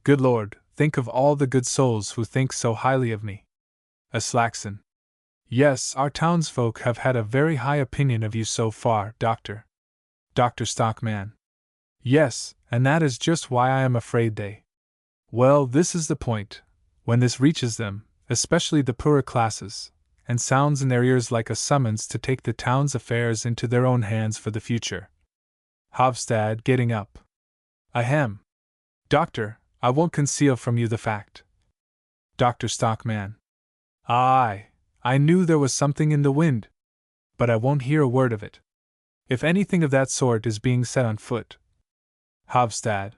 S1: Good Lord, think of all the good souls who think so highly of me. A Slackson. Yes, our townsfolk have had a very high opinion of you so far, Doctor. Dr. Stockman. Yes, and that is just why I am afraid they. Well, this is the point. When this reaches them, especially the poorer classes, and sounds in their ears like a summons to take the town's affairs into their own hands for the future. Hofstad, getting up. Ahem. Doctor, I won't conceal from you the fact. Dr. Stockman. Aye, I knew there was something in the wind. But I won't hear a word of it. If anything of that sort is being set on foot. Hofstad.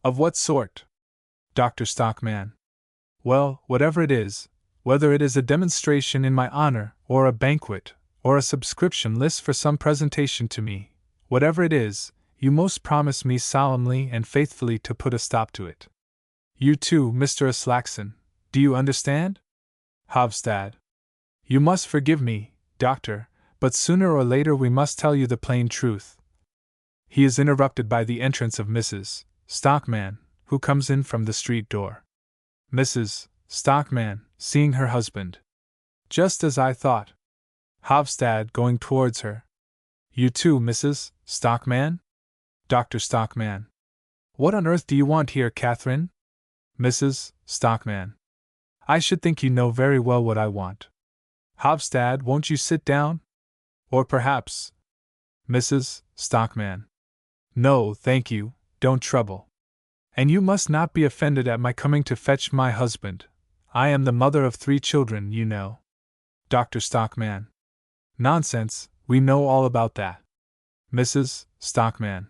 S1: Of what sort? Dr. Stockman. Well, whatever it is, whether it is a demonstration in my honor, or a banquet, or a subscription list for some presentation to me, whatever it is, you most promise me solemnly and faithfully to put a stop to it. You too, Mr. Aslackson, do you understand? Hofstad. You must forgive me, Doctor, but sooner or later we must tell you the plain truth. He is interrupted by the entrance of Mrs. Stockman, who comes in from the street door. Mrs. Stockman, seeing her husband. Just as I thought. Hofstad going towards her. You too, Mrs. Stockman? Dr. Stockman. What on earth do you want here, Catherine? Mrs. Stockman. I should think you know very well what I want. Hofstad, won't you sit down? Or perhaps. Mrs. Stockman. No, thank you, don't trouble. And you must not be offended at my coming to fetch my husband. I am the mother of 3 children, you know. Dr. Stockman. Nonsense, we know all about that. Mrs. Stockman.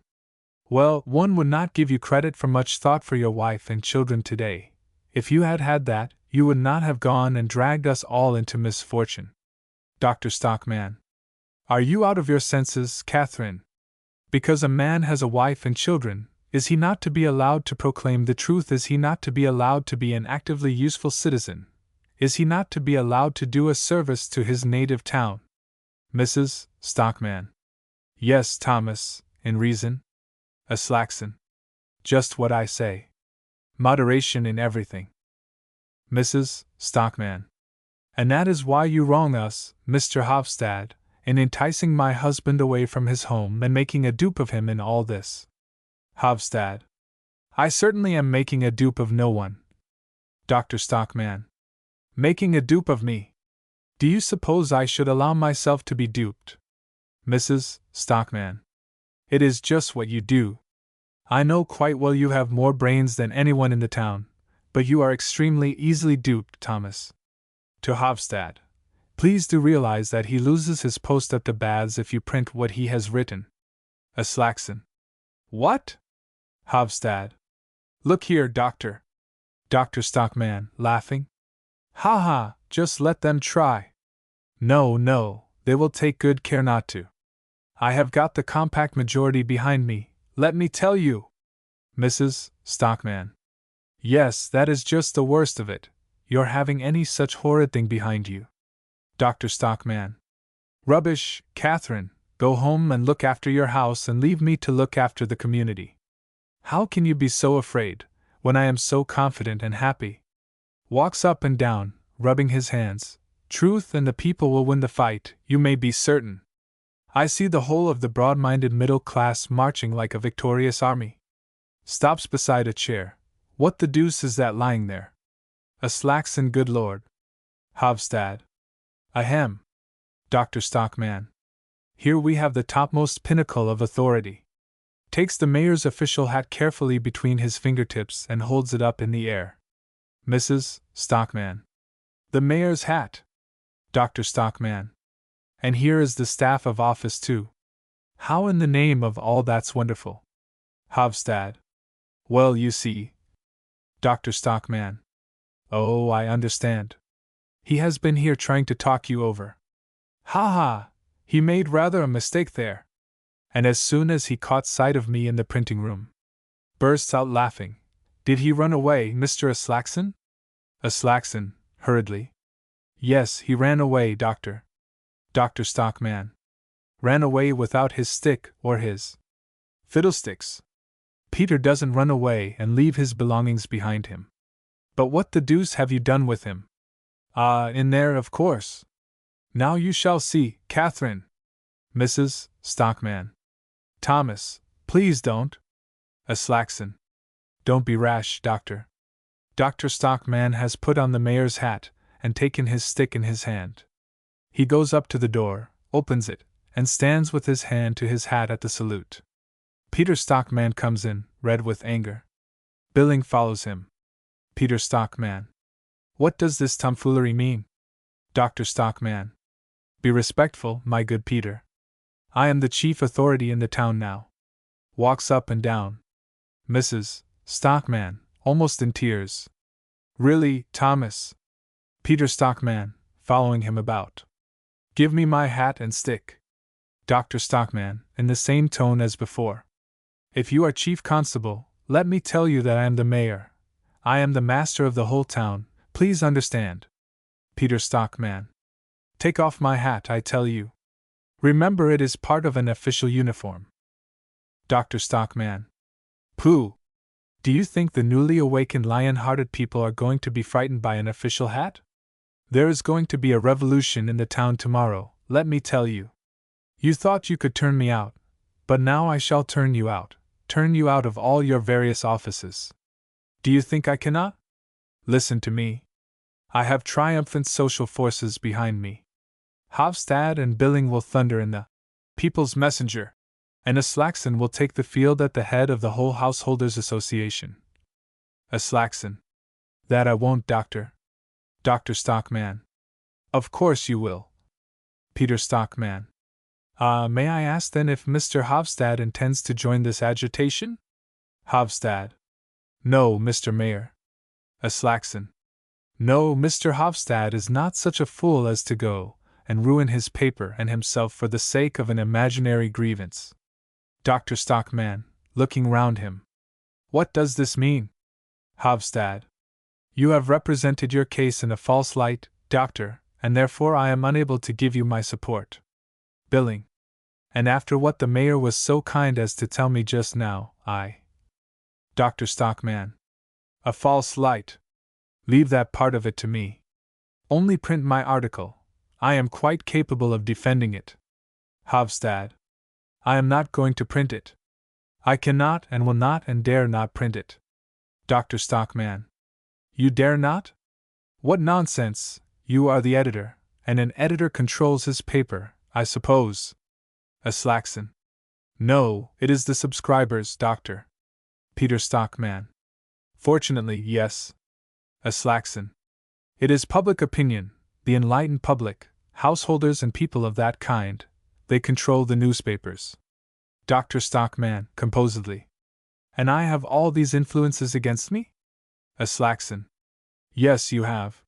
S1: Well, one would not give you credit for much thought for your wife and children today. If you had had that, you would not have gone and dragged us all into misfortune. Dr. Stockman. Are you out of your senses, Catherine? Because a man has a wife and children, is he not to be allowed to proclaim the truth? Is he not to be allowed to be an actively useful citizen? Is he not to be allowed to do a service to his native town? Mrs. Stockman. Yes, Thomas, in reason. Aslackson. Just what I say. Moderation in everything. Mrs. Stockman. And that is why you wrong us, Mr. Hofstad, in enticing my husband away from his home and making a dupe of him in all this. Hofstad. I certainly am making a dupe of no one. Dr. Stockman. Making a dupe of me. Do you suppose I should allow myself to be duped? Mrs. Stockman. It is just what you do. I know quite well you have more brains than anyone in the town, but you are extremely easily duped, Thomas. To Hofstad. Please do realize that he loses his post at the baths if you print what he has written. Aslackson. What? Hofstad. Look here, Doctor. Dr. Stockman, laughing. Ha ha, just let them try. No, no, they will take good care not to. I have got the compact majority behind me, let me tell you. Mrs. Stockman. Yes, that is just the worst of it, your having any such horrid thing behind you. Dr. Stockman. Rubbish, Catherine, go home and look after your house and leave me to look after the community. How can you be so afraid, when I am so confident and happy? Walks up and down, rubbing his hands. Truth and the people will win the fight, you may be certain. I see the whole of the broad-minded middle class marching like a victorious army. Stops beside a chair. What the deuce is that lying there? Aslackson, good Lord. Hofstad. Ahem. Dr. Stockman. Here we have the topmost pinnacle of authority. Takes the mayor's official hat carefully between his fingertips and holds it up in the air. Mrs. Stockman. The mayor's hat. Dr. Stockman. And here is the staff of office too. How in the name of all that's wonderful? Hofstad. Well, you see. Dr. Stockman. Oh, I understand. He has been here trying to talk you over. Ha ha! He made rather a mistake there. And as soon as he caught sight of me in the printing room, bursts out laughing. Did he run away, Mr. Aslackson? Aslackson, hurriedly. Yes, he ran away, Doctor. Dr. Stockman ran away without his stick or his fiddlesticks. Peter doesn't run away and leave his belongings behind him. But what the deuce have you done with him? Ah, in there, of course. Now you shall see, Catherine. Mrs. Stockman. Thomas, please don't. Aslackson. Don't be rash, Doctor. Dr. Stockman has put on the mayor's hat and taken his stick in his hand. He goes up to the door, opens it, and stands with his hand to his hat at the salute. Peter Stockman comes in, red with anger. Billing follows him. Peter Stockman. What does this tomfoolery mean? Dr. Stockman. Be respectful, my good Peter. I am the chief authority in the town now. Walks up and down. Mrs. Stockman, almost in tears. Really, Thomas. Peter Stockman, following him about. Give me my hat and stick. Dr. Stockman, in the same tone as before. If you are chief constable, let me tell you that I am the mayor. I am the master of the whole town, please understand. Peter Stockman. Take off my hat, I tell you. Remember, it is part of an official uniform. Dr. Stockman. Pooh! Do you think the newly awakened lion-hearted people are going to be frightened by an official hat? There is going to be a revolution in the town tomorrow, let me tell you. You thought you could turn me out, but now I shall turn you out of all your various offices. Do you think I cannot? Listen to me. I have triumphant social forces behind me. Hofstad and Billing will thunder in the People's Messenger, and Aslackson will take the field at the head of the whole Householders' Association. Aslackson. That I won't, Doctor. Dr. Stockman. Of course you will. Peter Stockman. May I ask then if Mr. Hofstad intends to join this agitation? Hofstad. No, Mr. Mayor. Aslackson. No, Mr. Hofstad is not such a fool as to go and ruin his paper and himself for the sake of an imaginary grievance. Dr. Stockman, looking round him. What does this mean? Hofstad. You have represented your case in a false light, Doctor, and therefore I am unable to give you my support. Billing. And after what the mayor was so kind as to tell me just now, Dr. Stockman. A false light. Leave that part of it to me. Only print my article. I am quite capable of defending it. Hofstad. I am not going to print it. I cannot and will not and dare not print it. Dr. Stockman. You dare not? What nonsense! You are the editor, and an editor controls his paper, I suppose. Aslackson. No, it is the subscribers, Doctor. Peter Stockman. Fortunately, yes. Aslackson. It is public opinion, the enlightened public, householders and people of that kind. They control the newspapers. Dr. Stockman, composedly. And I have all these influences against me? Aslackson. Yes, you have.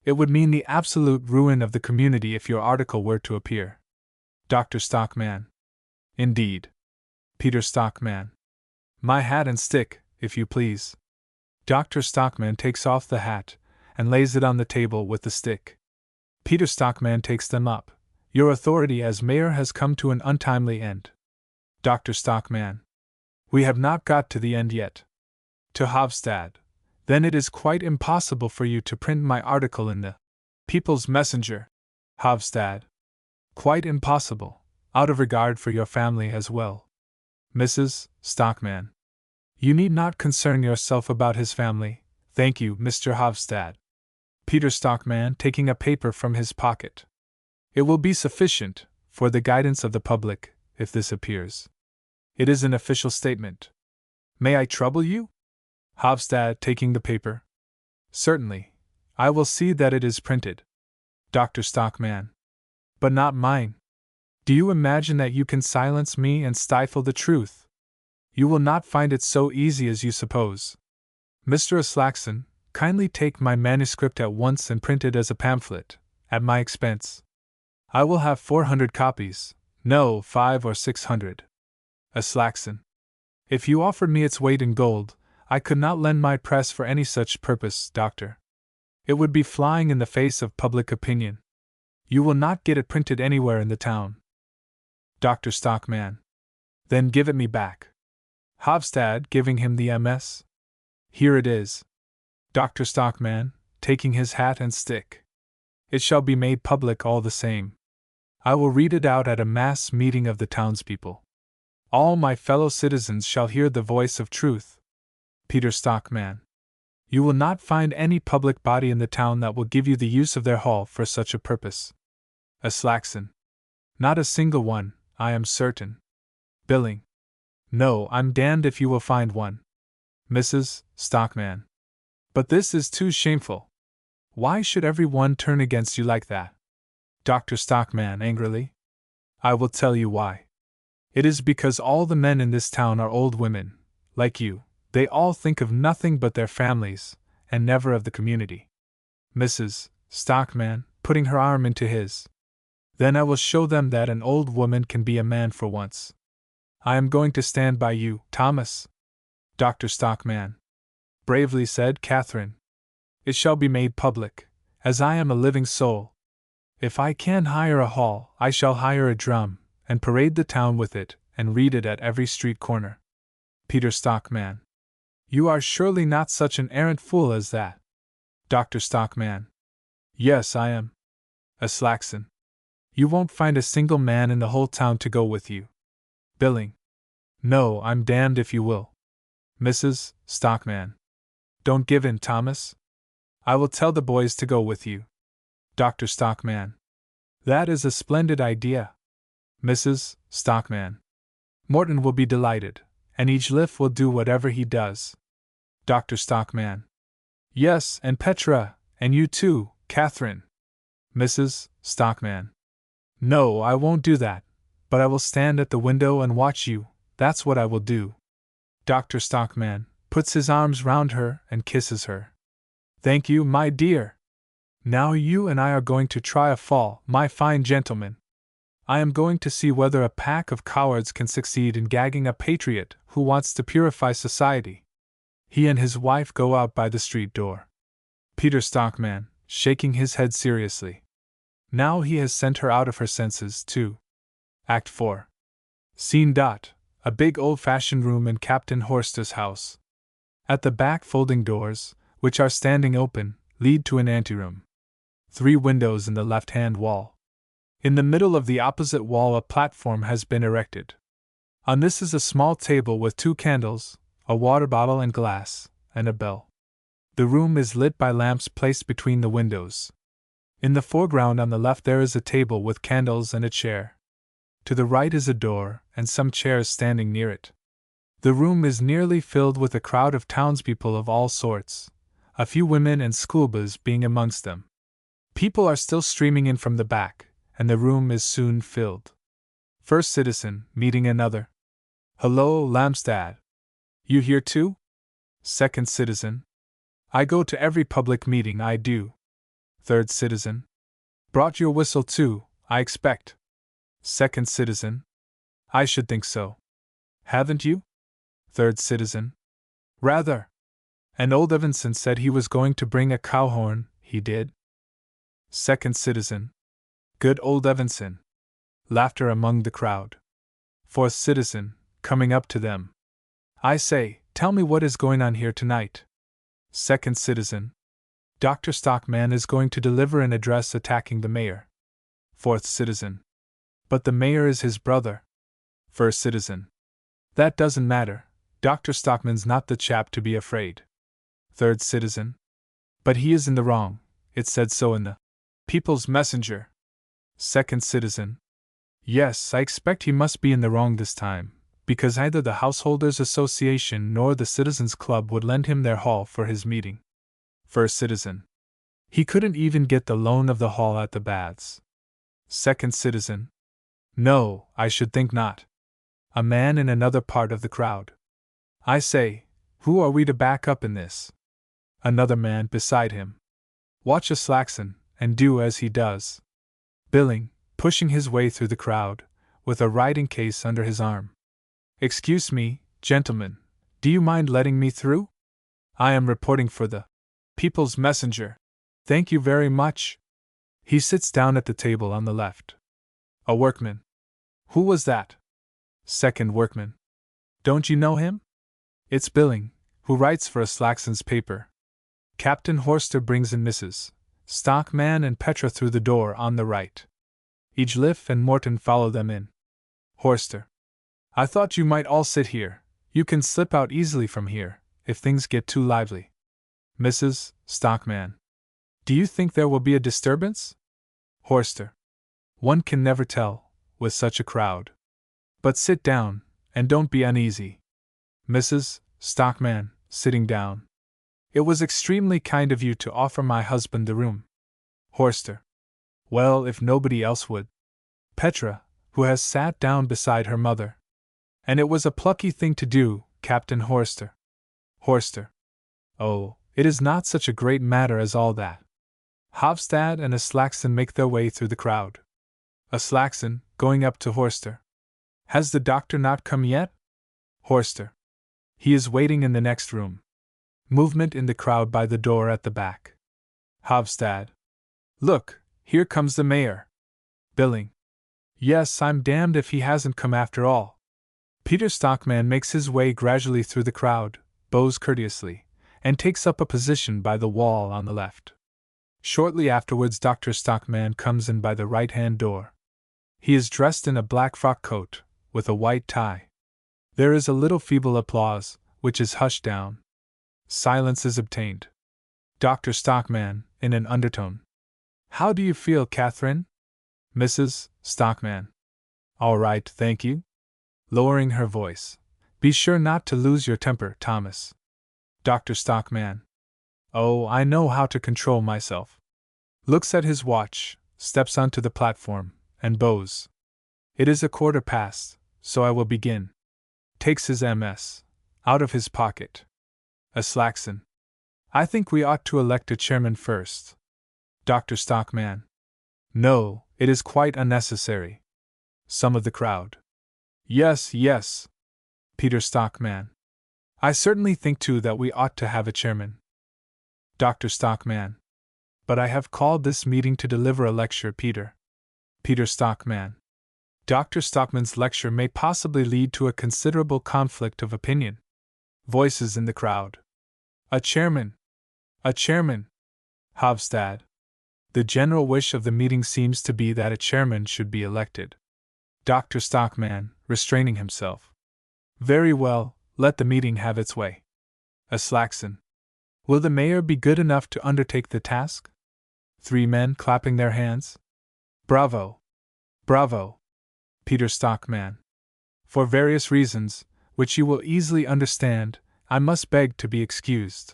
S1: It would mean the absolute ruin of the community if your article were to appear. Dr. Stockman. Indeed. Peter Stockman. My hat and stick, if you please. Dr. Stockman takes off the hat and lays it on the table with the stick. Peter Stockman takes them up. Your authority as mayor has come to an untimely end. Dr. Stockman. We have not got to the end yet. To Hofstad. Then it is quite impossible for you to print my article in the People's Messenger. Hofstad. Quite impossible, out of regard for your family as well. Mrs. Stockman. You need not concern yourself about his family, thank you, Mr. Hofstad. Peter Stockman, taking a paper from his pocket. It will be sufficient, for the guidance of the public, if this appears. It is an official statement. May I trouble you? Hofstad, taking the paper. Certainly. I will see that it is printed. Dr. Stockman. But not mine. Do you imagine that you can silence me and stifle the truth? You will not find it so easy as you suppose. Mr. Aslackson, kindly take my manuscript at once and print it as a pamphlet, at my expense. I will have 400 copies, no, 500 or 600. Aslackson. If you offered me its weight in gold, I could not lend my press for any such purpose, Doctor. It would be flying in the face of public opinion. You will not get it printed anywhere in the town. Dr. Stockman. Then give it me back. Hofstad, giving him the MS. Here it is. Dr. Stockman, taking his hat and stick. It shall be made public all the same. I will read it out at a mass meeting of the townspeople. All my fellow citizens shall hear the voice of truth. Peter Stockman. You will not find any public body in the town that will give you the use of their hall for such a purpose. Aslaxon. Not a single one, I am certain. Billing. No, I'm damned if you will find one. Mrs. Stockman. But this is too shameful. Why should every one turn against you like that? Dr. Stockman angrily. I will tell you why. It is because all the men in this town are old women, like you. They all think of nothing but their families, and never of the community. Mrs. Stockman, putting her arm into his. Then I will show them that an old woman can be a man for once. I am going to stand by you, Thomas. Dr. Stockman. Bravely said Catherine. It shall be made public, as I am a living soul. If I can hire a hall, I shall hire a drum, and parade the town with it, and read it at every street corner. Peter Stockman. You are surely not such an arrant fool as that. Dr. Stockman. Yes, I am. Aslaxon. You won't find a single man in the whole town to go with you. Billing. No, I'm damned if you will. Mrs. Stockman. Don't give in, Thomas. I will tell the boys to go with you. Dr. Stockman. That is a splendid idea. Mrs. Stockman. Morton will be delighted, and each lift will do whatever he does. Dr. Stockman. Yes, and Petra, and you too, Catherine. Mrs. Stockman. No, I won't do that, but I will stand at the window and watch you, that's what I will do. Dr. Stockman puts his arms round her and kisses her. Thank you, my dear. Now you and I are going to try a fall, my fine gentleman. I am going to see whether a pack of cowards can succeed in gagging a patriot who wants to purify society. He and his wife go out by the street door. Peter Stockman, shaking his head seriously. Now he has sent her out of her senses, too. Act 4. Scene. A big old-fashioned room in Captain Horster's house. At the back, folding doors, which are standing open, lead to an anteroom. 3 windows in the left-hand wall. In the middle of the opposite wall a platform has been erected. On this is a small table with 2 candles, a water bottle and glass, and a bell. The room is lit by lamps placed between the windows. In the foreground on the left there is a table with candles and a chair. To the right is a door, and some chairs standing near it. The room is nearly filled with a crowd of townspeople of all sorts, a few women and schoolboys being amongst them. People are still streaming in from the back, and the room is soon filled. First citizen, meeting another. Hello, Lamstad. You here too? Second citizen. I go to every public meeting, I do. Third citizen. Brought your whistle too, I expect. Second citizen. I should think so. Haven't you? Third citizen. Rather. And old Evanson said he was going to bring a cow horn, he did. Second citizen. Good old Evanson. Laughter among the crowd. Fourth citizen, coming up to them. I say, tell me what is going on here tonight. Second citizen. Dr. Stockman is going to deliver an address attacking the mayor. Fourth citizen. But the mayor is his brother. First citizen. That doesn't matter. Dr. Stockman's not the chap to be afraid. Third citizen. But he is in the wrong. It said so in the People's Messenger. Second citizen. Yes, I expect he must be in the wrong this time, because neither the Householders' Association nor the Citizens' Club would lend him their hall for his meeting. First citizen. He couldn't even get the loan of the hall at the baths. Second citizen. No, I should think not. A man in another part of the crowd. I say, who are we to back up in this? Another man beside him. Watch Aslaxon, and do as he does. Billing, pushing his way through the crowd, with a writing case under his arm. Excuse me, gentlemen, do you mind letting me through? I am reporting for the People's Messenger. Thank you very much. He sits down at the table on the left. A workman. Who was that? Second workman. Don't you know him? It's Billing, who writes for Aslakson's paper. Captain Horster brings in Mrs. Stockman and Petra through the door on the right. Egelif and Morton follow them in. Horster. I thought you might all sit here. You can slip out easily from here, if things get too lively. Mrs. Stockman. Do you think there will be a disturbance? Horster. One can never tell, with such a crowd. But sit down, and don't be uneasy. Mrs. Stockman, sitting down. It was extremely kind of you to offer my husband the room. Horster. Well, if nobody else would. Petra, who has sat down beside her mother. And it was a plucky thing to do, Captain Horster. Horster. Oh, it is not such a great matter as all that. Hofstad and Aslakson make their way through the crowd. Aslakson, going up to Horster. Has the doctor not come yet? Horster. He is waiting in the next room. Movement in the crowd by the door at the back. Hofstad. Look, here comes the mayor. Billing. Yes, I'm damned if he hasn't come after all. Peter Stockman makes his way gradually through the crowd, bows courteously, and takes up a position by the wall on the left. Shortly afterwards, Dr. Stockman comes in by the right-hand door. He is dressed in a black frock coat, with a white tie. There is a little feeble applause, which is hushed down. Silence is obtained. Dr. Stockman, in an undertone. How do you feel, Catherine? Mrs. Stockman. All right, thank you. Lowering her voice. Be sure not to lose your temper, Thomas. Dr. Stockman. Oh, I know how to control myself. Looks at his watch, steps onto the platform, and bows. It is 1:15, so I will begin. Takes his MS out of his pocket. Aslakson. I think we ought to elect a chairman first. Dr. Stockman. No, it is quite unnecessary. Some of the crowd. Yes, yes. Peter Stockman. I certainly think too that we ought to have a chairman. Dr. Stockman. But I have called this meeting to deliver a lecture, Peter. Peter Stockman. Dr. Stockman's lecture may possibly lead to a considerable conflict of opinion. Voices in the crowd. A chairman! A chairman! Hofstad. The general wish of the meeting seems to be that a chairman should be elected. Dr. Stockman, restraining himself. Very well, let the meeting have its way. Aslakson. Will the mayor be good enough to undertake the task? 3 men clapping their hands. Bravo! Bravo! Peter Stockman. For various reasons, which you will easily understand, I must beg to be excused.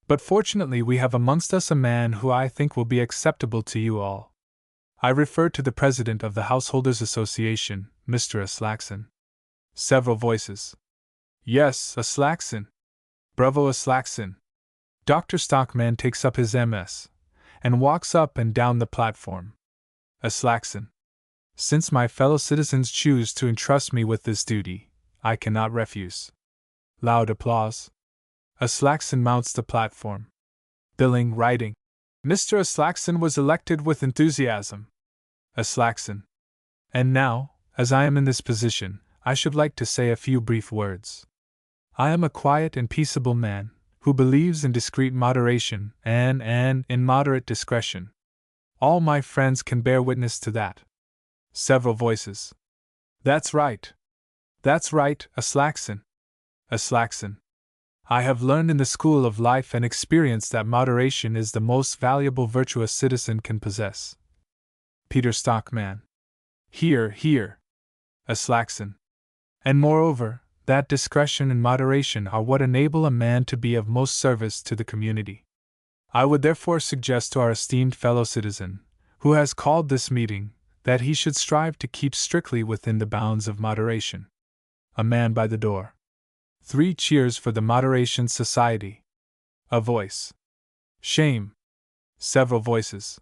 S1: But fortunately we have amongst us a man who I think will be acceptable to you all. I refer to the president of the Householders' Association, Mr. Aslakson. Several voices. Yes, Aslakson. Bravo, Aslakson. Dr. Stockman takes up his MS and walks up and down the platform. Aslakson. Since my fellow citizens choose to entrust me with this duty, I cannot refuse. Loud applause. Aslakson mounts the platform. Billing writing. Mr. Aslakson was elected with enthusiasm. Aslakson. And now, as I am in this position, I should like to say a few brief words. I am a quiet and peaceable man, who believes in discreet moderation and in moderate discretion. All my friends can bear witness to that. Several voices. That's right. That's right, Aslakson. Aslakson. I have learned in the school of life and experience that moderation is the most valuable virtue a citizen can possess. Peter Stockman. Hear, hear. Aslakson. And moreover, that discretion and moderation are what enable a man to be of most service to the community. I would therefore suggest to our esteemed fellow citizen, who has called this meeting, that he should strive to keep strictly within the bounds of moderation. A man by the door. 3 cheers for the Moderation Society. A voice. Shame. Several voices.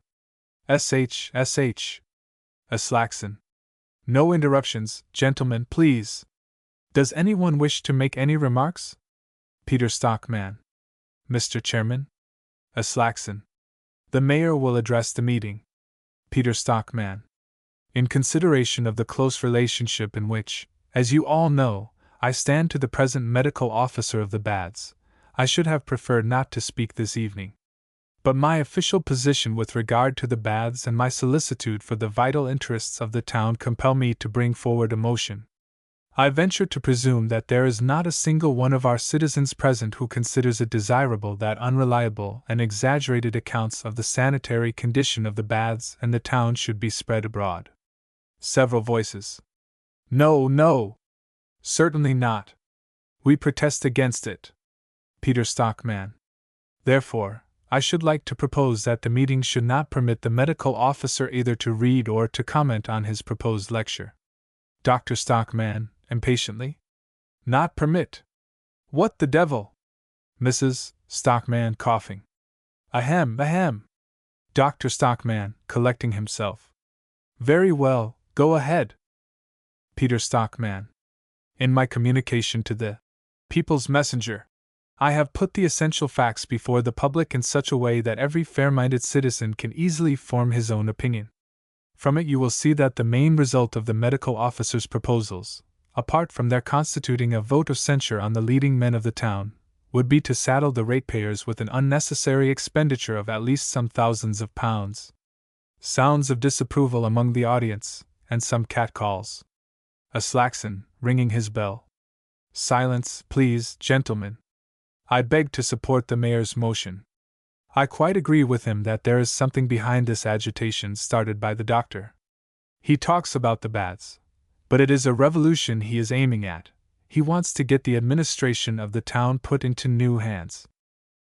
S1: SH. Aslakson. No interruptions, gentlemen, please. Does anyone wish to make any remarks? Peter Stockman. Mr. Chairman. Aslakson. The mayor will address the meeting. Peter Stockman. In consideration of the close relationship in which, as you all know, I stand to the present medical officer of the Baths, I should have preferred not to speak this evening. But my official position with regard to the Baths and my solicitude for the vital interests of the town compel me to bring forward a motion. I venture to presume that there is not a single one of our citizens present who considers it desirable that unreliable and exaggerated accounts of the sanitary condition of the Baths and the town should be spread abroad. Several voices. No, no! Certainly not. We protest against it. Peter Stockman. Therefore, I should like to propose that the meeting should not permit the medical officer either to read or to comment on his proposed lecture. Dr. Stockman, impatiently. Not permit? What the devil? Mrs. Stockman, coughing. Ahem, ahem. Dr. Stockman, collecting himself. Very well, go ahead. Peter Stockman. In my communication to the People's Messenger, I have put the essential facts before the public in such a way that every fair-minded citizen can easily form his own opinion. From it you will see that the main result of the medical officer's proposals, apart from their constituting a vote of censure on the leading men of the town, would be to saddle the ratepayers with an unnecessary expenditure of at least some thousands of pounds. Sounds of disapproval among the audience, and some catcalls. A slackson, ringing his bell. Silence, please, gentlemen. I beg to support the mayor's motion. I quite agree with him that there is something behind this agitation started by the doctor. He talks about the Baths, but it is a revolution he is aiming at. He wants to get the administration of the town put into new hands.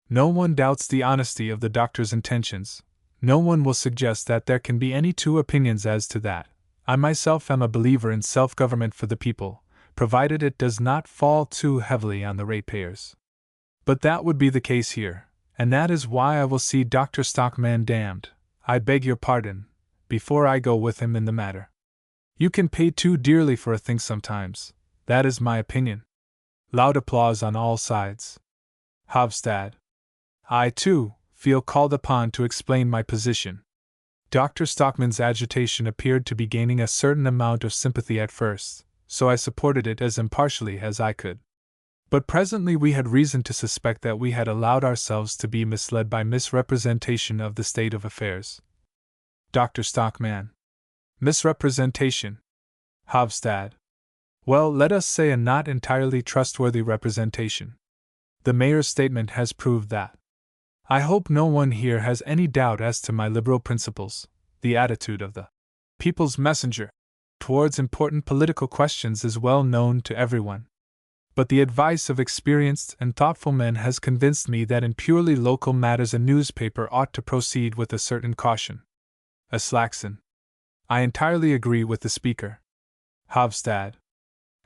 S1: No one doubts the honesty of the doctor's intentions. No one will suggest that there can be any two opinions as to that. I myself am a believer in self-government for the people, provided it does not fall too heavily on the ratepayers. But that would be the case here, and that is why I will see Dr. Stockman damned, I beg your pardon, before I go with him in the matter. You can pay too dearly for a thing sometimes, that is my opinion. Loud applause on all sides. Hofstad. I, too, feel called upon to explain my position. Dr. Stockman's agitation appeared to be gaining a certain amount of sympathy at first, so I supported it as impartially as I could. But presently we had reason to suspect that we had allowed ourselves to be misled by misrepresentation of the state of affairs. Dr. Stockman. Misrepresentation. Hofstad. Well, let us say a not entirely trustworthy representation. The mayor's statement has proved that. I hope no one here has any doubt as to my liberal principles. The attitude of the People's Messenger towards important political questions is well known to everyone. But the advice of experienced and thoughtful men has convinced me that in purely local matters a newspaper ought to proceed with a certain caution. A Slackson. I entirely agree with the speaker. Hofstad.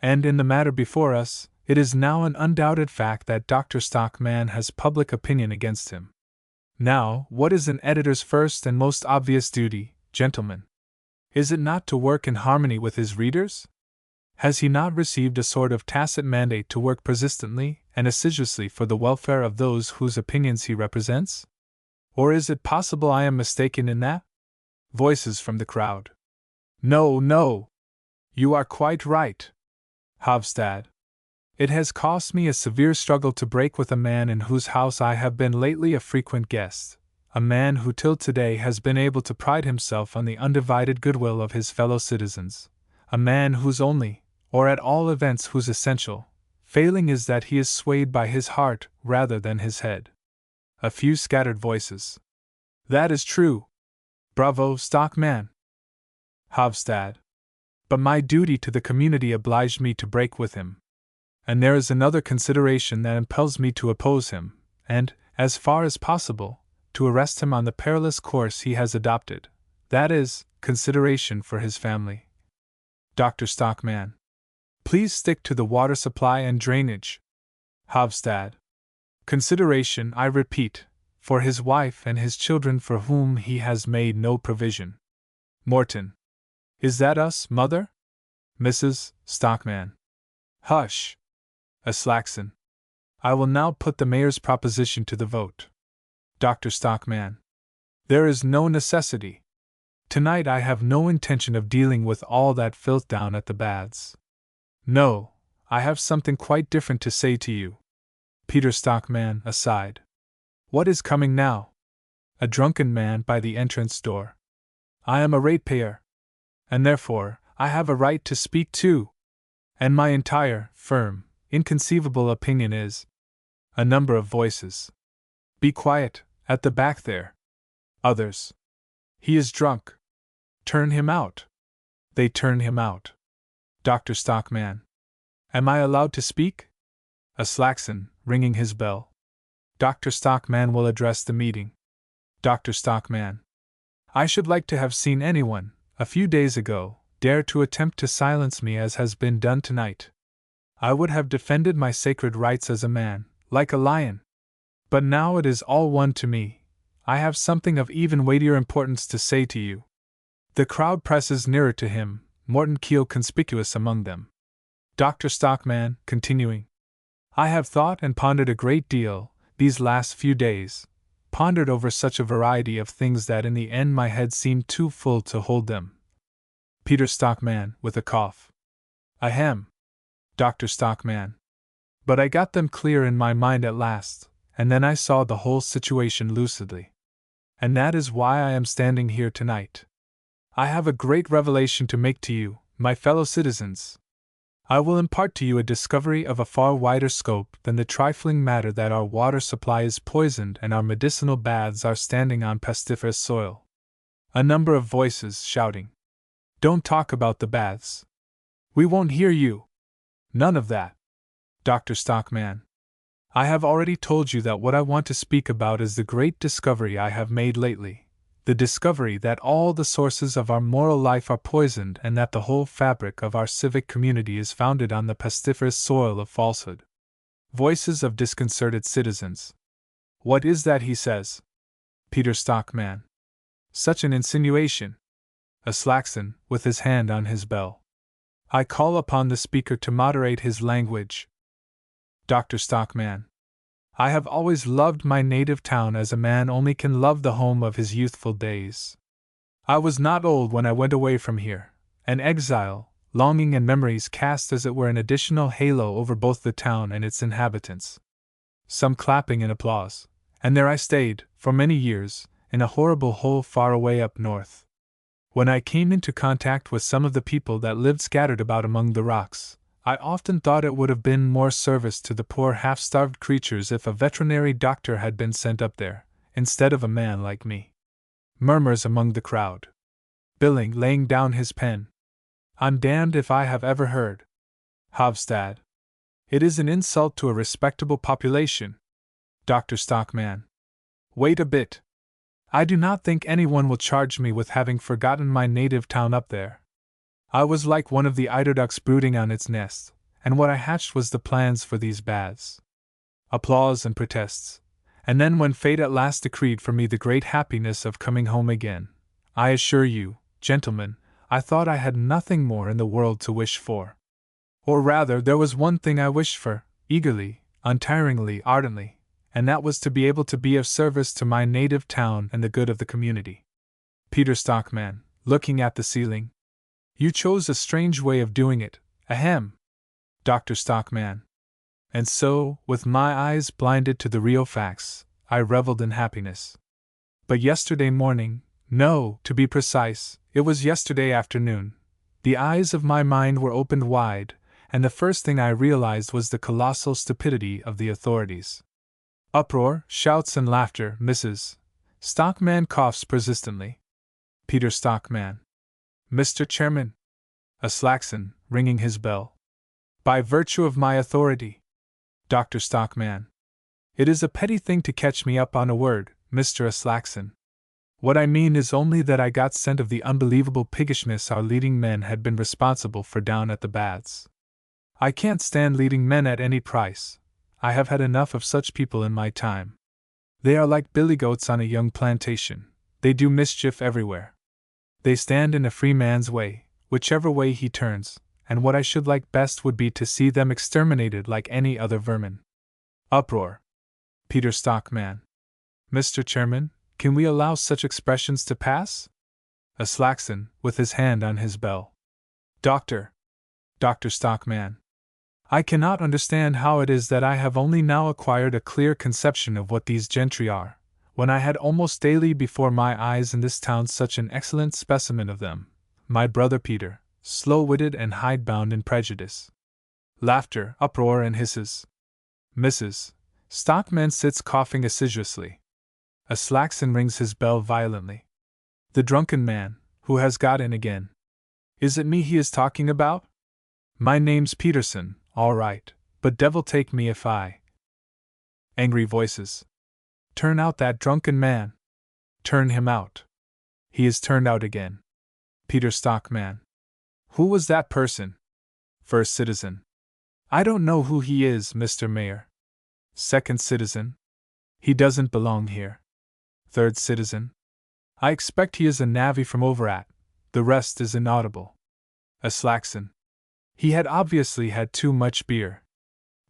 S1: And in the matter before us, it is now an undoubted fact that Dr. Stockman has public opinion against him. Now, what is an editor's first and most obvious duty, gentlemen? Is it not to work in harmony with his readers? Has he not received a sort of tacit mandate to work persistently and assiduously for the welfare of those whose opinions he represents? Or is it possible I am mistaken in that? Voices from the crowd. No, no! You are quite right. Hofstad. It has cost me a severe struggle to break with a man in whose house I have been lately a frequent guest, a man who till today has been able to pride himself on the undivided goodwill of his fellow citizens, a man whose only, or at all events whose essential, failing is that he is swayed by his heart rather than his head. A few scattered voices. That is true. Bravo, Stockman. Hofstad. But my duty to the community obliged me to break with him. And there is another consideration that impels me to oppose him, and, as far as possible, to arrest him on the perilous course he has adopted, that is, consideration for his family. Dr. Stockman. Please stick to the water supply and drainage. Hofstad. Consideration, I repeat, for his wife and his children for whom he has made no provision. Morton. Is that us, mother? Mrs. Stockman. Hush! A Slackson. I will now put the mayor's proposition to the vote. Dr. Stockman. There is no necessity. Tonight I have no intention of dealing with all that filth down at the baths. No, I have something quite different to say to you. Peter Stockman, aside. What is coming now? A drunken man by the entrance door. I am a ratepayer, and therefore I have a right to speak too. And my entire, firm, inconceivable opinion is. A number of voices. Be quiet, at the back there. Others. He is drunk. Turn him out. They turn him out. Dr. Stockman. Am I allowed to speak? A Slackson, ringing his bell. Dr. Stockman will address the meeting. Dr. Stockman. I should like to have seen anyone, a few days ago, dare to attempt to silence me as has been done tonight. I would have defended my sacred rights as a man, like a lion. But now it is all one to me. I have something of even weightier importance to say to you. The crowd presses nearer to him, Morton Keel conspicuous among them. Dr. Stockman, continuing. I have thought and pondered a great deal, these last few days, pondered over such a variety of things that in the end my head seemed too full to hold them. Peter Stockman, with a cough. Ahem. Dr. Stockman. But I got them clear in my mind at last, and then I saw the whole situation lucidly. And that is why I am standing here tonight. I have a great revelation to make to you, my fellow citizens. I will impart to you a discovery of a far wider scope than the trifling matter that our water supply is poisoned and our medicinal baths are standing on pestiferous soil. A number of voices shouting. Don't talk about the baths. We won't hear you. None of that. Dr. Stockman. I have already told you that what I want to speak about is the great discovery I have made lately. The discovery that all the sources of our moral life are poisoned and that the whole fabric of our civic community is founded on the pestiferous soil of falsehood. Voices of disconcerted citizens. What is that he says? Peter Stockman. Such an insinuation. A Slackson, with his hand on his bell. I call upon the speaker to moderate his language. Dr. Stockman. I have always loved my native town as a man only can love the home of his youthful days. I was not old when I went away from here, an exile, longing and memories cast as it were an additional halo over both the town and its inhabitants. Some clapping and applause, and there I stayed, for many years, in a horrible hole far away up north. When I came into contact with some of the people that lived scattered about among the rocks, I often thought it would have been more service to the poor half-starved creatures if a veterinary doctor had been sent up there, instead of a man like me. Murmurs among the crowd. Billing laying down his pen. I'm damned if I have ever heard. Hovstad. It is an insult to a respectable population. Dr. Stockman. Wait a bit. I do not think anyone will charge me with having forgotten my native town up there. I was like one of the eiderducks brooding on its nest, and what I hatched was the plans for these baths. Applause and protests. And then when fate at last decreed for me the great happiness of coming home again, I assure you, gentlemen, I thought I had nothing more in the world to wish for. Or rather, there was one thing I wished for, eagerly, untiringly, ardently, and that was to be able to be of service to my native town and the good of the community. Peter Stockman, looking at the ceiling. You chose a strange way of doing it, ahem. Dr. Stockman. And so, with my eyes blinded to the real facts, I reveled in happiness. But yesterday morning, no, to be precise, it was yesterday afternoon, the eyes of my mind were opened wide, and the first thing I realized was the colossal stupidity of the authorities. Uproar, shouts and laughter. Mrs. Stockman coughs persistently. Peter Stockman. Mr. Chairman. A Slackson, ringing his bell. By virtue of my authority. Dr. Stockman. It is a petty thing to catch me up on a word, Mr. Slackson. What I mean is only that I got scent of the unbelievable piggishness our leading men had been responsible for down at the baths. I can't stand leading men at any price. I have had enough of such people in my time. They are like billygoats on a young plantation. They do mischief everywhere. They stand in a free man's way, whichever way he turns, and what I should like best would be to see them exterminated like any other vermin. Uproar. Peter Stockman. Mr. Chairman, can we allow such expressions to pass? A Slackson, with his hand on his bell. Dr. Stockman. I cannot understand how it is that I have only now acquired a clear conception of what these gentry are, when I had almost daily before my eyes in this town such an excellent specimen of them, my brother Peter, slow-witted and hidebound in prejudice. Laughter, uproar, and hisses. Mrs. Stockman sits coughing assiduously. A Slackson rings his bell violently. The drunken man, who has got in again. Is it me he is talking about? My name's Peterson, all right, but devil take me if I. Angry voices. Turn out that drunken man. Turn him out. He is turned out again. Peter Stockman. Who was that person? First citizen. I don't know who he is, Mr. Mayor. Second citizen. He doesn't belong here. Third citizen. I expect he is a navvy from over at. The rest is inaudible. A Slackson. He had obviously had too much beer.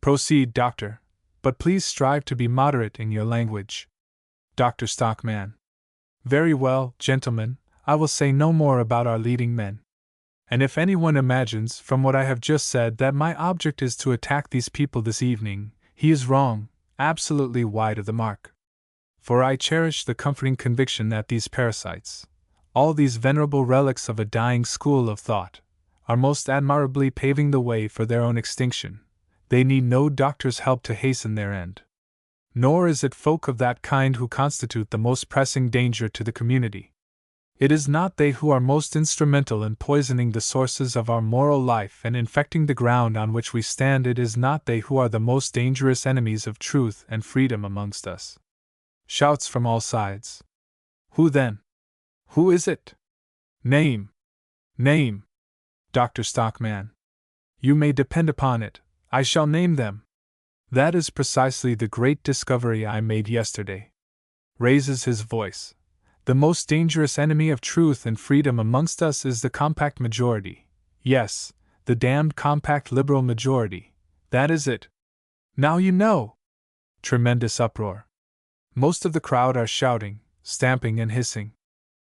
S1: Proceed, doctor, but please strive to be moderate in your language. Dr. Stockman. Very well, gentlemen, I will say no more about our leading men. And if anyone imagines, from what I have just said, that my object is to attack these people this evening, he is wrong, absolutely wide of the mark. For I cherish the comforting conviction that these parasites, all these venerable relics of a dying school of thought, are most admirably paving the way for their own extinction. They need no doctor's help to hasten their end. Nor is it folk of that kind who constitute the most pressing danger to the community. It is not they who are most instrumental in poisoning the sources of our moral life and infecting the ground on which we stand. It is not they who are the most dangerous enemies of truth and freedom amongst us. Shouts from all sides. Who then? Who is it? Name! Name! Dr. Stockman. You may depend upon it, I shall name them. That is precisely the great discovery I made yesterday. Raises his voice. The most dangerous enemy of truth and freedom amongst us is the compact majority. Yes, the damned compact liberal majority. That is it. Now you know! Tremendous uproar. Most of the crowd are shouting, stamping, and hissing.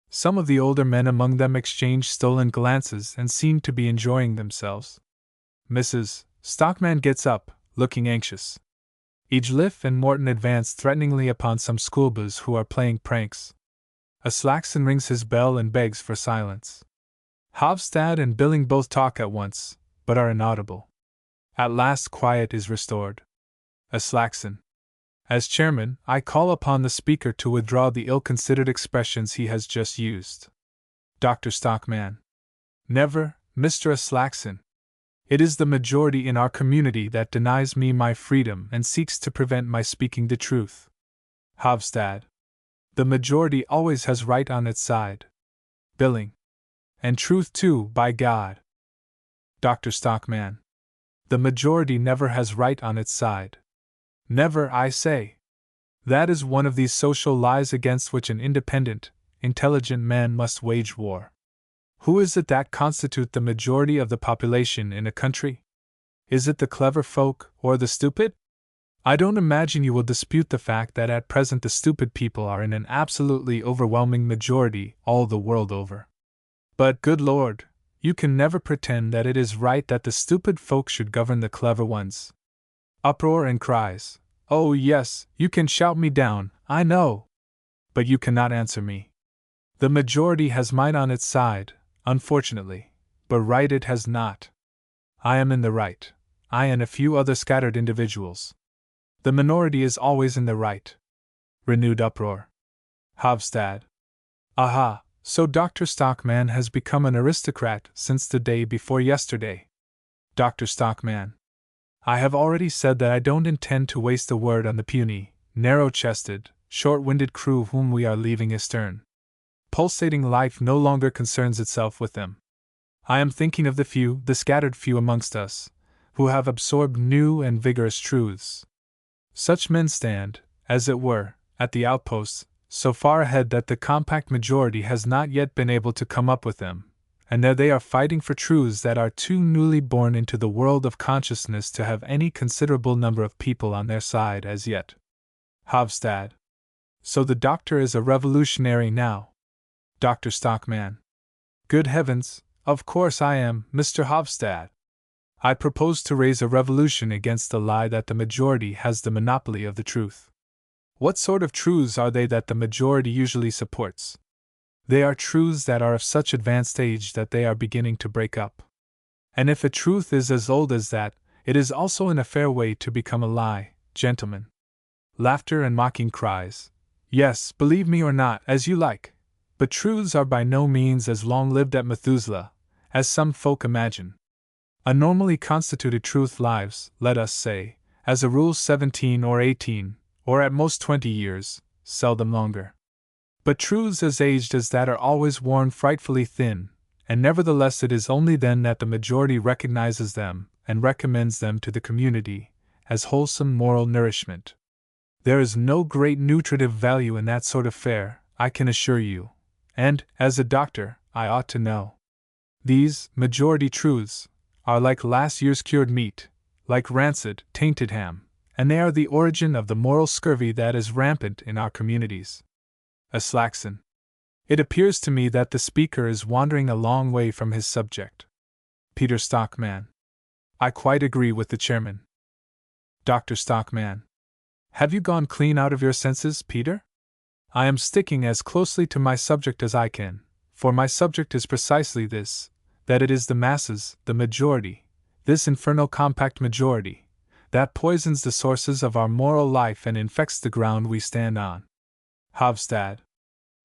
S1: Some of the older men among them exchange stolen glances and seem to be enjoying themselves. Mrs. Stockman gets up, looking anxious. Edgeliff and Morton advance threateningly upon some schoolboys who are playing pranks. A Slackson rings his bell and begs for silence. Hovstad and Billing both talk at once, but are inaudible. At last quiet is restored. A Slackson. As chairman, I call upon the speaker to withdraw the ill-considered expressions he has just used. Dr. Stockman. Never, Mr. Slackson. It is the majority in our community that denies me my freedom and seeks to prevent my speaking the truth. Hovstad. The majority always has right on its side. Billing. And truth too, by God. Dr. Stockman. The majority never has right on its side. Never, I say. That is one of these social lies against which an independent, intelligent man must wage war. Who is it that constitute the majority of the population in a country? Is it the clever folk or the stupid? I don't imagine you will dispute the fact that at present the stupid people are in an absolutely overwhelming majority all the world over. But, good Lord, you can never pretend that it is right that the stupid folk should govern the clever ones. Uproar and cries. Oh yes, you can shout me down, I know. But you cannot answer me. The majority has might on its side, unfortunately, but right it has not. I am in the right, I and a few other scattered individuals. The minority is always in the right. Renewed uproar. Hovstad. Aha, so Dr. Stockman has become an aristocrat since the day before yesterday. Dr. Stockman. I have already said that I don't intend to waste a word on the puny, narrow-chested, short-winded crew whom we are leaving astern. Pulsating life no longer concerns itself with them. I am thinking of the few, the scattered few amongst us, who have absorbed new and vigorous truths. Such men stand, as it were, at the outposts, so far ahead that the compact majority has not yet been able to come up with them, and there they are fighting for truths that are too newly born into the world of consciousness to have any considerable number of people on their side as yet. Hovstad. So the doctor is a revolutionary now. Dr. Stockman. Good heavens, of course I am, Mr. Hofstad. I propose to raise a revolution against the lie that the majority has the monopoly of the truth. What sort of truths are they that the majority usually supports? They are truths that are of such advanced age that they are beginning to break up. And if a truth is as old as that, it is also in a fair way to become a lie, gentlemen. Laughter and mocking cries. Yes, believe me or not, as you like. But truths are by no means as long-lived at Methuselah, as some folk imagine. A normally constituted truth lives, let us say, as a rule 17 or 18, or at most 20 years, seldom longer. But truths as aged as that are always worn frightfully thin, and nevertheless it is only then that the majority recognizes them and recommends them to the community as wholesome moral nourishment. There is no great nutritive value in that sort of fare, I can assure you, and, as a doctor, I ought to know. These majority truths are like last year's cured meat, like rancid, tainted ham, and they are the origin of the moral scurvy that is rampant in our communities. A Slackson. It appears to me that the speaker is wandering a long way from his subject. Peter Stockman. I quite agree with the chairman. Dr. Stockman. Have you gone clean out of your senses, Peter? I am sticking as closely to my subject as I can, for my subject is precisely this, that it is the masses, the majority, this infernal compact majority, that poisons the sources of our moral life and infects the ground we stand on. Hofstad.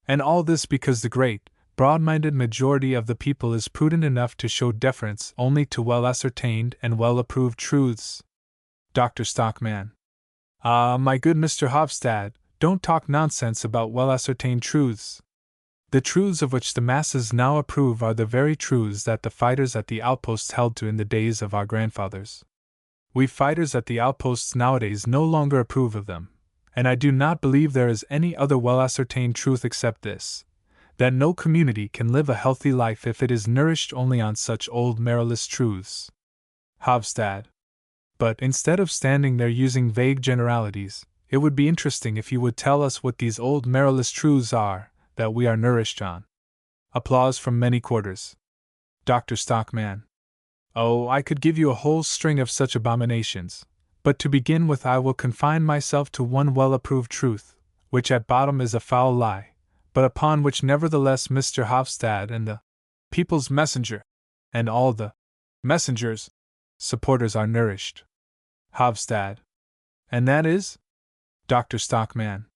S1: And all this because the great, broad-minded majority of the people is prudent enough to show deference only to well-ascertained and well-approved truths. Dr. Stockman. Ah, my good Mr. Hofstad, don't talk nonsense about well-ascertained truths. The truths of which the masses now approve are the very truths that the fighters at the outposts held to in the days of our grandfathers. We fighters at the outposts nowadays no longer approve of them, and I do not believe there is any other well-ascertained truth except this, that no community can live a healthy life if it is nourished only on such old marrowless truths. Hofstad. But instead of standing there using vague generalities, it would be interesting if you would tell us what these old marrowless truths are that we are nourished on. Applause from many quarters. Dr. Stockman. Oh, I could give you a whole string of such abominations, but to begin with I will confine myself to one well-approved truth, which at bottom is a foul lie, but upon which nevertheless Mr. Hofstad and the People's Messenger, and all the messengers' supporters are nourished. Hofstad. And that is? Dr. Stockman.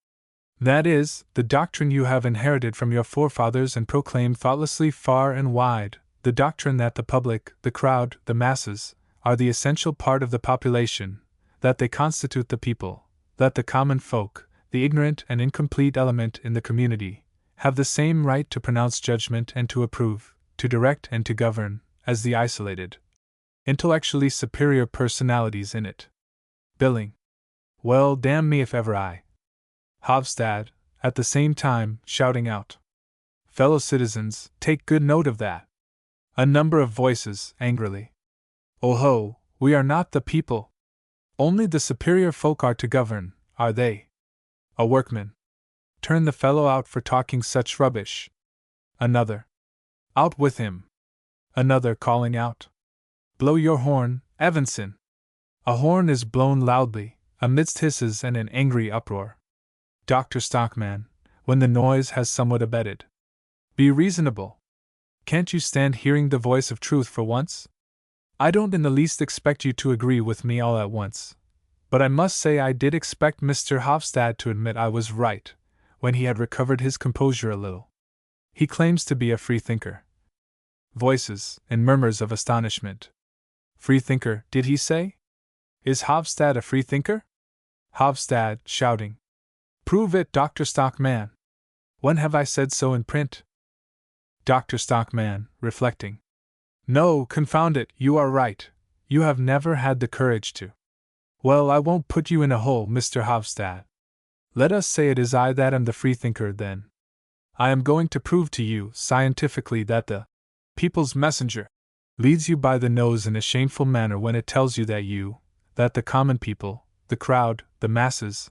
S1: That is, the doctrine you have inherited from your forefathers and proclaimed thoughtlessly far and wide, the doctrine that the public, the crowd, the masses, are the essential part of the population, that they constitute the people, that the common folk, the ignorant and incomplete element in the community, have the same right to pronounce judgment and to approve, to direct and to govern, as the isolated, intellectually superior personalities in it. Billing. Well, damn me if ever I. Hofstad, at the same time, shouting out. Fellow citizens, take good note of that. A number of voices, angrily. Oh ho, we are not the people. Only the superior folk are to govern, are they? A workman. Turn the fellow out for talking such rubbish. Another. Out with him. Another calling out. Blow your horn, Evanson. A horn is blown loudly, amidst hisses and an angry uproar. Dr. Stockman, when the noise has somewhat abated. Be reasonable. Can't you stand hearing the voice of truth for once? I don't in the least expect you to agree with me all at once, but I must say I did expect Mr. Hofstad to admit I was right, when he had recovered his composure a little. He claims to be a freethinker. Voices, in murmurs of astonishment. Freethinker, did he say? Is Hofstad a freethinker? Hofstad, shouting. Prove it, Dr. Stockman. When have I said so in print? Dr. Stockman, reflecting. No, confound it, you are right. You have never had the courage to. Well, I won't put you in a hole, Mr. Hofstad. Let us say it is I that am the freethinker, then. I am going to prove to you, scientifically, that the People's Messenger leads you by the nose in a shameful manner when it tells you that the common people, the crowd, the masses,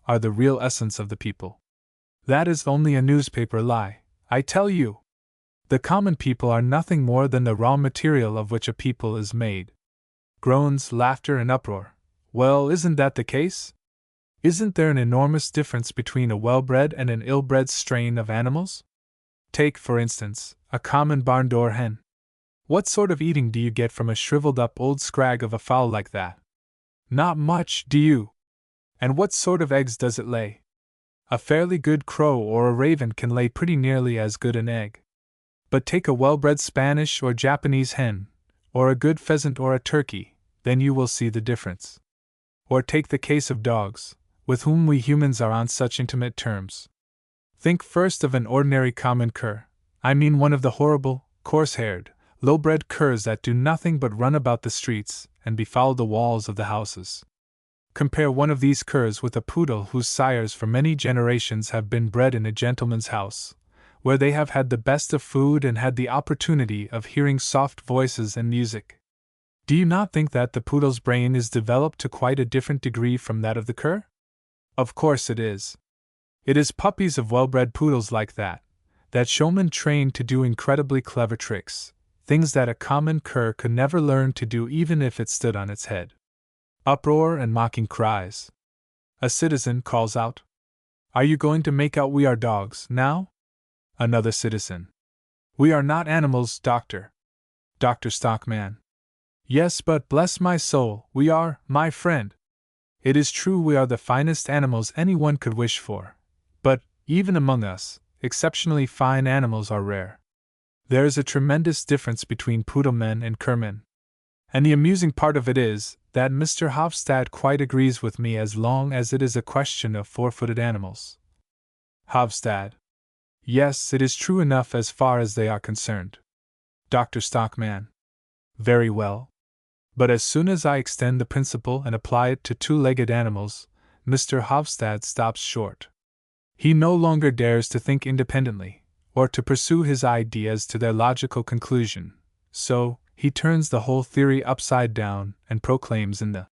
S1: are the real essence of the people. That is only a newspaper lie, I tell you. The common people are nothing more than the raw material of which a people is made. Groans, laughter, and uproar. Well, isn't that the case? Isn't there an enormous difference between a well-bred and an ill-bred strain of animals? Take, for instance, a common barn-door hen. What sort of eating do you get from a shriveled-up old scrag of a fowl like that? Not much, do you? And what sort of eggs does it lay? A fairly good crow or a raven can lay pretty nearly as good an egg. But take a well-bred Spanish or Japanese hen, or a good pheasant or a turkey, then you will see the difference. Or take the case of dogs, with whom we humans are on such intimate terms. Think first of an ordinary common cur, I mean one of the horrible, coarse-haired, low-bred curs that do nothing but run about the streets and befoul the walls of the houses. Compare one of these curs with a poodle whose sires for many generations have been bred in a gentleman's house, where they have had the best of food and had the opportunity of hearing soft voices and music. Do you not think that the poodle's brain is developed to quite a different degree from that of the cur? Of course it is. It is puppies of well-bred poodles like that showmen train to do incredibly clever tricks, things that a common cur could never learn to do even if it stood on its head. Uproar and mocking cries. A citizen calls out, "Are you going to make out we are dogs, now?" Another citizen, "We are not animals, Doctor." Dr. Stockman, "Yes, but bless my soul, we are, my friend. It is true we are the finest animals anyone could wish for, but, even among us, exceptionally fine animals are rare. There is a tremendous difference between poodlemen and curmen. And the amusing part of it is that Mr. Hofstad quite agrees with me as long as it is a question of four-footed animals." Hofstad, "Yes, it is true enough as far as they are concerned." Dr. Stockman, "Very well. But as soon as I extend the principle and apply it to two-legged animals, Mr. Hofstad stops short. He no longer dares to think independently, or to pursue his ideas to their logical conclusion, so he turns the whole theory upside down and proclaims in the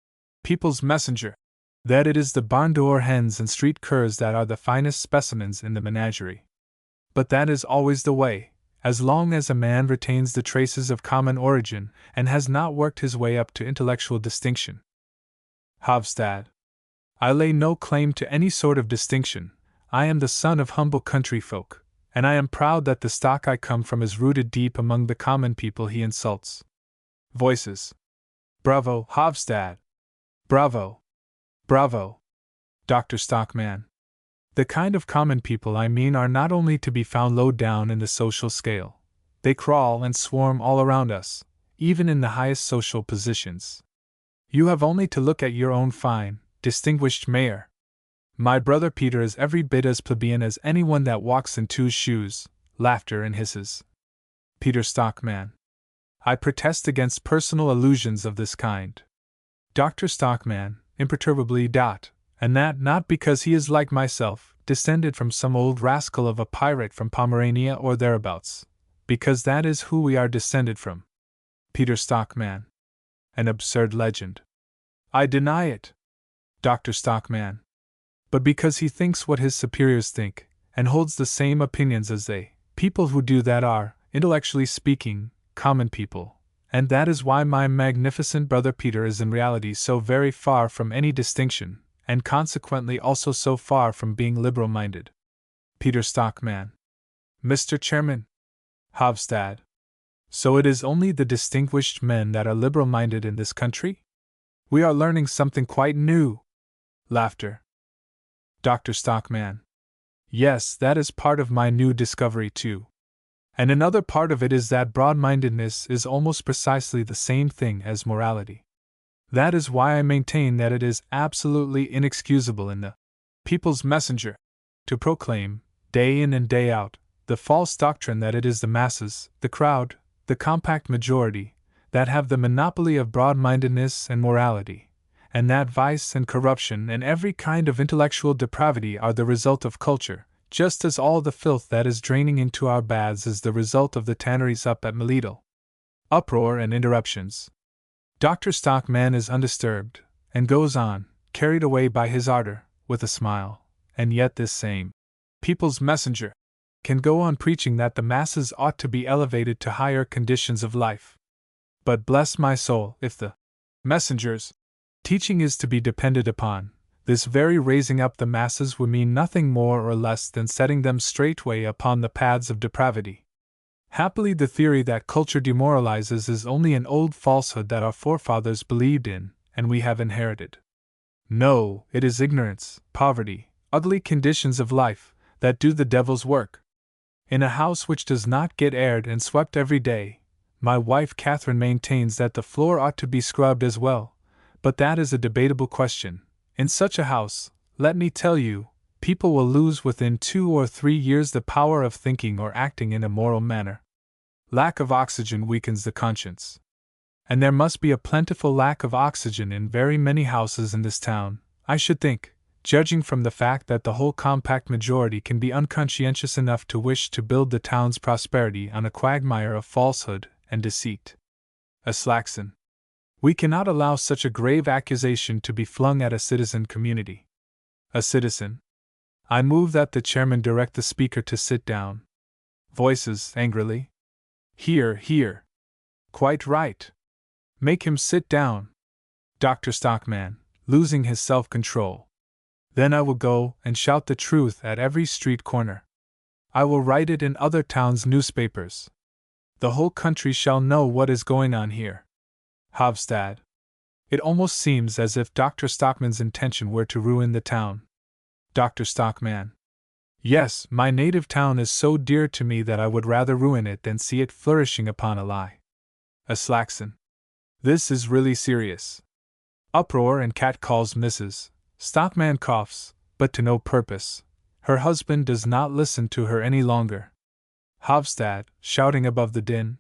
S1: People's Messenger that it is the barn-door hens and street curs that are the finest specimens in the menagerie. But that is always the way, as long as a man retains the traces of common origin and has not worked his way up to intellectual distinction. Hofstad, "I lay no claim to any sort of distinction. I am the son of humble country folk, and I am proud that the stock I come from is rooted deep among the common people he insults." Voices, "Bravo, Hofstad! Bravo! Bravo!" Dr. Stockman, "The kind of common people I mean are not only to be found low down in the social scale. They crawl and swarm all around us, even in the highest social positions. You have only to look at your own fine, distinguished mayor. My brother Peter is every bit as plebeian as anyone that walks in two shoes." Laughter and hisses. Peter Stockman, "I protest against personal allusions of this kind." Dr. Stockman, imperturbably, "And that not because he is like myself, descended from some old rascal of a pirate from Pomerania or thereabouts, because that is who we are descended from." Peter Stockman, "An absurd legend." "I deny it." Dr. Stockman, "But because he thinks what his superiors think, and holds the same opinions as they. People who do that are, intellectually speaking, common people, and that is why my magnificent brother Peter is in reality so very far from any distinction, and consequently also so far from being liberal-minded." Peter Stockman, "Mr. Chairman." Hofstad, "So it is only the distinguished men that are liberal-minded in this country? We are learning something quite new." Laughter. Dr. Stockman, "Yes, that is part of my new discovery too. And another part of it is that broad-mindedness is almost precisely the same thing as morality. That is why I maintain that it is absolutely inexcusable in the People's Messenger to proclaim, day in and day out, the false doctrine that it is the masses, the crowd, the compact majority, that have the monopoly of broad-mindedness and morality, and that vice and corruption and every kind of intellectual depravity are the result of culture, just as all the filth that is draining into our baths is the result of the tanneries up at Melito." Uproar and interruptions. Dr. Stockman is undisturbed, and goes on, carried away by his ardor, with a smile, "And yet this same People's Messenger can go on preaching that the masses ought to be elevated to higher conditions of life. But bless my soul, if the messenger's teaching is to be depended upon, this very raising up the masses would mean nothing more or less than setting them straightway upon the paths of depravity. Happily, the theory that culture demoralizes is only an old falsehood that our forefathers believed in, and we have inherited. No, it is ignorance, poverty, ugly conditions of life, that do the devil's work. In a house which does not get aired and swept every day, my wife Catherine maintains that the floor ought to be scrubbed as well, but that is a debatable question. In such a house, let me tell you, people will lose within 2 or 3 years the power of thinking or acting in a moral manner. Lack of oxygen weakens the conscience. And there must be a plentiful lack of oxygen in very many houses in this town, I should think, judging from the fact that the whole compact majority can be unconscientious enough to wish to build the town's prosperity on a quagmire of falsehood and deceit. Aslaxon. We cannot allow such a grave accusation to be flung at a citizen community. A citizen. I move that the chairman direct the speaker to sit down. Voices angrily. Hear, hear. Quite right. Make him sit down. Dr. Stockman, losing his self-control. Then I will go and shout the truth at every street corner. I will write it in other towns' newspapers. The whole country shall know what is going on here. Hofstad. It almost seems as if Dr. Stockman's intention were to ruin the town. Dr. Stockman. Yes, my native town is so dear to me that I would rather ruin it than see it flourishing upon a lie. Aslaxon. This is really serious. Uproar and cat calls Mrs. Stockman coughs, but to no purpose. Her husband does not listen to her any longer. Hofstad, shouting above the din.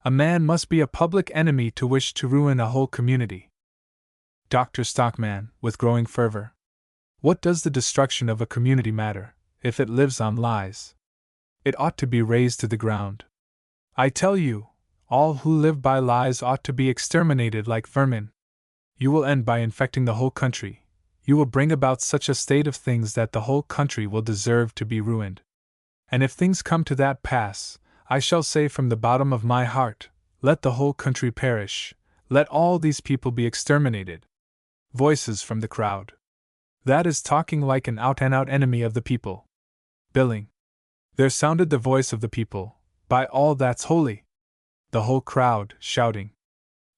S1: A man must be a public enemy to wish to ruin a whole community. Dr. Stockman, with growing fervor. What does the destruction of a community matter, if it lives on lies? It ought to be razed to the ground. I tell you, all who live by lies ought to be exterminated like vermin. You will end by infecting the whole country. You will bring about such a state of things that the whole country will deserve to be ruined. And if things come to that pass, I shall say from the bottom of my heart, let the whole country perish, let all these people be exterminated. Voices from the crowd. That is talking like an out-and-out enemy of the people. Billing. There sounded the voice of the people, by all that's holy. The whole crowd, shouting.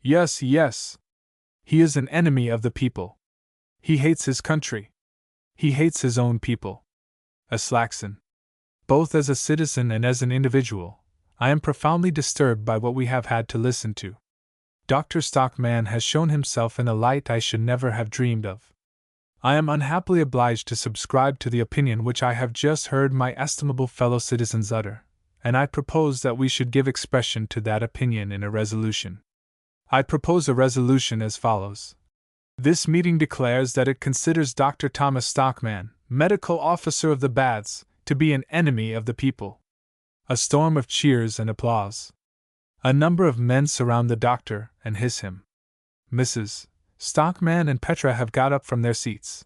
S1: Yes, yes. He is an enemy of the people. He hates his country. He hates his own people. Aslaxon. Both as a citizen and as an individual, I am profoundly disturbed by what we have had to listen to. Dr. Stockman has shown himself in a light I should never have dreamed of. I am unhappily obliged to subscribe to the opinion which I have just heard my estimable fellow citizens utter, and I propose that we should give expression to that opinion in a resolution. I propose a resolution as follows. This meeting declares that it considers Dr. Thomas Stockman, medical officer of the baths, to be an enemy of the people. A storm of cheers and applause. A number of men surround the doctor and hiss him. Mrs. Stockman and Petra have got up from their seats.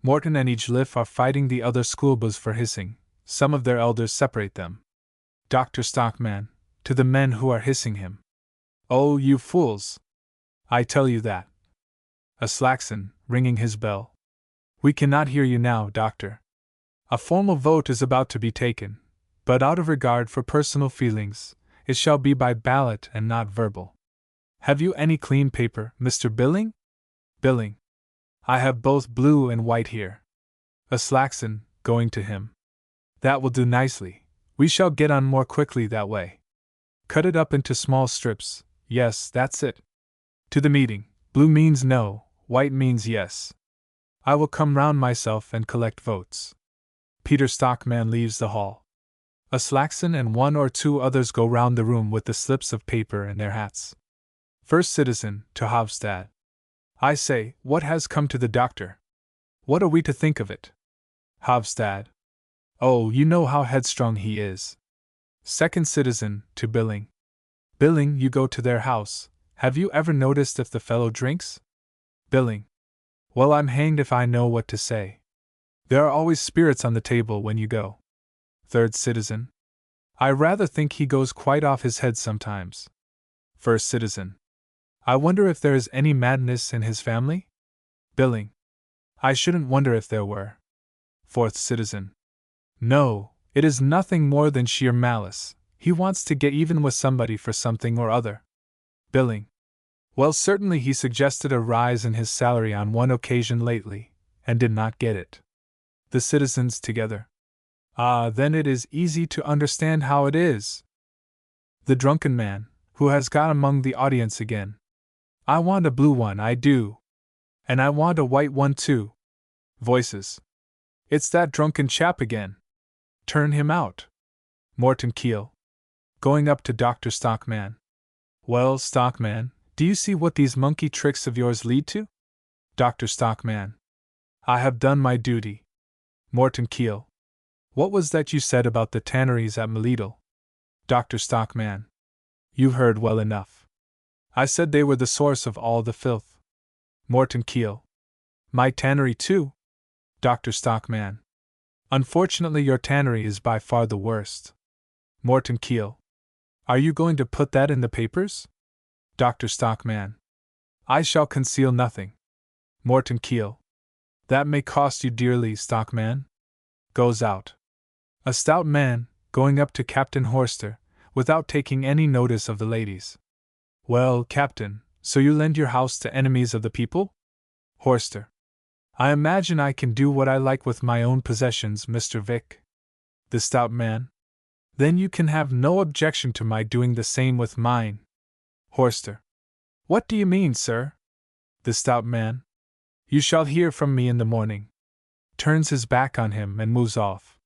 S1: Morton and Egelif are fighting the other schoolboys for hissing. Some of their elders separate them. Dr. Stockman, to the men who are hissing him. Oh, you fools! I tell you that. Aslaxon, ringing his bell. We cannot hear you now, doctor. A formal vote is about to be taken, but out of regard for personal feelings, it shall be by ballot and not verbal. Have you any clean paper, Mr. Billing? Billing. I have both blue and white here. Aslaxon, going to him. That will do nicely. We shall get on more quickly that way. Cut it up into small strips. Yes, that's it. To the meeting. Blue means no, white means yes. I will come round myself and collect votes. Peter Stockman leaves the hall. Aslaxon and 1 or 2 others go round the room with the slips of paper and their hats. First citizen, to Hofstad. I say, what has come to the doctor? What are we to think of it? Hofstad. Oh, you know how headstrong he is. Second citizen, to Billing. Billing, you go to their house. Have you ever noticed if the fellow drinks? Billing. Well, I'm hanged if I know what to say. There are always spirits on the table when you go. Third citizen. I rather think he goes quite off his head sometimes. First citizen. I wonder if there is any madness in his family? Billing. I shouldn't wonder if there were. Fourth citizen. No, it is nothing more than sheer malice. He wants to get even with somebody for something or other. Billing. Well, certainly he suggested a rise in his salary on one occasion lately, and did not get it. The citizens together. Ah, then it is easy to understand how it is. The drunken man, who has got among the audience again. I want a blue one, I do. And I want a white one too. Voices. It's that drunken chap again. Turn him out. Morton Keel. Going up to Dr. Stockman. Well, Stockman, do you see what these monkey tricks of yours lead to? Dr. Stockman. I have done my duty. Morton Keel. What was that you said about the tanneries at Melittle? Dr. Stockman. You heard well enough. I said they were the source of all the filth. Morton Keel. My tannery too? Dr. Stockman. Unfortunately, your tannery is by far the worst. Morton Keel. Are you going to put that in the papers? Dr. Stockman. I shall conceal nothing. Morton Keel. That may cost you dearly, Stockman. Goes out. A stout man, going up to Captain Horster, without taking any notice of the ladies. Well, Captain, so you lend your house to enemies of the people? Horster. I imagine I can do what I like with my own possessions, Mr. Vic. The stout man. Then you can have no objection to my doing the same with mine. Horster. What do you mean, sir? The stout man. You shall hear from me in the morning. Turns his back on him and moves off.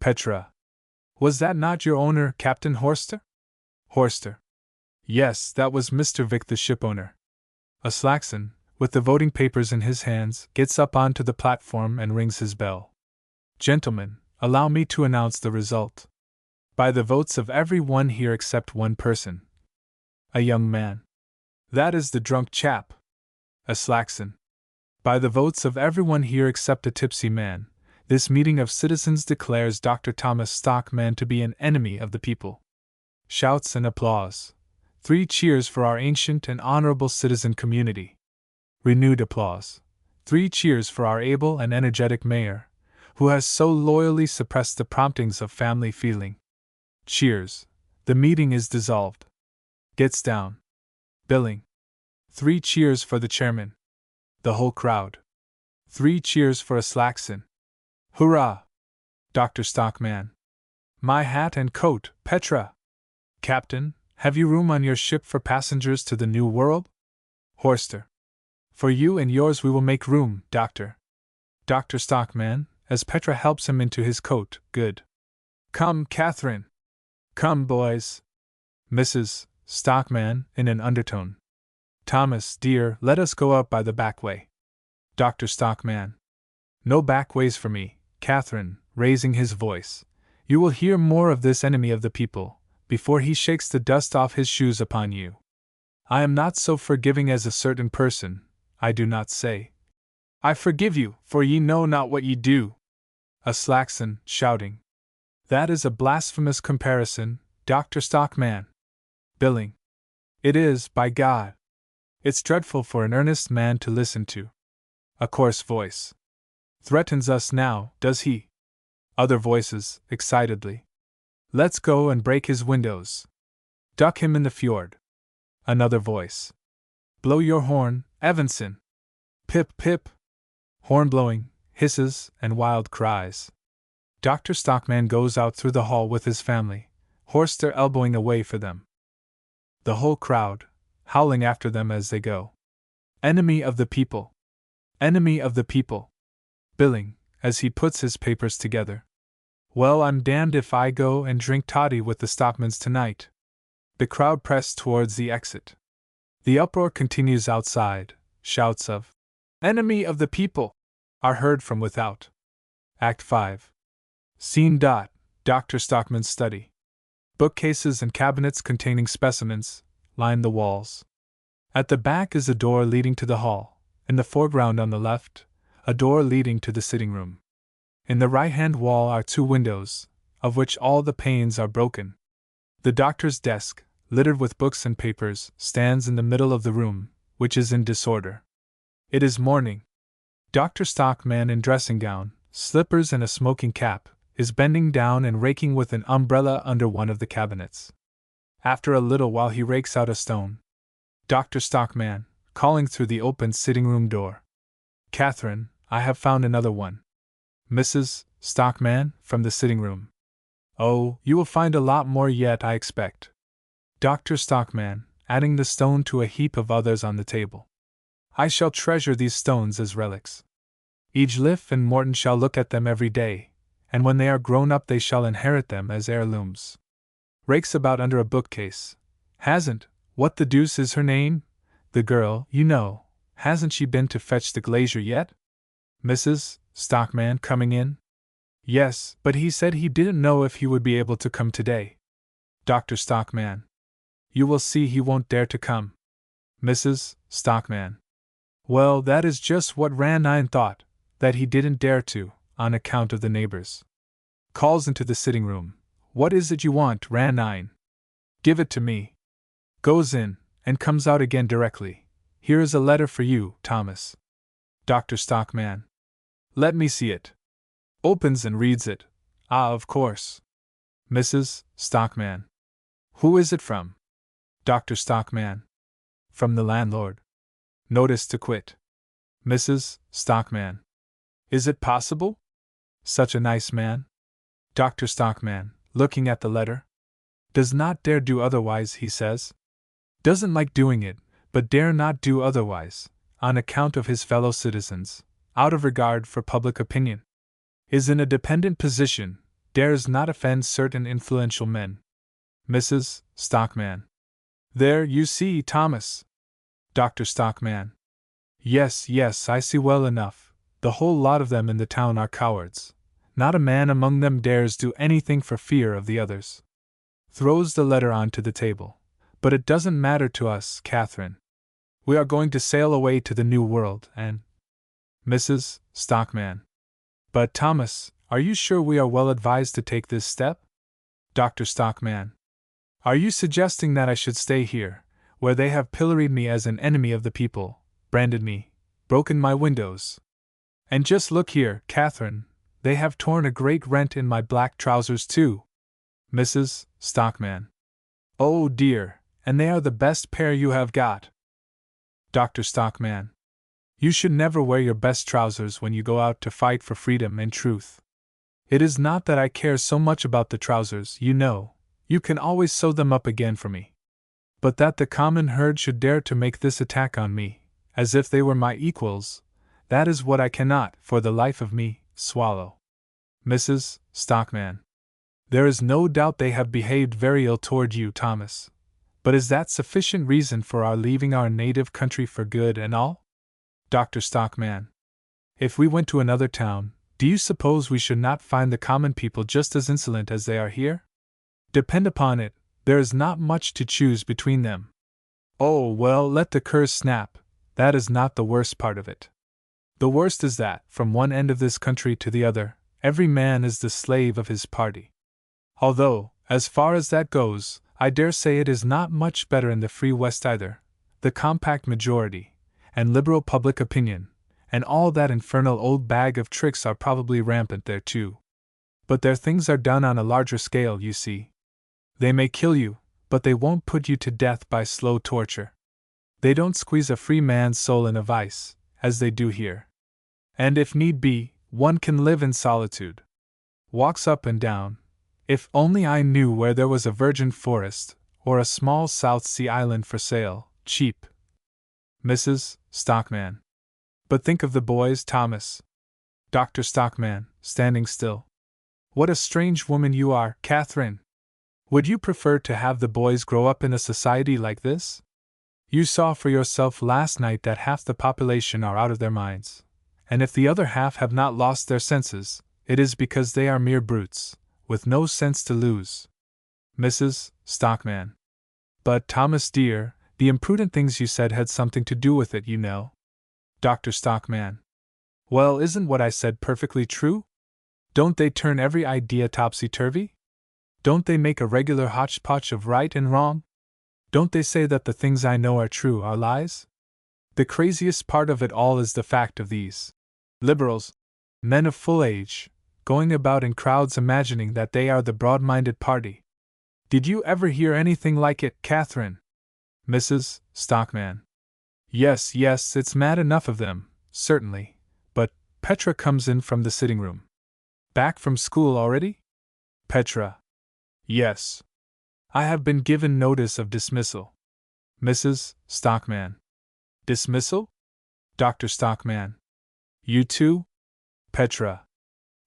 S1: Petra. Was that not your owner, Captain Horster? Horster. Yes, that was Mr. Vic, the shipowner. A Slackson, with the voting papers in his hands, gets up onto the platform and rings his bell. Gentlemen, allow me to announce the result. By the votes of every one here except one person. A young man. That is the drunk chap. A Slackson. By the votes of everyone here except a tipsy man, this meeting of citizens declares Dr. Thomas Stockman to be an enemy of the people. Shouts and applause. 3 cheers for our ancient and honorable citizen community. Renewed applause. 3 cheers for our able and energetic mayor, who has so loyally suppressed the promptings of family feeling. Cheers. The meeting is dissolved. Gets down. Billing. 3 cheers for the chairman. The whole crowd. 3 cheers for a Slackson. Hurrah! Dr. Stockman. My hat and coat, Petra. Captain, have you room on your ship for passengers to the New World? Horster. For you and yours we will make room, Doctor. Dr. Stockman, as Petra helps him into his coat, good. Come, Catherine. Come, boys. Mrs. Stockman, in an undertone. Thomas, dear, let us go up by the back way. Dr. Stockman. No back ways for me, Catherine, raising his voice. You will hear more of this enemy of the people, before he shakes the dust off his shoes upon you. I am not so forgiving as a certain person, I do not say. I forgive you, for ye know not what ye do. A Slackson, shouting. That is a blasphemous comparison, Dr. Stockman. Billing. It is, by God. It's dreadful for an earnest man to listen to. A coarse voice. Threatens us now, does he? Other voices, excitedly. Let's go and break his windows. Duck him in the fjord. Another voice. Blow your horn, Evanson. Pip, pip. Horn blowing, hisses, and wild cries. Dr. Stockman goes out through the hall with his family, Horster elbowing a way for them. The whole crowd, howling after them as they go. Enemy of the people. Enemy of the people. Billing, as he puts his papers together. Well, I'm damned if I go and drink toddy with the Stockmans tonight. The crowd press towards the exit. The uproar continues outside. Shouts of "Enemy of the people!" are heard from without. Act 5. Scene. Dr. Stockman's study. Bookcases and cabinets containing specimens line the walls. At the back is a door leading to the hall. In the foreground on the left, a door leading to the sitting room. In the right-hand wall are 2 windows, of which all the panes are broken. The doctor's desk, littered with books and papers, stands in the middle of the room, which is in disorder. It is morning. Dr. Stockman in dressing gown, slippers and a smoking cap, is bending down and raking with an umbrella under one of the cabinets. After a little while he rakes out a stone. Dr. Stockman, calling through the open sitting-room door. Catherine, I have found another one. Mrs. Stockman, from the sitting-room. Oh, you will find a lot more yet, I expect. Dr. Stockman, adding the stone to a heap of others on the table. I shall treasure these stones as relics. Edgeliffe and Morton shall look at them every day, and when they are grown up they shall inherit them as heirlooms. Rakes about under a bookcase. What the deuce is her name? The girl, you know, hasn't she been to fetch the glazier yet? Mrs. Stockman coming in? Yes, but he said he didn't know if he would be able to come today. Dr. Stockman. You will see he won't dare to come. Mrs. Stockman. Well, that is just what Ranine thought, that he didn't dare to, on account of the neighbors. Calls into the sitting room. What is it you want, Ranine? Give it to me. Goes in, and comes out again directly. Here is a letter for you, Thomas. Dr. Stockman. Let me see it. Opens and reads it. Ah, of course. Mrs. Stockman. Who is it from? Dr. Stockman. From the landlord. Notice to quit. Mrs. Stockman. Is it possible? Such a nice man. Dr. Stockman, looking at the letter. Does not dare do otherwise, he says. Doesn't like doing it, but dare not do otherwise, on account of his fellow citizens, out of regard for public opinion. Is in a dependent position, dares not offend certain influential men. Mrs. Stockman. There, you see, Thomas. Dr. Stockman. Yes, I see well enough. The whole lot of them in the town are cowards. Not a man among them dares do anything for fear of the others. Throws the letter onto the table. But it doesn't matter to us, Catherine. We are going to sail away to the New World, and… Mrs. Stockman. But, Thomas, are you sure we are well advised to take this step? Dr. Stockman. Are you suggesting that I should stay here, where they have pilloried me as an enemy of the people, branded me, broken my windows? And just look here, Catherine, they have torn a great rent in my black trousers too. Mrs. Stockman. Oh dear, and they are the best pair you have got. Dr. Stockman. You should never wear your best trousers when you go out to fight for freedom and truth. It is not that I care so much about the trousers, you know. You can always sew them up again for me. But that the common herd should dare to make this attack on me, as if they were my equals, that is what I cannot, for the life of me, swallow. Mrs. Stockman. There is no doubt they have behaved very ill toward you, Thomas. But is that sufficient reason for our leaving our native country for good and all? Dr. Stockman. If we went to another town, do you suppose we should not find the common people just as insolent as they are here? Depend upon it, there is not much to choose between them. Oh, well, let the curs snap, that is not the worst part of it. The worst is that, from one end of this country to the other, every man is the slave of his party. Although, as far as that goes, I dare say it is not much better in the free West either. The compact majority, and liberal public opinion, and all that infernal old bag of tricks are probably rampant there too. But their things are done on a larger scale, you see. They may kill you, but they won't put you to death by slow torture. They don't squeeze a free man's soul in a vice, as they do here. And if need be, one can live in solitude. Walks up and down. If only I knew where there was a virgin forest, or a small South Sea island for sale, cheap. Mrs. Stockman. But think of the boys, Thomas. Dr. Stockman, standing still. What a strange woman you are, Catherine! Would you prefer to have the boys grow up in a society like this? You saw for yourself last night that half the population are out of their minds, and if the other half have not lost their senses, it is because they are mere brutes, with no sense to lose. Mrs. Stockman. But, Thomas dear, the imprudent things you said had something to do with it, you know. Dr. Stockman. Well, isn't what I said perfectly true? Don't they turn every idea topsy-turvy? Don't they make a regular hodgepodge of right and wrong? Don't they say that the things I know are true are lies? The craziest part of it all is the fact of these liberals, men of full age, going about in crowds imagining that they are the broad-minded party. Did you ever hear anything like it, Catherine? Mrs. Stockman. Yes, it's mad enough of them, certainly, but Petra comes in from the sitting room. Back from school already? Petra. Yes. I have been given notice of dismissal. Mrs. Stockman. Dismissal? Dr. Stockman. You too? Petra.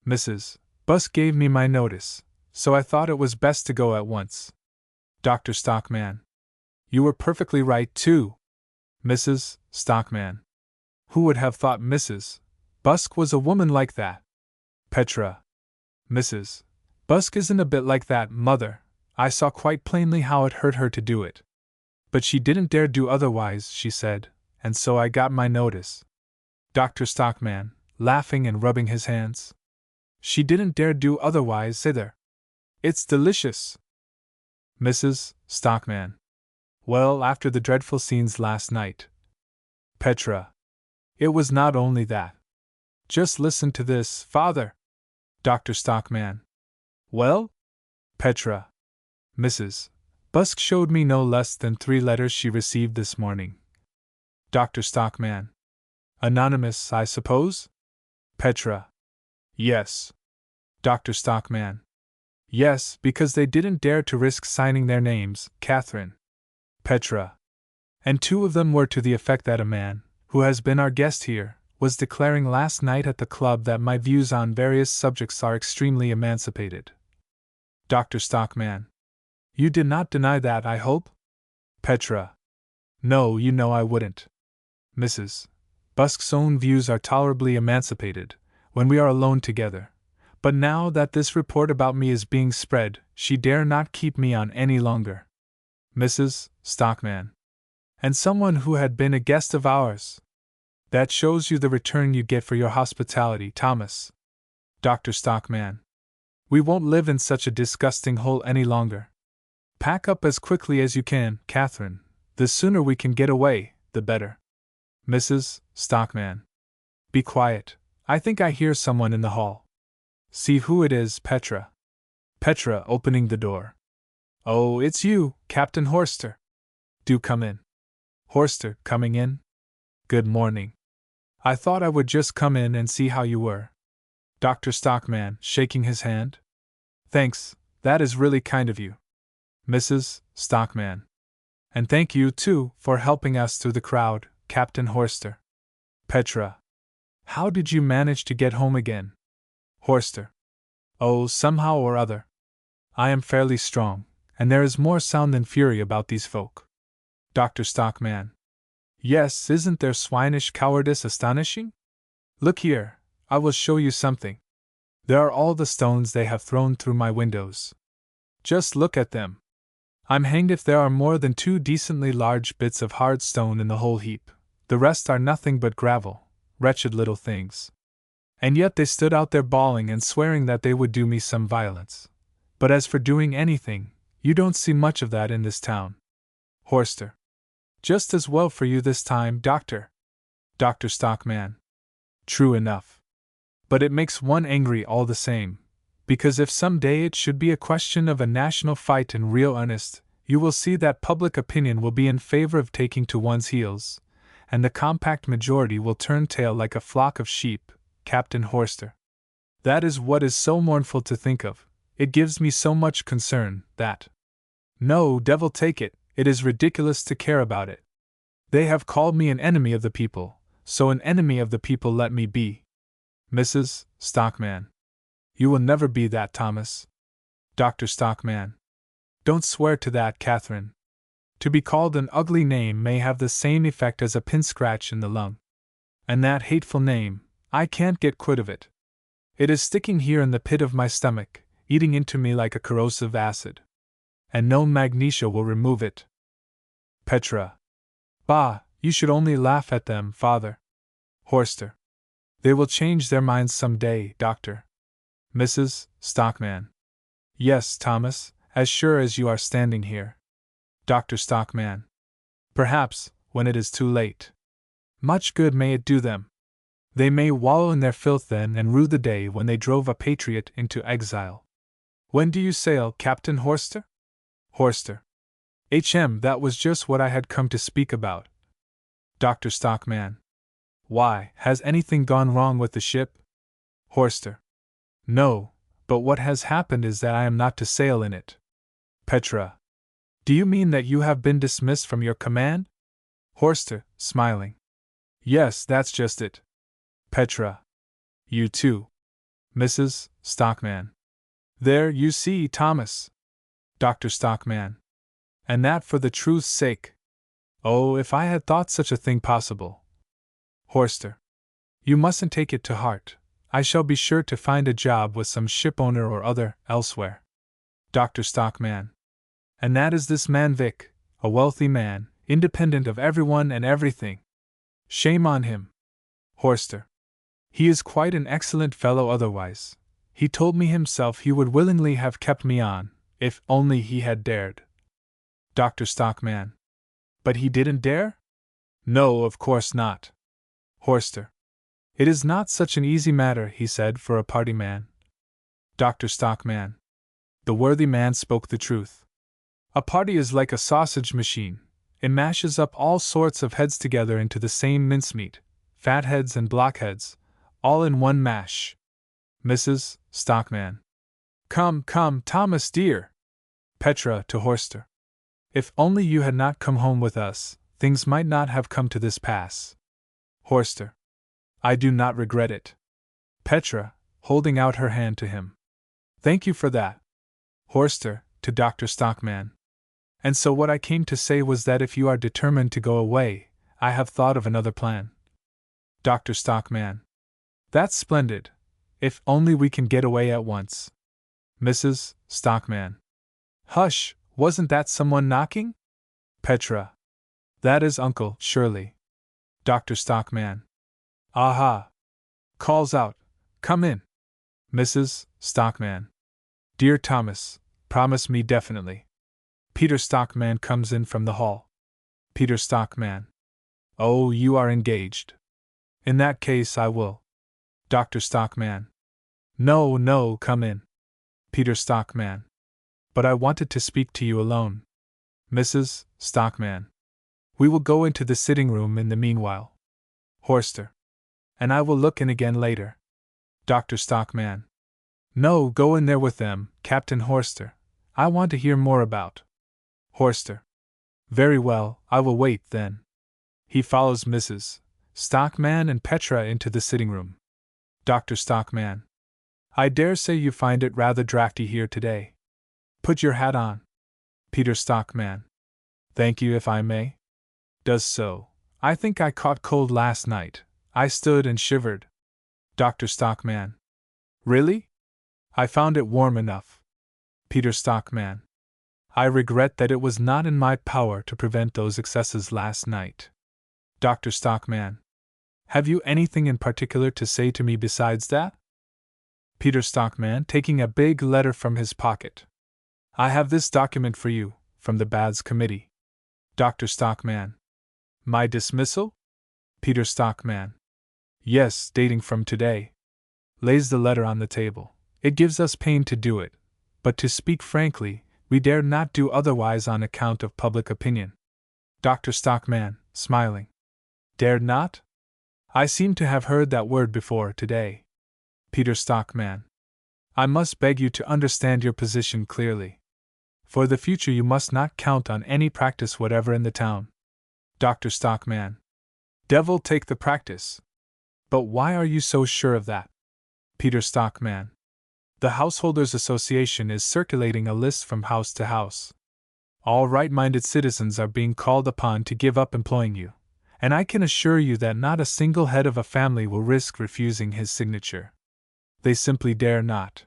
S1: Mrs. Busk gave me my notice, so I thought it was best to go at once. Dr. Stockman. You were perfectly right, too. Mrs. Stockman. Who would have thought Mrs. Busk was a woman like that? Petra. Mrs. Busk isn't a bit like that, Mother. I saw quite plainly how it hurt her to do it. But she didn't dare do otherwise, she said, and so I got my notice. Dr. Stockman, laughing and rubbing his hands. She didn't dare do otherwise either. It's delicious. Mrs. Stockman. Well, after the dreadful scenes last night. Petra. It was not only that. Just listen to this, Father. Dr. Stockman. Well? Petra. Mrs. Busk showed me no less than 3 letters she received this morning. Dr. Stockman. Anonymous, I suppose? Petra. Yes. Dr. Stockman. Yes, because they didn't dare to risk signing their names, Catherine. Petra. And 2 of them were to the effect that a man, who has been our guest here, was declaring last night at the club that my views on various subjects are extremely emancipated. Dr. Stockman. You did not deny that, I hope? Petra. No, you know I wouldn't. Mrs. Busk's own views are tolerably emancipated, when we are alone together, but now that this report about me is being spread, she dare not keep me on any longer. Mrs. Stockman. And someone who had been a guest of ours. That shows you the return you get for your hospitality, Thomas. Dr. Stockman. We won't live in such a disgusting hole any longer. Pack up as quickly as you can, Catherine. The sooner we can get away, the better. Mrs. Stockman. Be quiet. I think I hear someone in the hall. See who it is, Petra. Petra opening the door. Oh, it's you, Captain Horster. Do come in. Horster coming in. Good morning. I thought I would just come in and see how you were. Dr. Stockman, shaking his hand. Thanks, that is really kind of you. Mrs. Stockman. And thank you, too, for helping us through the crowd, Captain Horster. Petra. How did you manage to get home again? Horster. Oh, somehow or other. I am fairly strong, and there is more sound than fury about these folk. Dr. Stockman. Yes, isn't their swinish cowardice astonishing? Look here, I will show you something. There are all the stones they have thrown through my windows. Just look at them. I'm hanged if there are more than 2 decently large bits of hard stone in the whole heap. The rest are nothing but gravel, wretched little things. And yet they stood out there bawling and swearing that they would do me some violence. But as for doing anything, you don't see much of that in this town. Horster. Just as well for you this time, Doctor. Dr. Stockman. True enough. But it makes one angry all the same, because if some day it should be a question of a national fight in real earnest, you will see that public opinion will be in favor of taking to one's heels, and the compact majority will turn tail like a flock of sheep, Captain Horster. That is what is so mournful to think of. It gives me so much concern, that. No, devil take it, it is ridiculous to care about it. They have called me an enemy of the people, so an enemy of the people let me be. Mrs. Stockman. You will never be that, Thomas. Dr. Stockman. Don't swear to that, Catherine. To be called an ugly name may have the same effect as a pin scratch in the lung. And that hateful name, I can't get quit of it. It is sticking here in the pit of my stomach, eating into me like a corrosive acid. And no magnesia will remove it. Petra. Bah, you should only laugh at them, Father. Horster. They will change their minds some day, Doctor. Mrs. Stockman. Yes, Thomas, as sure as you are standing here. Dr. Stockman. Perhaps, when it is too late. Much good may it do them. They may wallow in their filth then and rue the day when they drove a patriot into exile. When do you sail, Captain Horster? Horster. That was just what I had come to speak about. Dr. Stockman. Why, has anything gone wrong with the ship? Horster. No, but what has happened is that I am not to sail in it. Petra. Do you mean that you have been dismissed from your command? Horster, smiling. Yes, that's just it. Petra. You too. Mrs. Stockman. There, you see, Thomas. Dr. Stockman. And that for the truth's sake. Oh, if I had thought such a thing possible. Horster. You mustn't take it to heart. I shall be sure to find a job with some shipowner or other, elsewhere. Dr. Stockman. And that is this man Vic, a wealthy man, independent of everyone and everything. Shame on him. Horster. He is quite an excellent fellow otherwise. He told me himself he would willingly have kept me on, if only he had dared. Dr. Stockman. But he didn't dare? No, of course not. Horster. It is not such an easy matter, he said, for a party man. Dr. Stockman. The worthy man spoke the truth. A party is like a sausage machine. It mashes up all sorts of heads together into the same mincemeat, fatheads and blockheads, all in one mash. Mrs. Stockman. Come, come, Thomas dear. Petra to Horster. If only you had not come home with us, things might not have come to this pass. Horster. I do not regret it. Petra, holding out her hand to him. Thank you for that. Horster, to Dr. Stockman. And so what I came to say was that if you are determined to go away, I have thought of another plan. Dr. Stockman. That's splendid. If only we can get away at once. Mrs. Stockman. Hush, wasn't that someone knocking? Petra. That is Uncle, surely. Dr. Stockman. Aha! Calls out, come in. Mrs. Stockman. Dear Thomas, promise me definitely. Peter Stockman comes in from the hall. Peter Stockman. Oh, you are engaged. In that case I will. Dr. Stockman. No, no, come in. Peter Stockman. But I wanted to speak to you alone. Mrs. Stockman. We will go into the sitting room in the meanwhile. Horster. And I will look in again later. Dr. Stockman. No, go in there with them, Captain Horster. I want to hear more about. Horster. Very well, I will wait then. He follows Mrs. Stockman and Petra into the sitting room. Dr. Stockman. I dare say you find it rather draughty here today. Put your hat on. Peter Stockman. Thank you if I may. Does so. I think I caught cold last night. I stood and shivered. Dr. Stockman. Really? I found it warm enough. Peter Stockman. I regret that it was not in my power to prevent those excesses last night. Dr. Stockman. Have you anything in particular to say to me besides that? Peter Stockman, taking a big letter from his pocket. I have this document for you, from the Baths Committee. Dr. Stockman. My dismissal? Peter Stockman. Yes, dating from today. Lays the letter on the table. It gives us pain to do it, but to speak frankly, we dare not do otherwise on account of public opinion. Dr. Stockman, smiling. Dared not? I seem to have heard that word before today. Peter Stockman. I must beg you to understand your position clearly. For the future you must not count on any practice whatever in the town. Dr. Stockman. Devil take the practice. But why are you so sure of that? Peter Stockman. The Householders' Association is circulating a list from house to house. All right-minded citizens are being called upon to give up employing you, and I can assure you that not a single head of a family will risk refusing his signature. They simply dare not.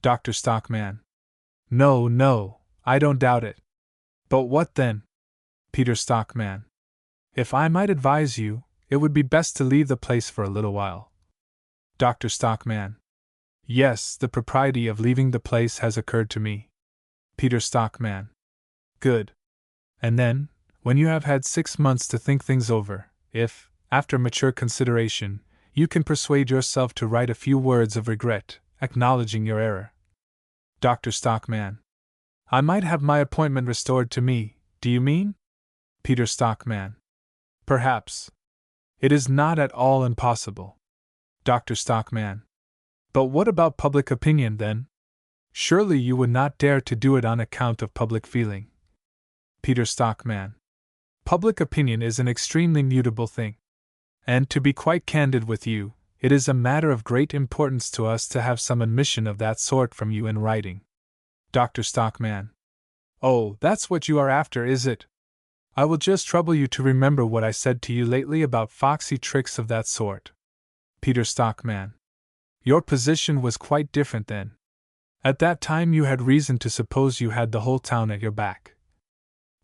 S1: Dr. Stockman. No, no, I don't doubt it. But what then? Peter Stockman. If I might advise you, it would be best to leave the place for a little while. Dr. Stockman. Yes, the propriety of leaving the place has occurred to me. Peter Stockman. Good. And then, when you have had 6 months to think things over, if, after mature consideration, you can persuade yourself to write a few words of regret, acknowledging your error. Dr. Stockman. I might have my appointment restored to me, do you mean? Peter Stockman. Perhaps. It is not at all impossible. Dr. Stockman. But what about public opinion, then? Surely you would not dare to do it on account of public feeling. Peter Stockman. Public opinion is an extremely mutable thing. And to be quite candid with you, it is a matter of great importance to us to have some admission of that sort from you in writing. Dr. Stockman. Oh, that's what you are after, is it? I will just trouble you to remember what I said to you lately about foxy tricks of that sort. Peter Stockman. Your position was quite different then. At that time you had reason to suppose you had the whole town at your back.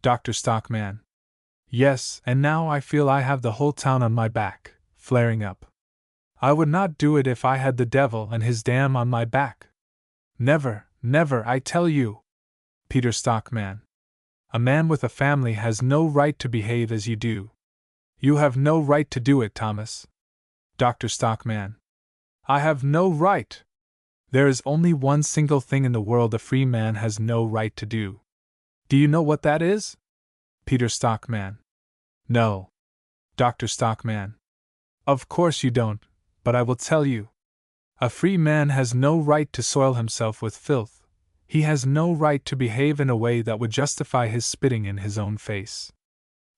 S1: Dr. Stockman. Yes, and now I feel I have the whole town on my back, flaring up. I would not do it if I had the devil and his dam on my back. Never, never, I tell you. Peter Stockman. A man with a family has no right to behave as you do. You have no right to do it, Thomas. Dr. Stockman. I have no right. There is only one single thing in the world a free man has no right to do. Do you know what that is? Peter Stockman. No. Dr. Stockman. Of course you don't, but I will tell you. A free man has no right to soil himself with filth. He has no right to behave in a way that would justify his spitting in his own face.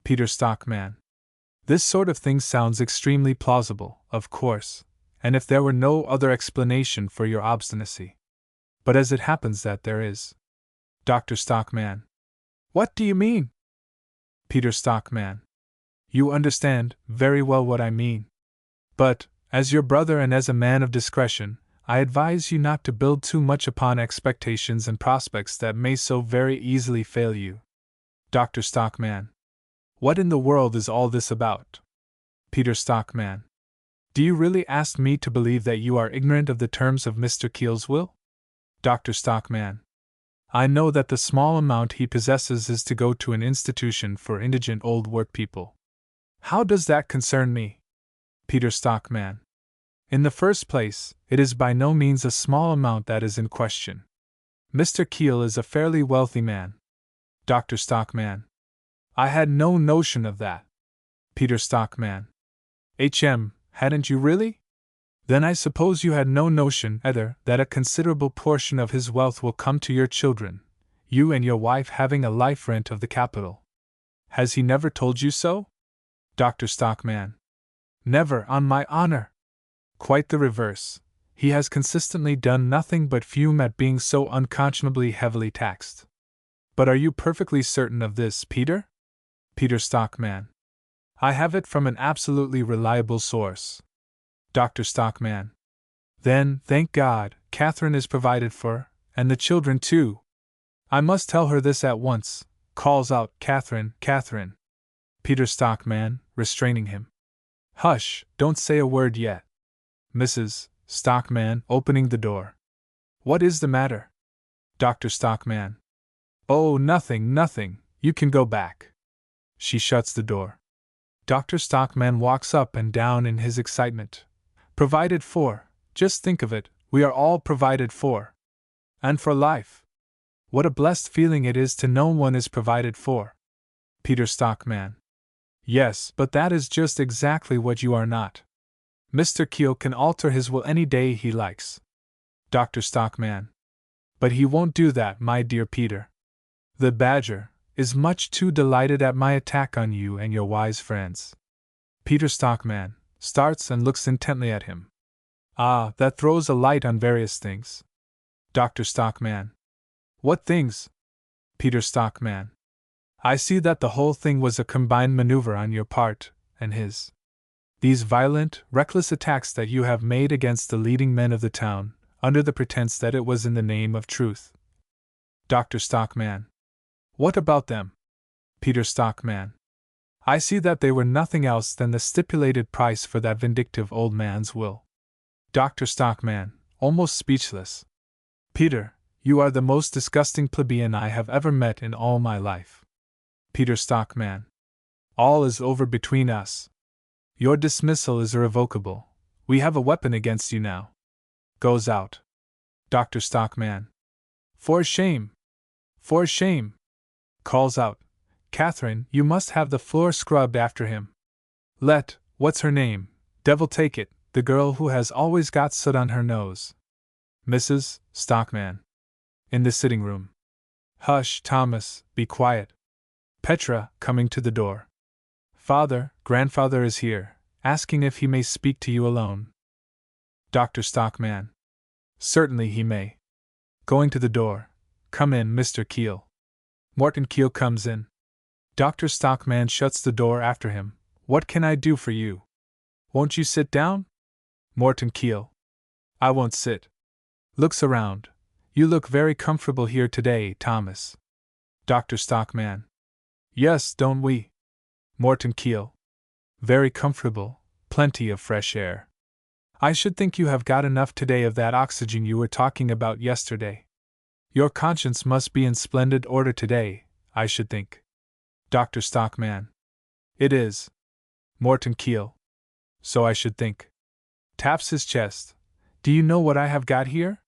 S1: Peter Stockman. This sort of thing sounds extremely plausible, of course, and if there were no other explanation for your obstinacy. But as it happens that there is. Dr. Stockman. What do you mean? Peter Stockman. You understand very well what I mean. But, as your brother and as a man of discretion, I advise you not to build too much upon expectations and prospects that may so very easily fail you. Dr. Stockman. What in the world is all this about? Peter Stockman. Do you really ask me to believe that you are ignorant of the terms of Mr. Keel's will? Dr. Stockman. I know that the small amount he possesses is to go to an institution for indigent old workpeople. How does that concern me? Peter Stockman. In the first place, it is by no means a small amount that is in question. Mr. Keel is a fairly wealthy man. Dr. Stockman. I had no notion of that. Peter Stockman. Hadn't you really? Then I suppose you had no notion, either, that a considerable portion of his wealth will come to your children, you and your wife having a life rent of the capital. Has he never told you so? Dr. Stockman. Never, on my honor. Quite the reverse. He has consistently done nothing but fume at being so unconscionably heavily taxed. But are you perfectly certain of this, Peter? Peter Stockman. I have it from an absolutely reliable source. Dr. Stockman. Then, thank God, Catherine is provided for, and the children too. I must tell her this at once, calls out Catherine, Catherine. Peter Stockman, restraining him. Hush, don't say a word yet. Mrs. Stockman, opening the door. What is the matter? Dr. Stockman. Oh, nothing, nothing, you can go back. She shuts the door. Dr. Stockman walks up and down in his excitement. Provided for, just think of it, we are all provided for. And for life. What a blessed feeling it is to know one is provided for. Peter Stockman. Yes, but that is just exactly what you are not. Mr. Keel can alter his will any day he likes. Dr. Stockman. But he won't do that, my dear Peter. The Badger is much too delighted at my attack on you and your wise friends. Peter Stockman starts and looks intently at him. Ah, that throws a light on various things. Dr. Stockman. What things? Peter Stockman. I see that the whole thing was a combined maneuver on your part and his. These violent, reckless attacks that you have made against the leading men of the town, under the pretense that it was in the name of truth. Dr. Stockman. What about them? Peter Stockman. I see that they were nothing else than the stipulated price for that vindictive old man's will. Dr. Stockman, almost speechless. Peter, you are the most disgusting plebeian I have ever met in all my life. Peter Stockman. All is over between us. Your dismissal is irrevocable. We have a weapon against you now. Goes out. Dr. Stockman. For shame! For shame! Calls out. Catherine, you must have the floor scrubbed after him. What's her name? Devil take it, the girl who has always got soot on her nose. Mrs. Stockman. In the sitting room. Hush, Thomas, be quiet. Petra, coming to the door. Grandfather is here, asking if he may speak to you alone. Dr. Stockman. Certainly he may. Going to the door. Come in, Mr. Keel. Morton Keel comes in. Dr. Stockman shuts the door after him. What can I do for you? Won't you sit down? Morton Keel. I won't sit. Looks around. You look very comfortable here today, Thomas. Dr. Stockman. Yes, don't we? Morton Keel. Very comfortable, plenty of fresh air. I should think you have got enough today of that oxygen you were talking about yesterday. Your conscience must be in splendid order today, I should think. Dr. Stockman. It is. Morton Keel. So I should think. Taps his chest. Do you know what I have got here?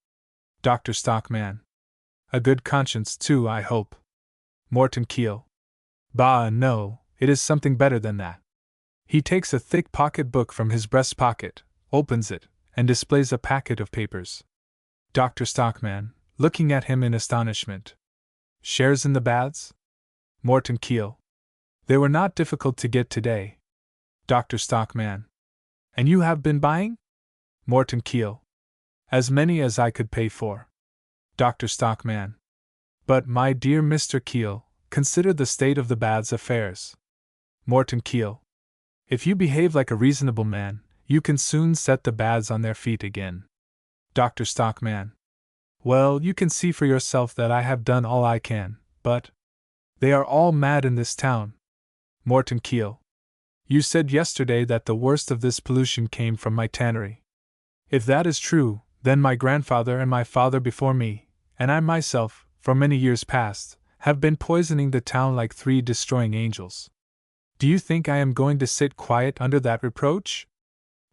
S1: Dr. Stockman. A good conscience, too, I hope. Morton Keel. Bah, no, it is something better than that. He takes a thick pocket book from his breast pocket, opens it, and displays a packet of papers. Dr. Stockman, looking at him in astonishment. Shares in the baths? Morton Keel. They were not difficult to get today. Dr. Stockman. And you have been buying? Morton Keel. As many as I could pay for. Dr. Stockman. But, my dear Mr. Keel, consider the state of the baths affairs. Morton Keel. If you behave like a reasonable man, you can soon set the baths on their feet again. Dr. Stockman. Well, you can see for yourself that I have done all I can, but they are all mad in this town. Morton Keel. You said yesterday that the worst of this pollution came from my tannery. If that is true, then my grandfather and my father before me, and I myself, for many years past, have been poisoning the town like 3 destroying angels. Do you think I am going to sit quiet under that reproach?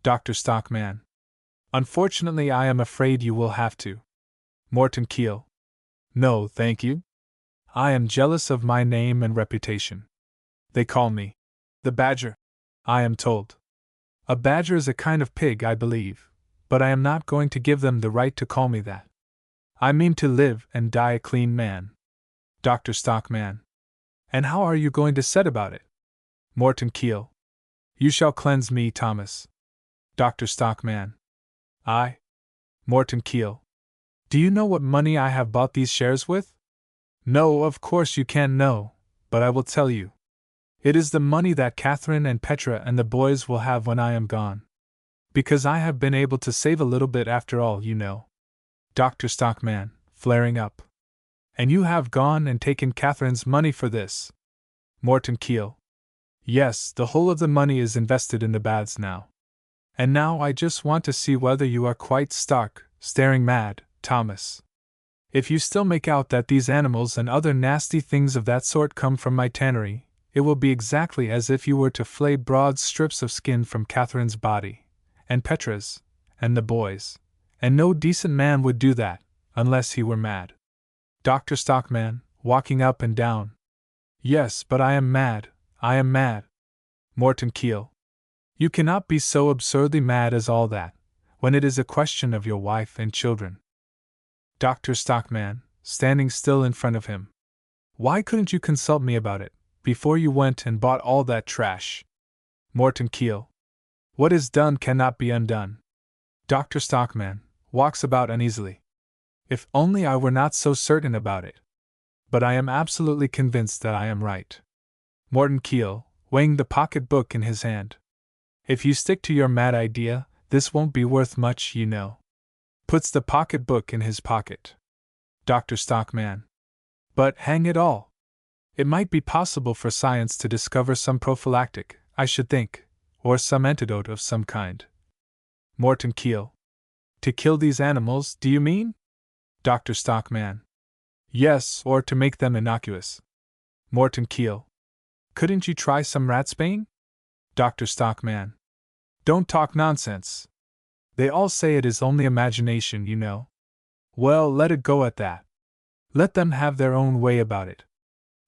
S1: Dr. Stockman. Unfortunately, I am afraid you will have to. Morton Keel. No, thank you. I am jealous of my name and reputation. They call me the Badger, I am told. A badger is a kind of pig, I believe, but I am not going to give them the right to call me that. I mean to live and die a clean man. Dr. Stockman. And how are you going to set about it? Morton Keel. You shall cleanse me, Thomas. Dr. Stockman. I? Morton Keel. Do you know what money I have bought these shares with? No, of course you can't know, but I will tell you. It is the money that Catherine and Petra and the boys will have when I am gone. Because I have been able to save a little bit after all, you know. Dr. Stockman, flaring up. And you have gone and taken Catherine's money for this? Morton Keel. Yes, the whole of the money is invested in the baths now. And now I just want to see whether you are quite stark, staring mad, Thomas. If you still make out that these animals and other nasty things of that sort come from my tannery, it will be exactly as if you were to flay broad strips of skin from Catherine's body, and Petra's, and the boys', and no decent man would do that, unless he were mad. Dr. Stockman, walking up and down. Yes, but I am mad, I am mad. Morton Keel. You cannot be so absurdly mad as all that, when it is a question of your wife and children. Dr. Stockman, standing still in front of him. Why couldn't you consult me about it, before you went and bought all that trash? Morton Keel. What is done cannot be undone. Dr. Stockman walks about uneasily. If only I were not so certain about it. But I am absolutely convinced that I am right. Morton Keel, weighing the pocket book in his hand. If you stick to your mad idea, this won't be worth much, you know. Puts the pocket book in his pocket. Dr. Stockman. But, hang it all! It might be possible for science to discover some prophylactic, I should think, or some antidote of some kind. Morton Keel. To kill these animals, do you mean? Dr. Stockman. Yes, or to make them innocuous. Morton Keel. Couldn't you try some ratsbane? Dr. Stockman. Don't talk nonsense. They all say it is only imagination, you know. Well, let it go at that. Let them have their own way about it.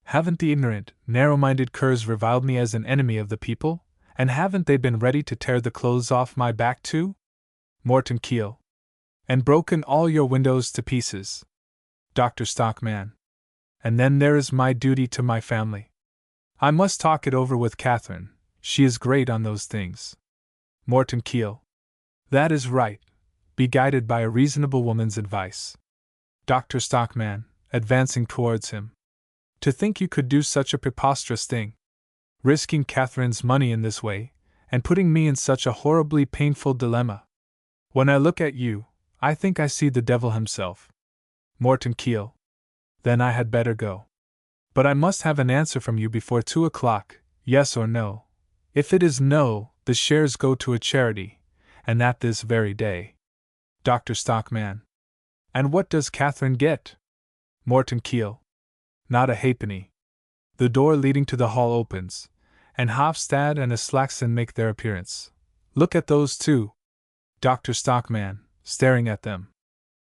S1: Haven't the ignorant, narrow-minded curs reviled me as an enemy of the people, and haven't they been ready to tear the clothes off my back too? Morton Keel. And broken all your windows to pieces. Dr. Stockman. And then there is my duty to my family. I must talk it over with Catherine. She is great on those things. Morton Keel. That is right. Be guided by a reasonable woman's advice. Dr. Stockman, advancing towards him. To think you could do such a preposterous thing. Risking Catherine's money in this way, and putting me in such a horribly painful dilemma. When I look at you, I think I see the devil himself. Morton Keel. Then I had better go. But I must have an answer from you before 2 o'clock, yes or no. If it is no, the shares go to a charity, and that this very day. Dr. Stockman. And what does Catherine get? Morton Keel. Not a halfpenny. The door leading to the hall opens, and Hofstad and Aslaxon make their appearance. Look at those two. Dr. Stockman, staring at them.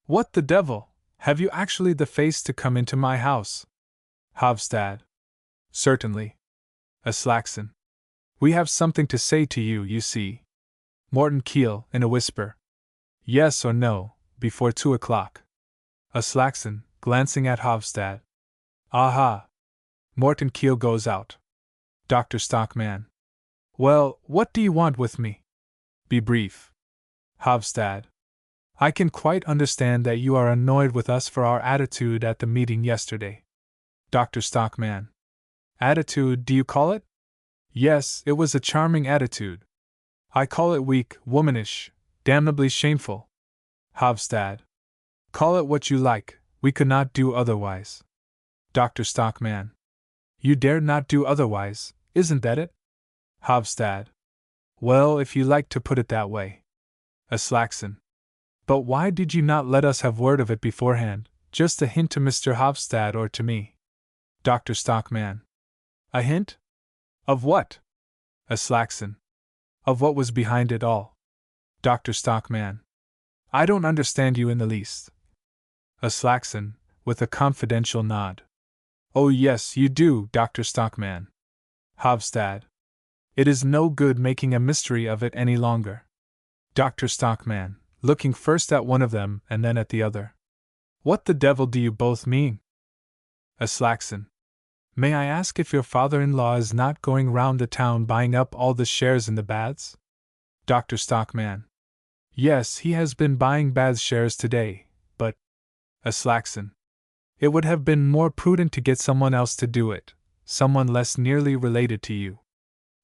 S1: What the devil? Have you actually the face to come into my house? Hofstad. Certainly. Aslaxon. We have something to say to you, you see. Morton Keel, in a whisper. Yes or no, before 2 o'clock. Aslaxon, glancing at Hofstad. Aha! Morton Keel goes out. Dr. Stockman. Well, what do you want with me? Be brief. Hofstad. I can quite understand that you are annoyed with us for our attitude at the meeting yesterday. Dr. Stockman. Attitude, do you call it? Yes, it was a charming attitude. I call it weak, womanish, damnably shameful. Hofstad. Call it what you like, we could not do otherwise. Dr. Stockman. You dared not do otherwise, isn't that it? Hofstad. Well, if you like to put it that way. Aslaxon. But why did you not let us have word of it beforehand, just a hint to Mr. Hofstad or to me? Dr. Stockman. A hint? Of what? Aslaxon. Of what was behind it all. Dr. Stockman. I don't understand you in the least. Aslaxon, with a confidential nod. Oh yes, you do, Dr. Stockman. Hofstad. It is no good making a mystery of it any longer. Dr. Stockman, looking first at one of them and then at the other. What the devil do you both mean? Aslaxon. May I ask if your father-in-law is not going round the town buying up all the shares in the baths? Dr. Stockman. Yes, he has been buying baths shares today, but… Aslaxon. It would have been more prudent to get someone else to do it, someone less nearly related to you.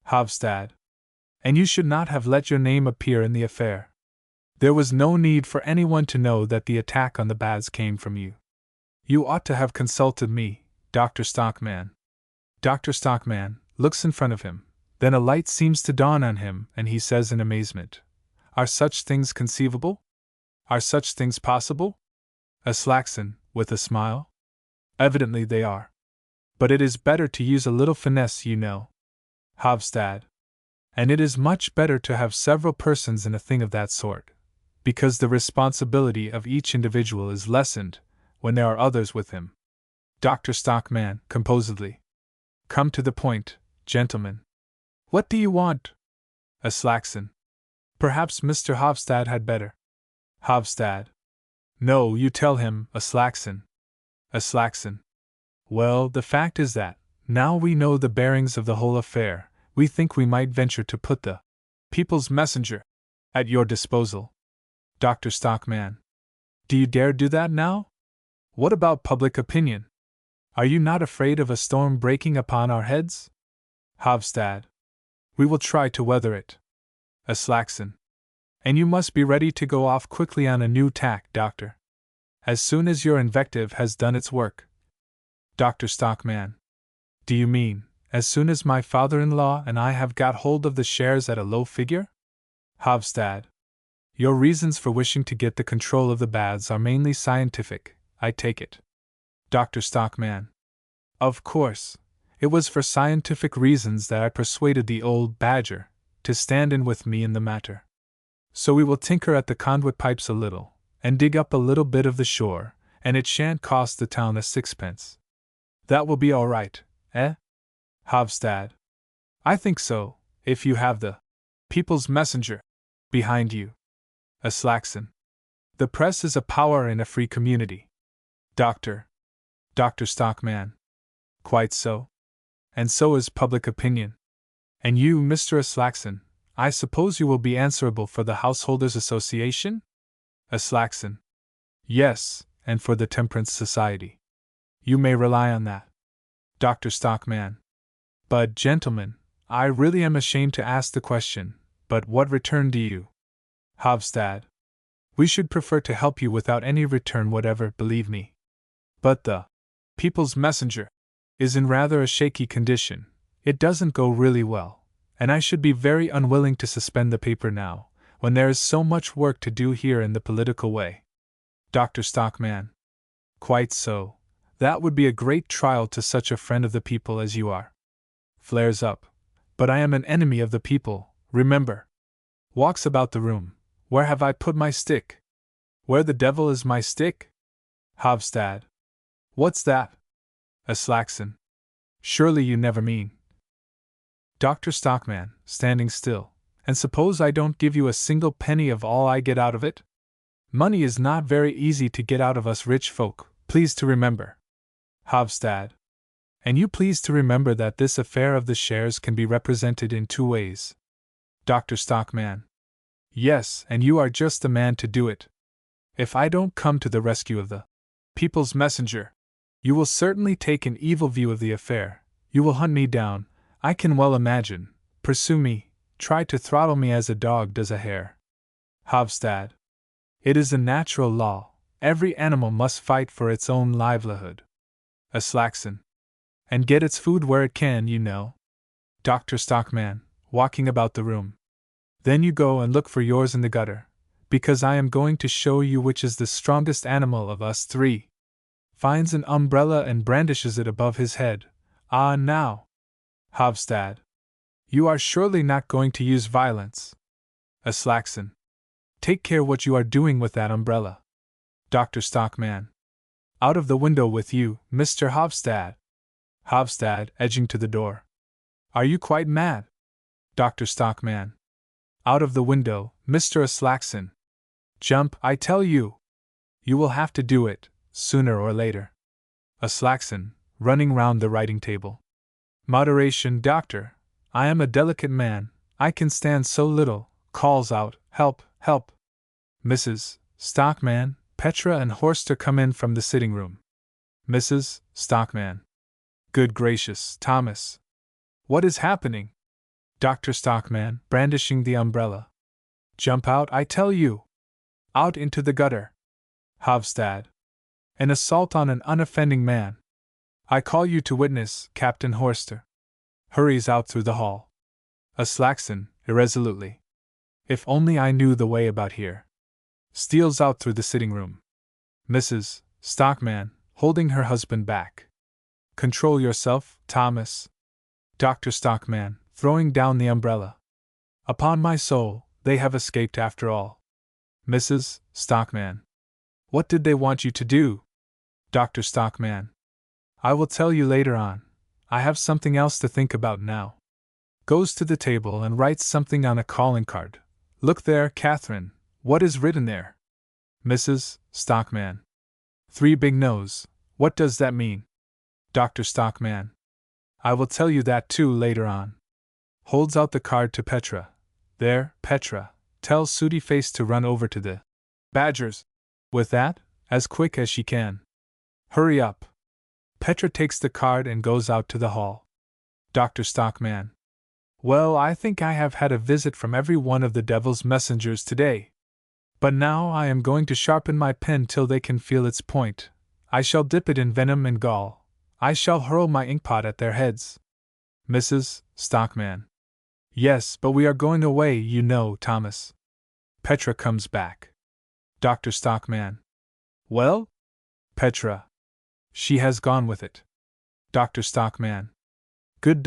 S1: Hofstad. And you should not have let your name appear in the affair. There was no need for anyone to know that the attack on the baths came from you. You ought to have consulted me, Dr. Stockman. Dr. Stockman looks in front of him, then a light seems to dawn on him, and he says in amazement, Are such things conceivable? Are such things possible? Aslaxon, with a smile. Evidently they are. But it is better to use a little finesse, you know. Hofstad. And it is much better to have several persons in a thing of that sort, because the responsibility of each individual is lessened when there are others with him. Dr. Stockman, composedly. Come to the point, gentlemen. What do you want? Aslaxon. Perhaps Mr. Hofstad had better. Hofstad. No, you tell him, Aslaxon. Aslaxon. Well, the fact is that, now we know the bearings of the whole affair, we think we might venture to put the People's Messenger at your disposal. Dr. Stockman. Do you dare do that now? What about public opinion? Are you not afraid of a storm breaking upon our heads? Hofstad. We will try to weather it. Aslaxon. And you must be ready to go off quickly on a new tack, Doctor. As soon as your invective has done its work. Dr. Stockman. Do you mean, as soon as my father-in-law and I have got hold of the shares at a low figure? Hofstad. Your reasons for wishing to get the control of the baths are mainly scientific, I take it. Dr. Stockman. Of course, it was for scientific reasons that I persuaded the old badger to stand in with me in the matter. So we will tinker at the conduit pipes a little, and dig up a little bit of the shore, and it shan't cost the town a sixpence. That will be all right, eh? Hovstad. I think so, if you have the People's Messenger behind you. Aslaxon. The press is a power in a free community. Dr. Stockman. Quite so. And so is public opinion. And you, Mr. Aslaxon, I suppose you will be answerable for the Householders' Association? Aslaxon. Yes, and for the Temperance Society. You may rely on that. Dr. Stockman. But, gentlemen, I really am ashamed to ask the question, but what return do you? Hovstad. We should prefer to help you without any return whatever, believe me. But the People's Messenger is in rather a shaky condition. It doesn't go really well, and I should be very unwilling to suspend the paper now, when there is so much work to do here in the political way. Dr. Stockman. Quite so. That would be a great trial to such a friend of the people as you are. Flares up. But I am an enemy of the people, remember. Walks about the room. Where have I put my stick? Where the devil is my stick? Hovstad. What's that? Aslaxon. Surely you never mean. Dr. Stockman, standing still. And suppose I don't give you a single penny of all I get out of it? Money is not very easy to get out of us rich folk, please to remember. Hovstad. And you please to remember that this affair of the shares can be represented in two ways. Dr. Stockman. Yes, and you are just the man to do it. If I don't come to the rescue of the People's Messenger, you will certainly take an evil view of the affair. You will hunt me down, I can well imagine, pursue me, try to throttle me as a dog does a hare. Hovstad. It is a natural law. Every animal must fight for its own livelihood. Aslaxon. And get its food where it can, you know. Dr. Stockman, walking about the room. Then you go and look for yours in the gutter, because I am going to show you which is the strongest animal of us three. Finds an umbrella and brandishes it above his head. Ah, now! Hovstad. You are surely not going to use violence. Aslaxon. Take care what you are doing with that umbrella. Dr. Stockman. Out of the window with you, Mr. Hovstad. Hovstad, edging to the door. Are you quite mad? Dr. Stockman. Out of the window, Mr. Aslaxon. Jump, I tell you. You will have to do it, sooner or later. Aslaxon, running round the writing table. Moderation, doctor. I am a delicate man, I can stand so little, calls out, help, help. Mrs. Stockman, Petra and Horster come in from the sitting room. Mrs. Stockman. Good gracious, Thomas. What is happening? Dr. Stockman, brandishing the umbrella. Jump out, I tell you. Out into the gutter. Hovstad. An assault on an unoffending man. I call you to witness, Captain Horster. Hurries out through the hall. Aslaxon, irresolutely. If only I knew the way about here. Steals out through the sitting room. Mrs. Stockman, holding her husband back. Control yourself, Thomas. Dr. Stockman, throwing down the umbrella. Upon my soul, they have escaped after all. Mrs. Stockman. What did they want you to do? Dr. Stockman. I will tell you later on. I have something else to think about now. Goes to the table and writes something on a calling card. Look there, Catherine. What is written there? Mrs. Stockman. 3 big no's. What does that mean? Dr. Stockman. I will tell you that too later on. Holds out the card to Petra. There, Petra. Tell Sooty Face to run over to the Badgers. With that, as quick as she can. Hurry up. Petra takes the card and goes out to the hall. Dr. Stockman. Well, I think I have had a visit from every one of the devil's messengers today. But now I am going to sharpen my pen till they can feel its point. I shall dip it in venom and gall. I shall hurl my inkpot at their heads. Mrs. Stockman. Yes, but we are going away, you know, Thomas. Petra comes back. Dr. Stockman. Well? Petra. She has gone with it. Dr. Stockman. Good.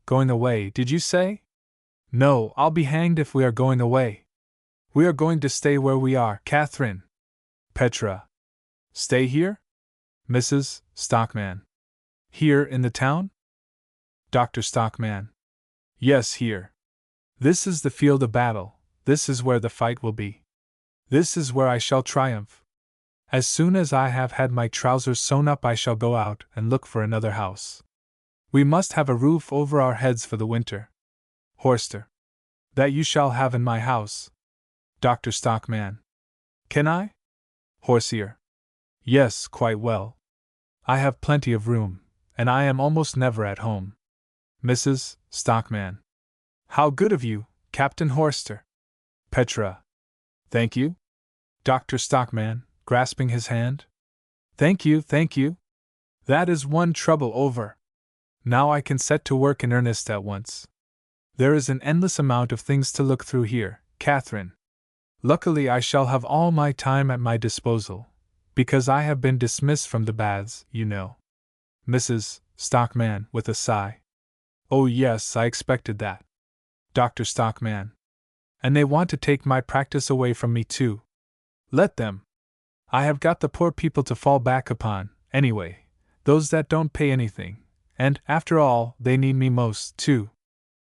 S1: Going away, did you say? No, I'll be hanged if we are going away. We are going to stay where we are, Catherine. Petra. Stay here? Mrs. Stockman. Here in the town? Dr. Stockman. Yes, here. This is the field of battle. This is where the fight will be. This is where I shall triumph. As soon as I have had my trousers sewn up, I shall go out and look for another house. We must have a roof over our heads for the winter. Horster. That you shall have in my house. Dr. Stockman. Can I? Horseer. Yes, quite well. I have plenty of room, and I am almost never at home. Mrs. Stockman. How good of you, Captain Horster. Petra. Thank you. Dr. Stockman, grasping his hand. Thank you. That is one trouble over. Now I can set to work in earnest at once. There is an endless amount of things to look through here, Catherine. Luckily I shall have all my time at my disposal, because I have been dismissed from the baths, you know. Mrs. Stockman, with a sigh. Oh yes, I expected that. Dr. Stockman. And they want to take my practice away from me too. Let them. I have got the poor people to fall back upon, anyway, those that don't pay anything, and, after all, they need me most, too.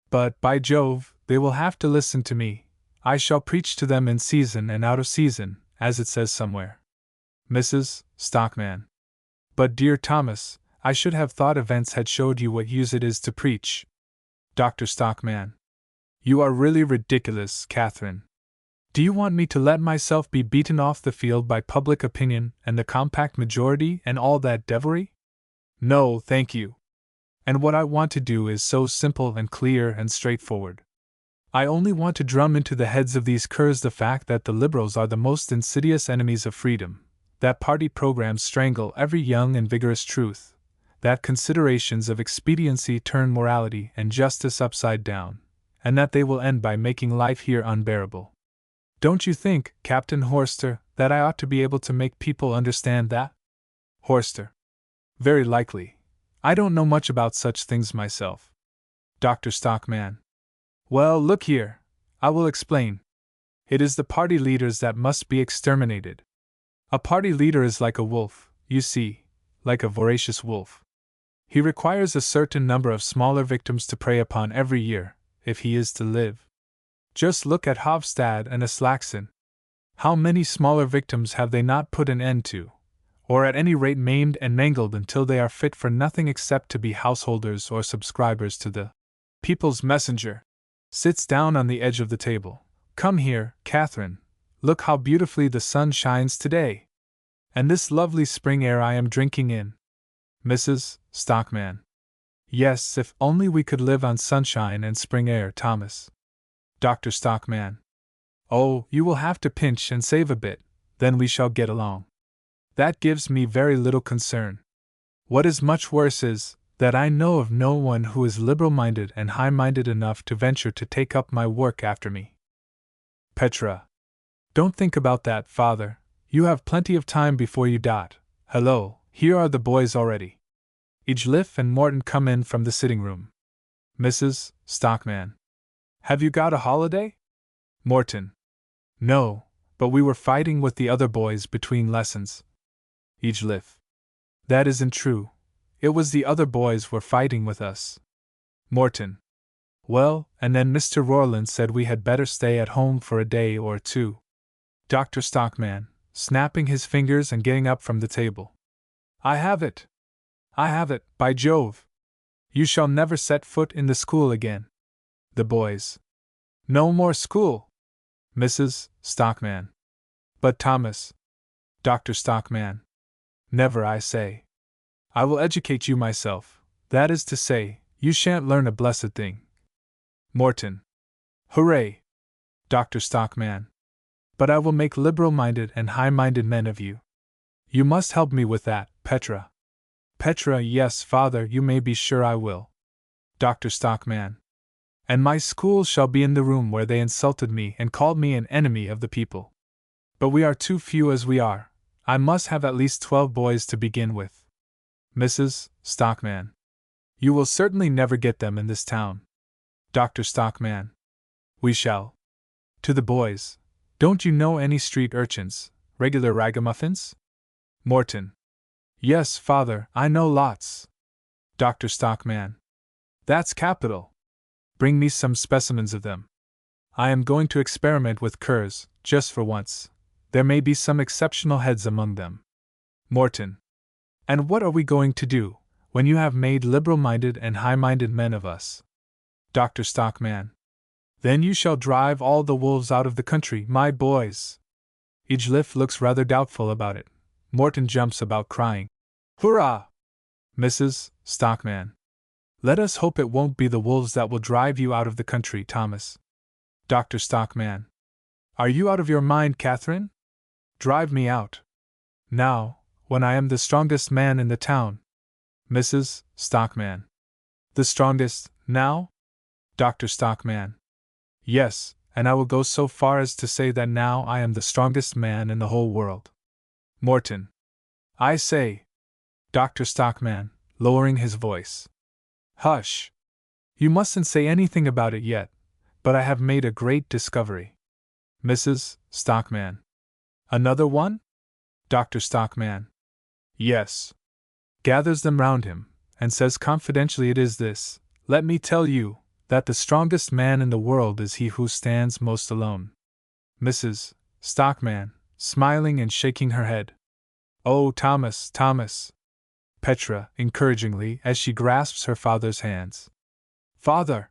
S1: But, by Jove, they will have to listen to me. I shall preach to them in season and out of season, as it says somewhere. Mrs. Stockman. But, dear Thomas, I should have thought events had showed you what use it is to preach. Dr. Stockman. You are really ridiculous, Catherine. Do you want me to let myself be beaten off the field by public opinion and the compact majority and all that devilry? No, thank you. And what I want to do is so simple and clear and straightforward. I only want to drum into the heads of these curs the fact that the liberals are the most insidious enemies of freedom, that party programs strangle every young and vigorous truth, that considerations of expediency turn morality and justice upside down, and that they will end by making life here unbearable. Don't you think, Captain Horster, that I ought to be able to make people understand that? Horster. Very likely. I don't know much about such things myself. Dr. Stockman. Well, look here. I will explain. It is the party leaders that must be exterminated. A party leader is like a wolf, you see, like a voracious wolf. He requires a certain number of smaller victims to prey upon every year, if he is to live. Just look at Hofstad and Aslaxen. How many smaller victims have they not put an end to, or at any rate maimed and mangled until they are fit for nothing except to be householders or subscribers to the People's Messenger? Sits down on the edge of the table. Come here, Catherine. Look how beautifully the sun shines today. And this lovely spring air I am drinking in. Mrs. Stockman. Yes, if only we could live on sunshine and spring air, Thomas. Dr. Stockman. Oh, you will have to pinch and save a bit, then we shall get along. That gives me very little concern. What is much worse is, that I know of no one who is liberal-minded and high-minded enough to venture to take up my work after me. Petra. Don't think about that, father. You have plenty of time before you dot. Hello, here are the boys already. Edgeliffe and Morton come in from the sitting-room. Mrs. Stockman. Have you got a holiday? Morton. No, but we were fighting with the other boys between lessons. Edgeliffe. That isn't true. It was the other boys were fighting with us. Morton. Well, and then Mr. Rorland said we had better stay at home for a day or two. Dr. Stockman, snapping his fingers and getting up from the table. I have it, by Jove! You shall never set foot in the school again. The boys. No more school. Mrs. Stockman. But Thomas. Dr. Stockman. Never, I say. I will educate you myself, that is to say, you shan't learn a blessed thing. Morton. Hooray! Dr. Stockman. But I will make liberal-minded and high-minded men of you. You must help me with that, Petra. Petra, yes, father, you may be sure I will. Dr. Stockman. And my school shall be in the room where they insulted me and called me an enemy of the people. But we are too few as we are. I must have at least 12 boys to begin with. Mrs. Stockman. You will certainly never get them in this town. Dr. Stockman. We shall. To the boys. Don't you know any street urchins, regular ragamuffins? Morton. Yes, father, I know lots. Dr. Stockman. That's capital. Bring me some specimens of them. I am going to experiment with curs, just for once. There may be some exceptional heads among them. Morton. And what are we going to do, when you have made liberal-minded and high-minded men of us? Dr. Stockman. Then you shall drive all the wolves out of the country, my boys. Edgeliff looks rather doubtful about it. Morton jumps about crying, Hurrah! Mrs. Stockman. Let us hope it won't be the wolves that will drive you out of the country, Thomas. Dr. Stockman. Are you out of your mind, Catherine? Drive me out. Now, when I am the strongest man in the town. Mrs. Stockman. The strongest, now? Dr. Stockman. Yes, and I will go so far as to say that now I am the strongest man in the whole world. Morton. I say. Dr. Stockman, lowering his voice. Hush! You mustn't say anything about it yet, but I have made a great discovery. Mrs. Stockman. Another one? Dr. Stockman. Yes. Gathers them round him, and says confidentially, it is this, let me tell you, that the strongest man in the world is he who stands most alone. Mrs. Stockman, smiling and shaking her head. Oh, Thomas, Thomas! Petra, encouragingly, as she grasps her father's hands. Father!